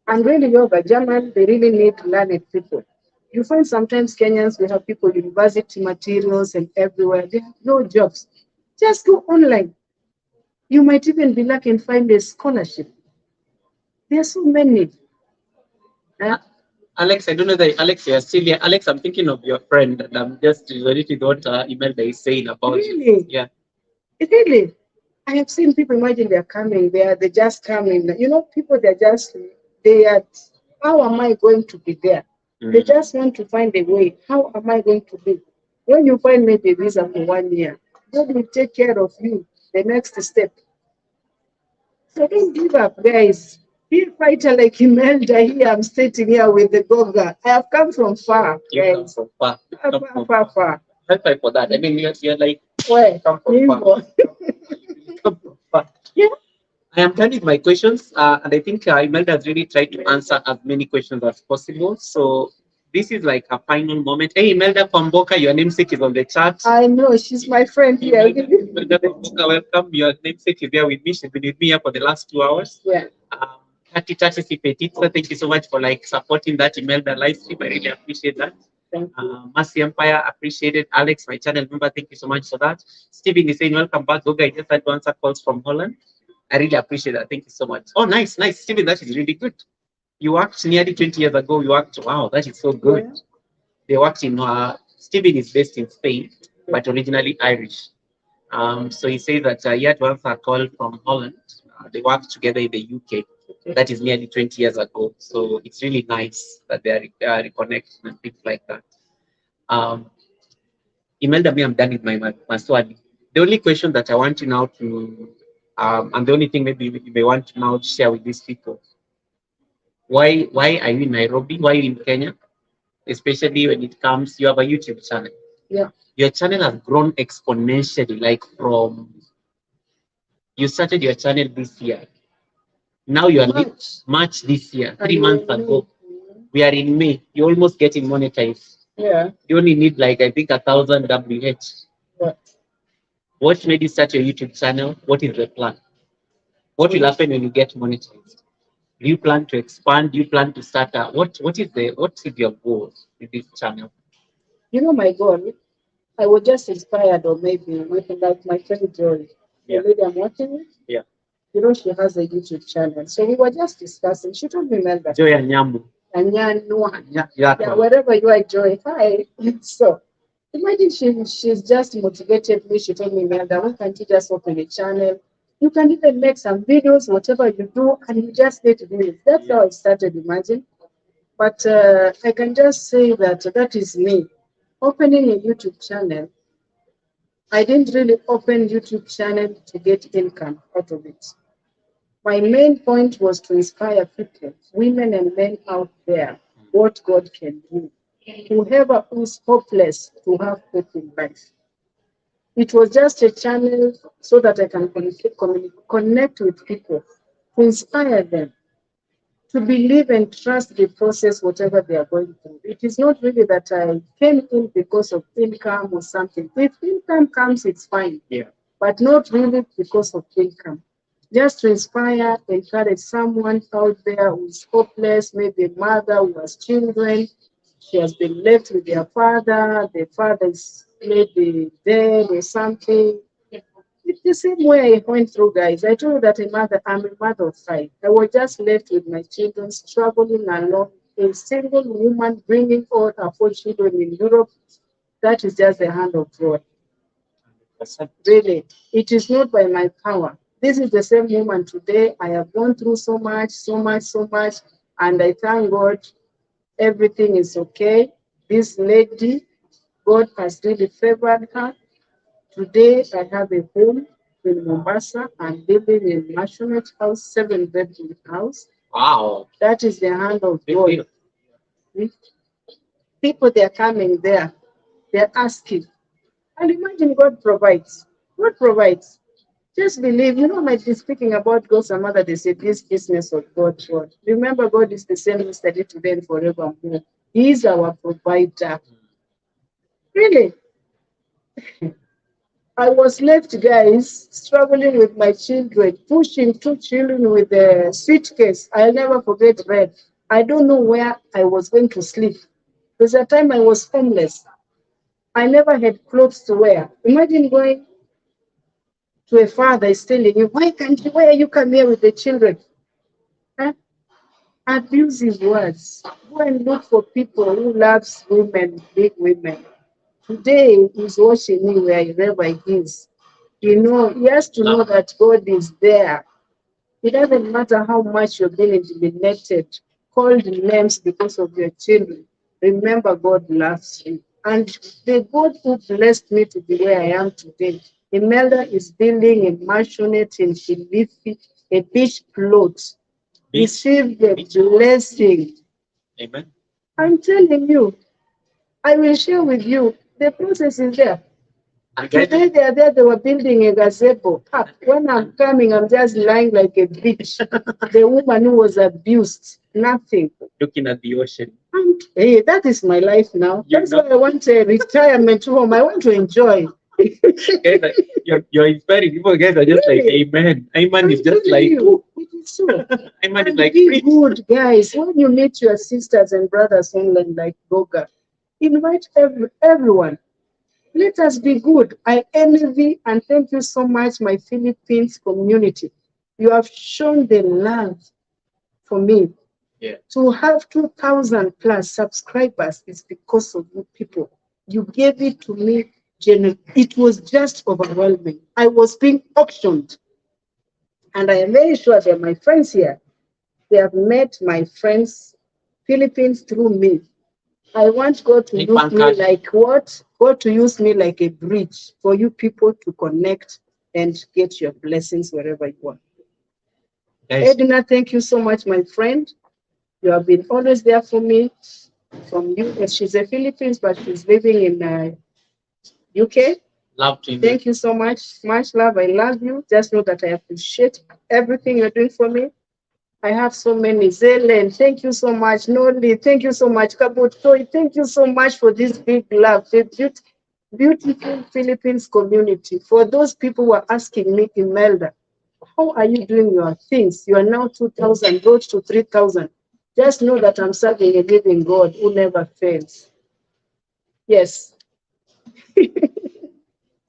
S3: And really, yoga, German, they really need learned people. You find sometimes Kenyans, we have people, university materials and everywhere. They have no jobs. Just go online. You might even be lucky and find a scholarship. There are so many.
S1: Alex, I don't know that Alex, you're still here. Alex, I'm thinking of your friend, and I'm just ready what Imelda is saying about
S3: Really?
S1: it. Yeah.
S3: Really? I have seen people imagine they're coming, they just coming. You know, people they are, how am I going to be there? They just want to find a way. How am I going to be? When you find maybe a visa for 1 year, God will take care of you the next step. So don't give up, guys. Be a fighter like Imelda here. I'm sitting here with the Goga. I have come from far.
S1: You come
S3: Guys.
S1: from far.
S3: Far.
S1: High five for that. I mean, you're like,
S3: Where?
S1: come from far. Come from far.
S3: Yeah.
S1: I am done with my questions, and I think Imelda has really tried to answer as many questions as possible. So this is like a final moment. Hey, Imelda Kwamboka, your namesake is on the chat.
S3: I know, she's my friend here.
S1: Imelda Kwamboka, welcome. Your namesake is there with me. She's been with me here for the last 2 hours.
S3: Yeah.
S1: Tati Petitza, thank you so much for like supporting that Imelda live stream. I really appreciate that.
S3: Thank you.
S1: Mercy Empire, appreciated. Alex, my channel member, thank you so much for that. Steven is saying, welcome back. Goga, I just had to answer calls from Holland. I really appreciate that. Thank you so much. Oh, nice. Steven, that is really good. You worked nearly 20 years ago. You worked, wow, that is so good. Yeah. They worked in, Steven is based in Spain, but originally Irish. So he says that he had to answer a call from Holland. They worked together in the UK. That is nearly 20 years ago. So it's really nice that they are reconnected and things like that. Imelda, me, I'm done with my Maswali. The only question that I want you now to, and the only thing maybe you may want to now share with these people, why are you in Nairobi? Why are you in Kenya? Especially when it comes, you have a YouTube channel.
S3: Yeah.
S1: Your channel has grown exponentially, like from you started your channel this year. Now you are March this year, 3 months ago. We are in May. You're almost getting monetized.
S3: Yeah.
S1: You only need like I think 1,000 WH.
S3: What?
S1: What made you start your YouTube channel? What is the plan? What will happen when you get monetized? Do you plan to expand? Do you plan to start a what is your goal with this channel?
S3: You know my goal. I was just inspired, or maybe with like my friend Joy. The lady I'm working with.
S1: Yeah.
S3: You know, she has a YouTube channel. So we were just discussing. She told me, Melba.
S1: Joy and Nyamu.
S3: And
S1: Yeah,
S3: yeah, wherever you are, Joy. Hi. So imagine she's just motivated me. She told me, Melda, why can't you just open a channel? You can even make some videos, whatever you do, and you just need to do it. That's how I started, imagine. But I can just say that that is me. Opening a YouTube channel, I didn't really open YouTube channel to get income out of it. My main point was to inspire people, women and men out there, what God can do. Whoever who's hopeless to have hope in life. It was just a channel so that I can connect with people, to inspire them, to believe and trust the process, whatever they are going through. It is not really that I came in because of income or something. If income comes, it's fine.
S1: Yeah.
S3: But not really because of income. Just to inspire, encourage someone out there who's hopeless, maybe a mother who has children. She has been left with their father. The father is maybe dead or something. It's the same way I went through, guys. I told you that I'm a mother of five. I was just left with my children, struggling alone. A single woman bringing all her four children in Europe. That is just the hand of God. Really, it is not by my power. This is the same woman today. I have gone through so much, so much, so much, and I thank God everything is okay. This lady, God has really favored her. Today, I have a home in Mombasa. I'm living in National House, 7 bedroom house.
S1: Wow.
S3: That is the hand of God. People, they are coming there. They're asking. And imagine God provides. God provides. Just believe, you know, I might be speaking about God. Some other they say this business of God. God. Remember, God is the same yesterday, today, and forevermore. He is our provider. Really. I was left, guys, struggling with my children, pushing two children with a suitcase. I'll never forget Red. I don't know where I was going to sleep. There's a time I was homeless. I never had clothes to wear. Imagine going to a father is telling you, why are you come here with the children? Huh? Abusive words. Go and look for people who loves women, big women. Today he's watching me wherever he is. You know, he has to know that God is there. It doesn't matter how much you're being intimidated, called names because of your children. Remember, God loves you. And the God who blessed me to be where I am today, Imelda is building a mansionette in Kilifi, a beach plot. Receive the blessing.
S1: Amen.
S3: I'm telling you, I will share with you. The process is there. Today they are there, they were building a gazebo. When I'm coming, I'm just lying like a bitch. The woman who was abused, nothing.
S1: Looking at the ocean.
S3: And hey, that is my life now. That's why I want a retirement home. I want to enjoy.
S1: You're inspiring people, guys are just like, amen. Amen is just like,
S3: you, it is so.
S1: amen is like,
S3: be good, guys. When you meet your sisters and brothers online like Goga, invite everyone. Let us be good. I envy and thank you so much, my Philippines community. You have shown the love for me.
S1: Yeah.
S3: To have 2,000 plus subscribers is because of you people. You gave it to me. It was just overwhelming. I was being auctioned. And I am very sure that my friends here, they have met my friends, Philippines, through me. I want God to
S2: Any
S3: use
S2: fan
S3: me
S2: card?
S3: like what? God to use me like a bridge for you people to connect and get your blessings wherever you are.
S2: Guys,
S3: Edna, thank you so much, my friend. You have been always there for me. From US, she's a Philippines, but she's living in UK.
S2: love to you.
S3: Thank you so much. Much love. I love you. Just know that I appreciate everything you're doing for me. I have so many. Zelen, thank you so much. Noli, thank you so much. Kabutoi, thank you so much for this big love. The beautiful Philippines community. For those people who are asking me, Imelda, how are you doing your things? You are now 2,000, road to 3,000. Just know that I'm serving a living God who never fails. Yes.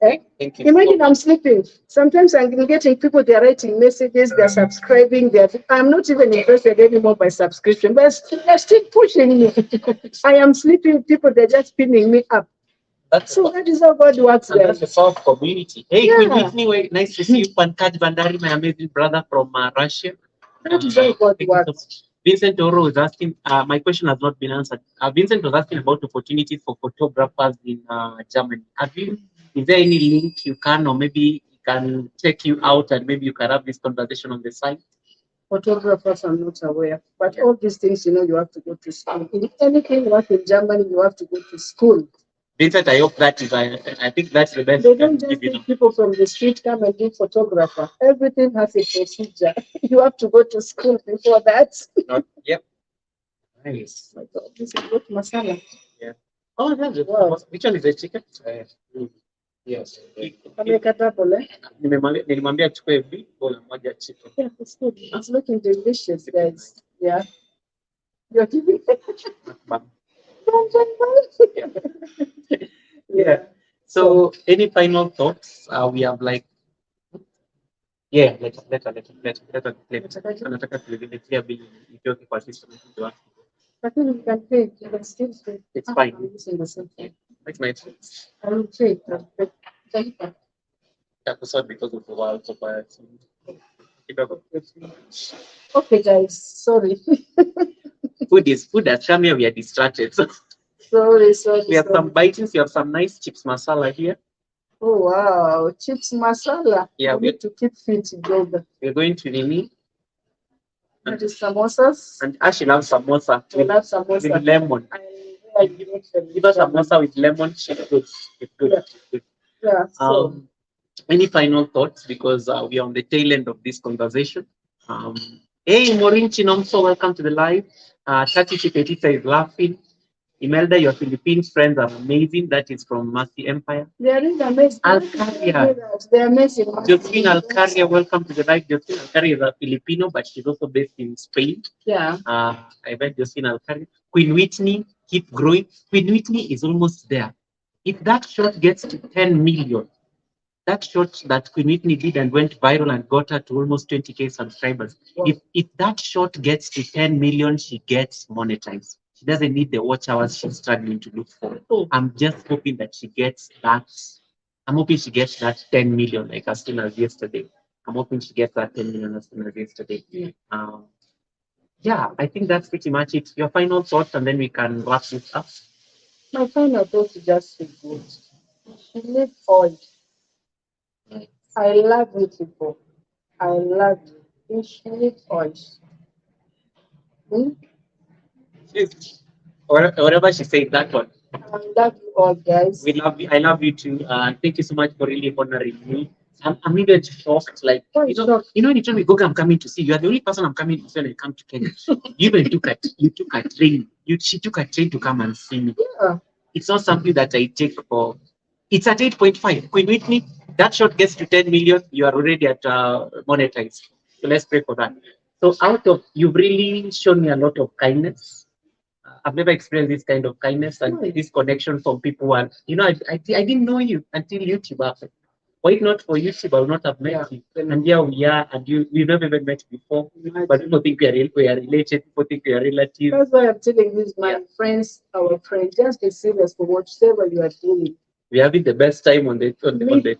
S3: Eh?
S2: Thank you.
S3: Imagine I'm sleeping. Sometimes I'm getting people, they're writing messages, they're subscribing. I'm not even interested anymore by subscription, but they're still pushing me. I am sleeping, people, they're just pinning me up. So that is how God works,
S2: And that's
S3: guys.
S2: the soft community. Hey,
S3: Yeah.
S2: Queen Whitney, nice to see you. Pankaj Bandari, my amazing brother from Russia.
S3: That is how God
S2: Thank you so
S3: works.
S2: much. Vincent Oro is asking, my question has not been answered. Vincent was asking about opportunities for photographers in Germany. Is there any link you can, or maybe you can check you out and maybe you can have this conversation on the site?
S3: Photographers are not aware. But all these things, you have to go to school. In anything you work in Germany, you have to go to school.
S2: Vincent, I hope that is, I think that's the best.
S3: They don't just take people from the street, come and do photographer. Everything has a procedure. You have to go to school before that.
S2: Yep. Nice.
S3: My God, this is good masala.
S2: Yeah. Oh, that's it.
S3: Wow.
S2: Which one is the chicken? Yes.
S3: Amekata pole.
S2: Nilimwambia achukue bola moja chicken.
S3: Yeah, it's good. It's looking delicious, guys. Yeah. You're giving.
S2: Yeah. Yeah. So, any final thoughts? We have like, yeah, anataka tuliletea bili ikiwa kwa sisi tunajua.
S3: I think you can pay. You can still pay.
S2: It's fine.
S3: I'm using the same thing.
S2: That's nice.
S3: I will pay. Thank you.
S2: Episode because of the wild supply.
S3: Okay, guys. Sorry.
S2: Food has come here, we are distracted. So
S3: Sorry.
S2: we have some bites, we have some nice chips masala here.
S3: Oh wow, chips masala.
S2: Yeah,
S3: we need to keep fit, job.
S2: We're going to Nini.
S3: That is samosas.
S2: And Ashi loves samosa.
S3: I love samosa.
S2: With lemon. Give us samosa with lemon. It's good. It's good.
S3: Yeah.
S2: It's good.
S3: Yeah. So.
S2: Any final thoughts? Because we are on the tail end of this conversation. Hey, Maureen Chinomso, welcome to the live. Tati Chipetita is laughing. Imelda, your Philippine friends are amazing. That is from Mercy Empire.
S3: They are really amazing.
S2: Alcaria.
S3: They're amazing.
S2: Josephine Alcaria, welcome to the live. Josephine Alcaria is a Filipino, but she's also based in Spain.
S3: Yeah.
S2: I met Josephine Alcaria. Queen Whitney, keep growing. Queen Whitney is almost there. If that shot gets to 10 million, that shot that Queen Whitney did and went viral and got her to almost 20K subscribers. Wow. If that shot gets to 10 million, she gets monetized. She doesn't need the watch hours she's struggling to look for. Oh. I'm just hoping that she gets that. I'm hoping she gets that 10 million like as soon as yesterday. I'm hoping she gets that 10 million as soon as yesterday. Yeah, I think that's pretty much it. Your final thoughts, and then we can wrap this up.
S3: My final thoughts is just so good. She lives on. I love you people. I love you. She lives on.
S2: Whatever she said, that one.
S3: I love you all, guys.
S2: We love you. I love you too. Thank you so much for really honoring me. I'm even shocked. Like, anytime we go, I'm coming to see you. You're the only person I'm coming to see when I come to Kenya. You even took a train. She took a train to come and see me.
S3: Yeah.
S2: It's not something that I take for. It's at 8.5. Queen Whitney, that shot gets to 10 million. You are already at monetized. So let's pray for that. So you've really shown me a lot of kindness. I've never experienced this kind of kindness and this connection from people. And I didn't know you until YouTube happened. Were it not for YouTube, I would not have met you. And here we are, and we've never even met before. But people think we are related. People think we are relatives.
S3: That's why I'm telling you, my friends, our friends, just be serious for whatever you are doing.
S2: We're having the best time on the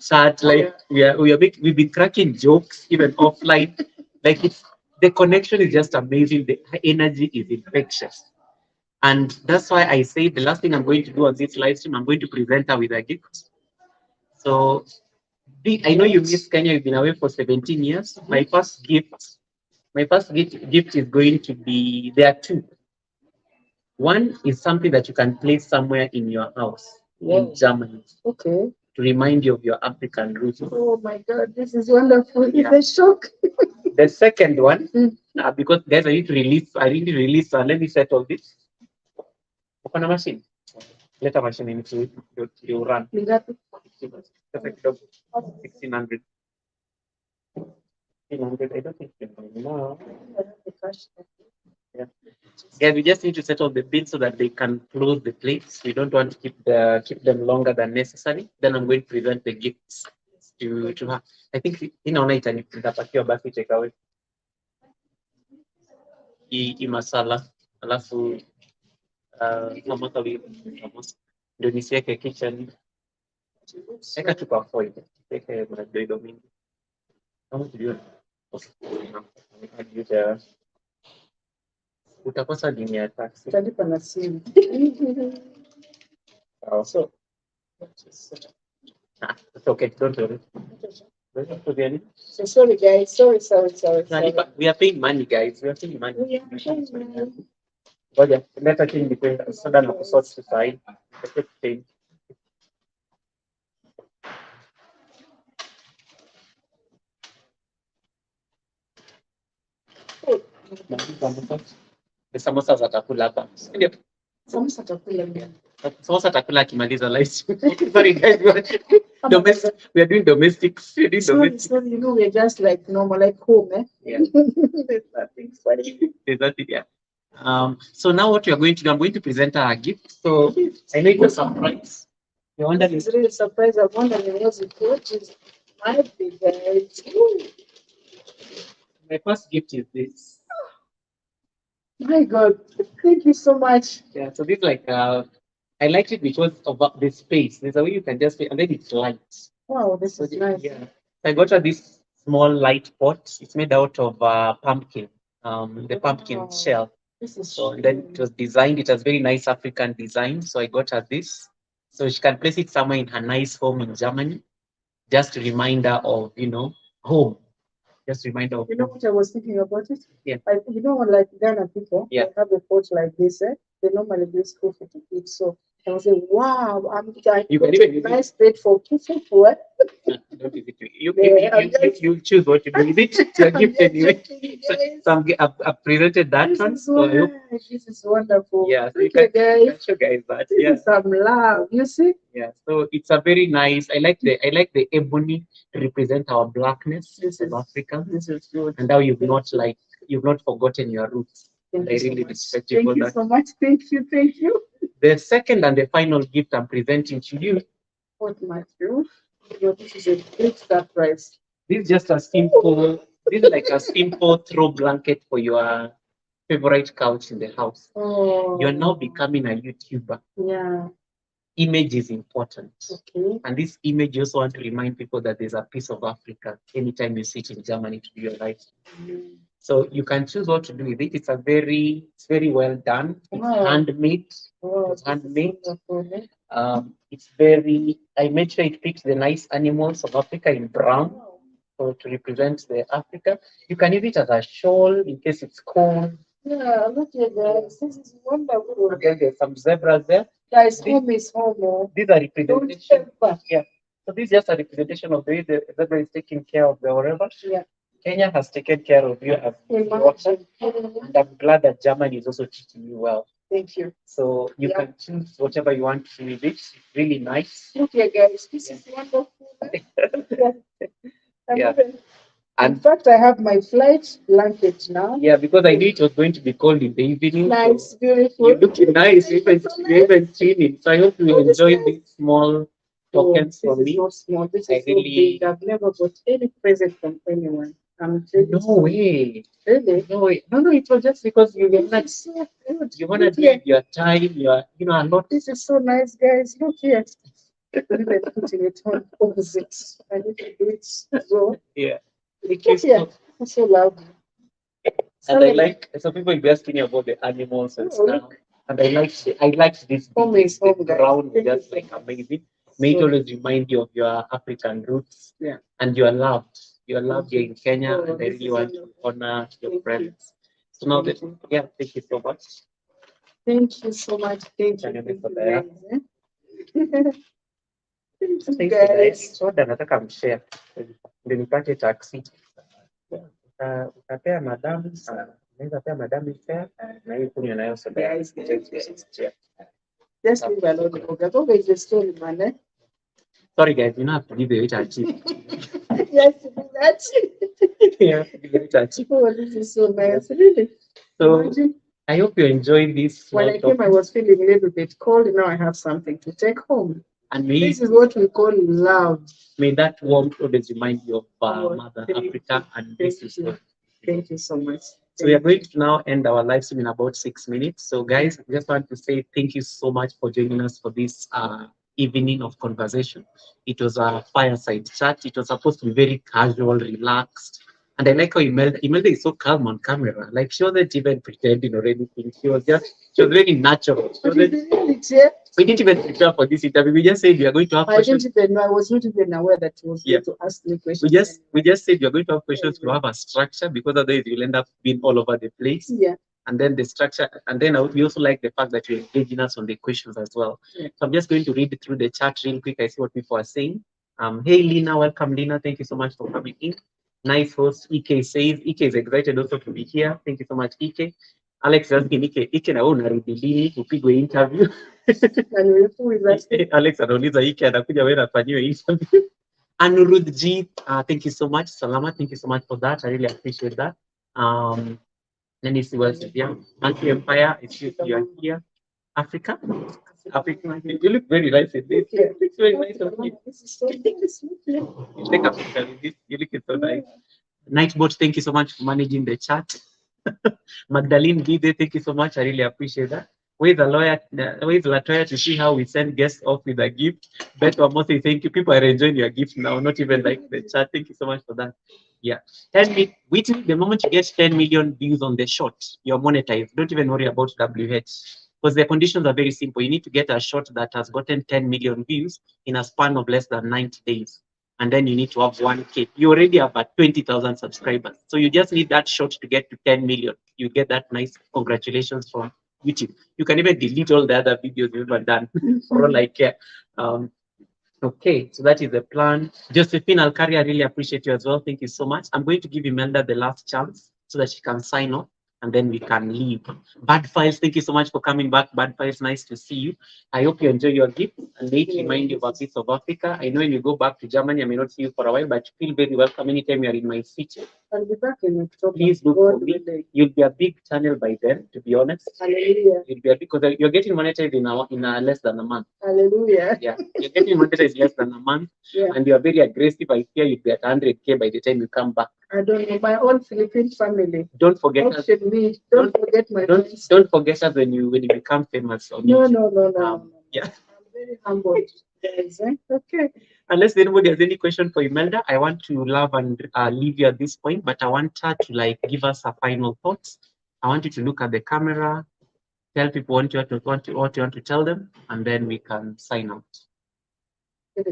S2: chat. Like we've been cracking jokes even offline. Like the connection is just amazing. The energy is infectious. And that's why I say the last thing I'm going to do on this live stream, I'm going to present her with a gift. So I know you miss Kenya. You've been away for 17 years. My first gift is going to be, there are two. One is something that you can place somewhere in your house in Germany.
S3: Okay.
S2: To remind you of your African roots.
S3: Oh my God, this is wonderful.
S2: Yeah.
S3: It's a shock.
S2: The second one, because guys, I need to release, let me settle this. Open a machine. Let a machine into you run. 1600. 1600. I don't think you know. Yeah. Guys, we just need to settle the bill so that they can close the plates. We don't want to keep them longer than necessary. Then I'm going to present the gifts to her. I think inaona itapakiwa basi take away. Hii masala alafu samosa ndio nisiweke kitchen. Eka tu kwa foil. Eke madoido mingi. Kama tujue. Utakosa dini ya taxi.
S3: Utalipa na simu.
S2: So it's okay, don't worry.
S3: So sorry guys, sorry.
S2: We are paying money, guys. We are paying money.
S3: We are paying money.
S2: Ngoja, leta chini nipe soda na kusort side. The samosa zatakula hapa. Ndio.
S3: Samosa atakula mimi.
S2: Samosa atakula akimaliza live. Sorry guys, we are doing domestics.
S3: Sorry, you know, we're just like normal, like home, eh?
S2: Yeah.
S3: There's nothing funny.
S2: There's nothing, yeah. So now what you're going to do, I'm going to present her a gift. So I know it's a surprise. You wonder
S3: It's really a surprise. I'm wondering what's it called. Might be there.
S2: My first gift is this.
S3: My God, thank you so much.
S2: Yeah, so this like I liked it because of the space. There's a way you can just and then it's light.
S3: Wow, this is nice.
S2: Yeah. I got her this small light pot. It's made out of pumpkin, the pumpkin shell.
S3: This is
S2: so then it was designed. It has very nice African design. So I got her this, so she can place it somewhere in her nice home in Germany, just to remind her of home. Just remind her of.
S3: You know what I was thinking about it?
S2: Yeah.
S3: You know, like Ghana people,
S2: Yeah.
S3: they have a pot like this. They normally use coffee to eat. So I was saying, wow,
S2: You can even use
S3: nice bed for kitchen for what?
S2: Don't use it. You choose what you do with it. It's a gift anyway. So I've presented that
S3: This
S2: one.
S3: is
S2: So I hope.
S3: This is wonderful.
S2: Yeah, so you
S3: Okay,
S2: can
S3: guys.
S2: show guys that.
S3: This
S2: Yeah.
S3: is some love. You see?
S2: Yeah. So it's a very nice. I like the ebony to represent our blackness of Africa.
S3: This is good.
S2: And now you've not forgotten your roots.
S3: Thank
S2: I
S3: you so
S2: really
S3: much.
S2: respect you
S3: Thank
S2: for
S3: you
S2: that.
S3: so much. Thank you.
S2: The second and the final gift I'm presenting to you.
S3: What might you? This is a big surprise.
S2: This is just a simple. This is like a simple throw blanket for your favorite couch in the house.
S3: Oh.
S2: You're now becoming a YouTuber.
S3: Yeah.
S2: Image is important.
S3: Okay.
S2: And this image, you also want to remind people that there's a piece of Africa anytime you sit in Germany to do your life.
S3: Mm.
S2: So you can choose what to do with it. It's very well done. It's
S3: Wow.
S2: handmade.
S3: Wow,
S2: it's handmade.
S3: It's
S2: I made sure it picks the nice animals of Africa in brown.
S3: Wow.
S2: So to represent the Africa. You can use it as a shawl in case it's cold.
S3: Yeah, look at this. This is wonderful.
S2: Again, there's some zebras there.
S3: Guys, home is home.
S2: These are representation. Yeah. So this is just a representation of the way the zebra is taking care of the whatever.
S3: Yeah.
S2: Kenya has taken care of you as water. And I'm glad that Germany is also treating you well.
S3: Thank you.
S2: So you can choose whatever you want to with it. It's really nice.
S3: Okay, guys, this is wonderful.
S2: Yeah.
S3: In fact, I have my flight blanket now.
S2: Yeah, because I knew it was going to be cold in the evening.
S3: Nice, so beautiful.
S2: You're looking nice, even chilling. So I hope you enjoy these small tokens from me.
S3: This is not small. This is so big. I've never got any present from anyone.
S2: No way.
S3: Really?
S2: No way. No, it was just because you want to do your time, a lot.
S3: This is so nice, guys. Look here. Even putting it on opposite. I need to do it so.
S2: Yeah.
S3: So lovely.
S2: And I like, some people will be asking you about the animals and stuff. And I liked this
S3: Home is
S2: the
S3: home, guys.
S2: ground
S3: Thank you
S2: just
S3: so
S2: like
S3: much.
S2: amazing. May it
S3: So,
S2: always remind you of your African roots.
S3: yeah.
S2: And you are loved. You are loved
S3: Thank
S2: here in Kenya,
S3: Oh,
S2: and I
S3: this
S2: really
S3: is
S2: want to
S3: wonderful.
S2: honor your
S3: Thank you.
S2: presence. So now that,
S3: Thank you.
S2: yeah, thank you so much.
S3: Thank you so much. Thank you.
S2: Can you
S3: Thank
S2: make
S3: you,
S2: that?
S3: guys. Thank
S2: Sasa
S3: you,
S2: hizo guys,
S3: guys.
S2: soda nataka mshare. Ndio nipate taxi. Utapea madam, unaweza pea madam fare na hiyo kunywa nayo soda.
S3: Guys, just leave alone. Oga is a story, man. Eh?
S2: Sorry guys, you don't have to give away to cheap.
S3: Yes, to do that.
S2: You have to give away to cheap.
S3: Oh, this is so nice. Really.
S2: So
S3: Imagine.
S2: I hope you enjoy this.
S3: When I came, I was feeling a little bit cold. Now I have something to take home.
S2: And
S3: This is what we call love.
S2: may that warmth always remind you of
S3: Oh,
S2: Mother
S3: thank
S2: Africa,
S3: you.
S2: and this is what.
S3: Thank you so much.
S2: So we are going to now end our live stream in about 6 minutes. So guys, I just want to say thank you so much for joining us for this evening of conversation. It was a fireside chat. It was supposed to be very casual, relaxed. And I like how Imelda is so calm on camera. Like she wasn't even pretending or anything. She was very natural.
S3: But in reality,
S2: We didn't even prepare for this interview. We just said we are going to have
S3: I
S2: questions.
S3: didn't even know. I was not even aware that you was
S2: Yeah.
S3: going to ask me
S2: We
S3: questions.
S2: just said we are going to have questions to have a structure, because otherwise you'll end up being all over the place.
S3: Yeah.
S2: And then the structure, and then we also like the fact that you're engaging us on the questions as well.
S3: Yeah.
S2: So I'm just going to read through the chat real quick. I see what people are saying. Hey Lina, welcome Lina. Thank you so much for coming in. Nice host. EK says EK is excited also to be here. Thank you so much, EK. Alex is asking EK na wewe unarudi lini upigwe interview?
S3: And who is asking?
S2: Alex anauliza EK anakuja wewe afanyiwe interview. Anurudh G, thank you so much. Salama, thank you so much for that. I really appreciate that. Let me see what else is here. Anti Empire, it's you are here. Africa? Africa. You look very nice in this.
S3: Yeah.
S2: It's very nice of you.
S3: This is so
S2: You take a picture with this. You look so nice. Nightbot, thank you so much for managing the chat. Magdalene Gide, thank you so much. I really appreciate that. Where's the lawyer? Where's Latoya to see how we send guests off with a gift? Beto Amosi, thank you. People are enjoying your gift now, not even like the chat. Thank you so much for that. Yeah. 10 million. Whitney, the moment you get 10 million views on the shot, you're monetized. Don't even worry about WH. Because the conditions are very simple. You need to get a shot that has gotten 10 million views in a span of less than 90 days. And then you need to have 1K. You already have 20,000 subscribers. So you just need that shot to get to 10 million. You get that nice congratulations from YouTube. You can even delete all the other videos you've ever done for all I care. Okay, so that is the plan. Josephine Alcari, I really appreciate you as well. Thank you so much. I'm going to give Imelda the last chance so that she can sign off, and then we can leave. Bad Files, thank you so much for coming back. Bad Files, nice to see you. I hope you enjoy your gift, and may it remind you of a piece of Africa. I know when you go back to Germany, I may not see you for a while, but feel very welcome anytime you're in my city.
S3: I'll be back in October.
S2: Please look for me. You'll be a big channel by then, to be honest.
S3: Hallelujah.
S2: You'll be a big, because you're getting monetized in less than a month.
S3: Hallelujah.
S2: Yeah, you're getting monetized less than a month.
S3: Yeah.
S2: And you're very aggressive. I fear you'll be at 100K by the time you come back.
S3: I don't know. My own Philippine family.
S2: Don't forget us.
S3: Me. Don't forget my friends.
S2: Don't forget us when you become famous.
S3: No.
S2: Yeah.
S3: I'm very humbled. Guys, eh? Okay.
S2: Unless anybody has any question for Imelda, I want to love and leave you at this point, but I want her to like give us a final thoughts. I want you to look at the camera, tell people what you want to tell them, and then we can sign out.
S3: They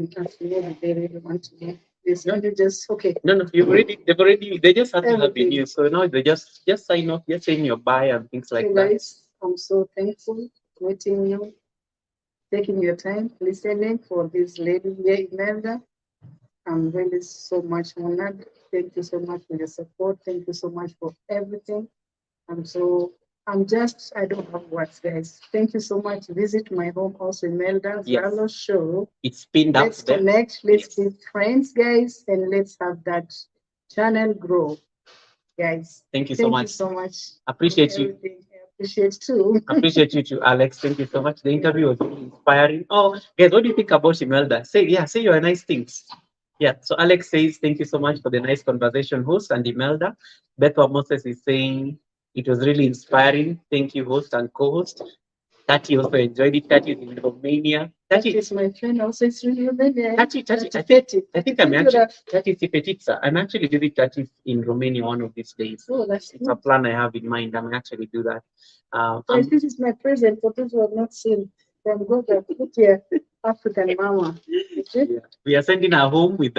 S3: really want to know. It's not just okay.
S2: No, they just have to have the news. So now they just sign off, just saying your bye and things like that.
S3: Guys, I'm so thankful meeting you, taking your time, listening for this lady here, Imelda. I'm really so much honored. Thank you so much for your support. Thank you so much for everything. I don't have words, guys. Thank you so much. Visit my home also, Imelda.
S2: Yes.
S3: Show.
S2: It's pinned up.
S3: Let's connect. Let's be friends, guys, and let's have that channel grow, guys.
S2: Thank you so much.
S3: Appreciate you.
S2: Appreciate you too, Alex. Thank you so much. The interview was really inspiring. Oh, guys, what do you think about Imelda? Say your nice things. Yeah, so Alex says, thank you so much for the nice conversation, host and Imelda. Beto Moses is saying, it was really inspiring. Thank you, host and co-host. Tati also enjoyed it. Tati is in Romania.
S3: That is my friend also. It's really Romania.
S2: I think I'm actually I'm actually doing Tati in Romania one of these days.
S3: Oh, that's
S2: It's a plan I have in mind. I'm actually do that.
S3: Guys, this is my present for those who have not seen. From God, put here African mama.
S2: Yeah. We are sending her home with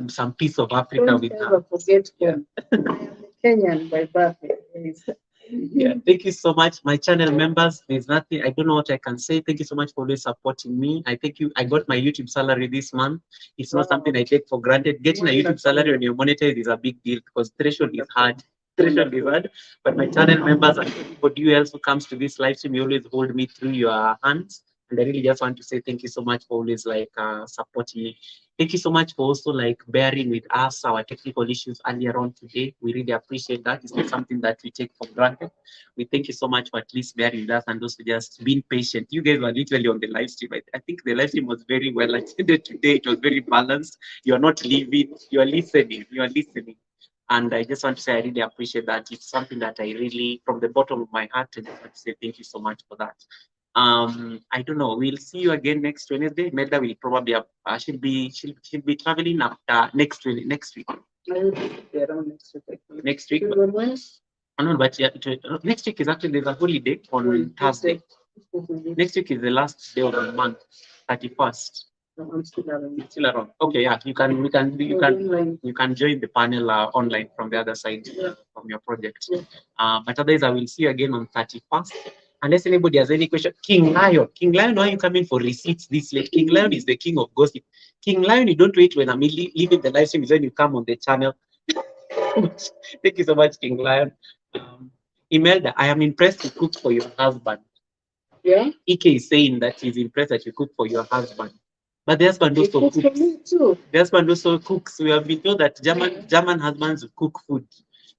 S2: some piece of Africa
S3: Don't
S2: with
S3: ever
S2: her.
S3: forget home. I am Kenyan by birth. Yes.
S2: Yeah, thank you so much, my channel members. There's nothing, I don't know what I can say. Thank you so much for always supporting me. I thank you. I got my YouTube salary this month. It's not something I take for granted. Getting a YouTube salary when you're monetized is a big deal because threshold is hard. Threshold is hard. But my channel members and everybody else who comes to this live stream, you always hold me through your hands. And I really just want to say thank you so much for always like supporting me. Thank you so much for also like bearing with us our technical issues earlier on today. We really appreciate that. It's not something that we take for granted. We thank you so much for at least bearing with us and also just being patient. You guys were literally on the live stream. I think the live stream was very well attended today. It was very balanced. You are not leaving. You are listening. You are listening. And I just want to say I really appreciate that. It's something that I really, from the bottom of my heart, I just want to say thank you so much for that. I don't know. We'll see you again next Wednesday. Melda will probably have, she'll be traveling after next week. Next week.
S3: I will be around next week.
S2: Next week.
S3: On Wednesday?
S2: No, but yeah, next week is actually there's a holiday on Thursday. Next week is the last day of the month, 31st.
S3: No, I'm still around.
S2: Still around. Okay, yeah, you can join the panel online from the other side from your project.
S3: Yeah.
S2: But otherwise, I will see you again on 31st. Unless anybody has any question, King Lion, why are you coming for receipts this late? King Lion is the king of gossip. King Lion, you don't wait when I'm leaving the live stream, is when you come on the channel. Thank you so much, King Lion. Imelda, I am impressed you cook for your husband.
S3: Yeah.
S2: Ike is saying that he's impressed that you cook for your husband. But the husband also
S3: cooks. For me too.
S2: The husband also cooks. We have been told that German husbands cook food.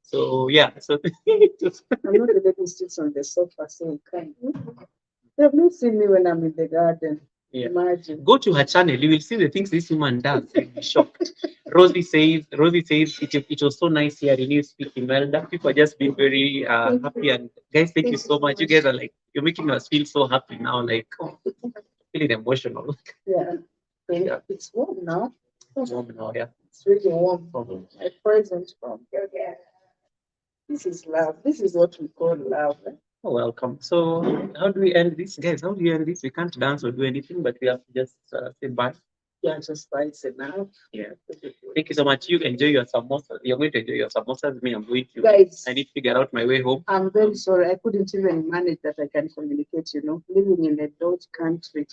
S2: So yeah, so
S3: I'm not the lady who sits on the sofa saying kind. They have not seen me when I'm in the garden.
S2: Yeah.
S3: Imagine.
S2: Go to her channel, you will see the things this woman does. You'll be shocked. Rosie says it was so nice hearing you speak, Imelda. People are just being very happy, and guys, thank you so much. You guys are like, you're making us feel so happy now, like feeling emotional.
S3: Yeah. It's warm now.
S2: Warm now, yeah.
S3: It's really warm. A present from your dad. This is love. This is what we call love.
S2: Oh, welcome. So, how do we end this, guys? How do we end this? We can't dance or do anything, but we have to just say bye.
S3: Yeah, just bye. Say now.
S2: Yeah. Thank you so much. You enjoy your samosas. You're going to enjoy your samosas. Me, I'm going to.
S3: Guys,
S2: I need to figure out my way home.
S3: I'm very sorry. I couldn't even manage that I can communicate, living in a Dutch country.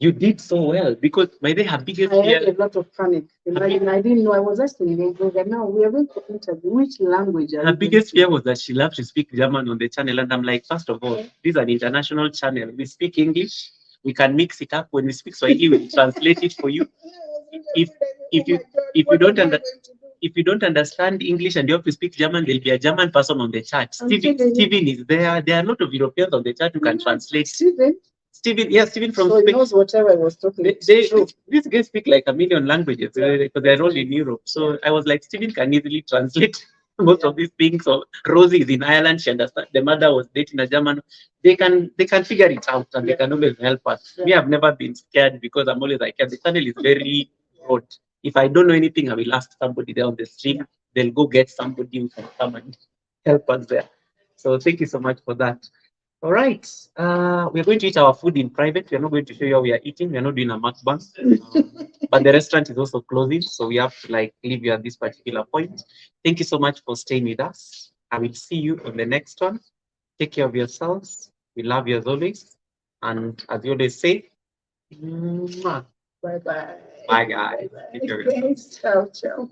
S2: You did so well because by the her biggest
S3: I had a lot of panic. Imagine, I didn't know. I was asking him, now we are going to interview. Which language are
S2: her
S3: you
S2: biggest
S3: going
S2: fear was that she loves to speak German on the channel. And I'm like, first of all, this is an international channel. We speak English. We can mix it up. When we speak Swahili, we'll translate it for you. If you don't understand English and you have to speak German, there'll be a German person on the chat. Steven is there. There are a lot of Europeans on the chat who can translate. Steven from
S3: Spain. He knows whatever I was talking about.
S2: These guys speak like a million languages because they're all in Europe. So I was like, Steven can easily translate most of these things. So Rosie is in Ireland. She understands. The mother was dating a German. They can figure it out and they can always help us. Me, I've never been scared because I'm always like, the channel is very broad. If I don't know anything, I will ask somebody there on the street. They'll go get somebody who can come and help us there. So thank you so much for that. All right. We're going to eat our food in private. We're not going to show you how we are eating. We're not doing a mukbang. But the restaurant is also closing. So we have to leave you at this particular point. Thank you so much for staying with us. I will see you on the next one. Take care of yourselves. We love you as always. And as you always say, bye-bye.
S3: Bye-bye.
S2: Bye, guys. Take care of yourselves.
S3: Ciao, ciao.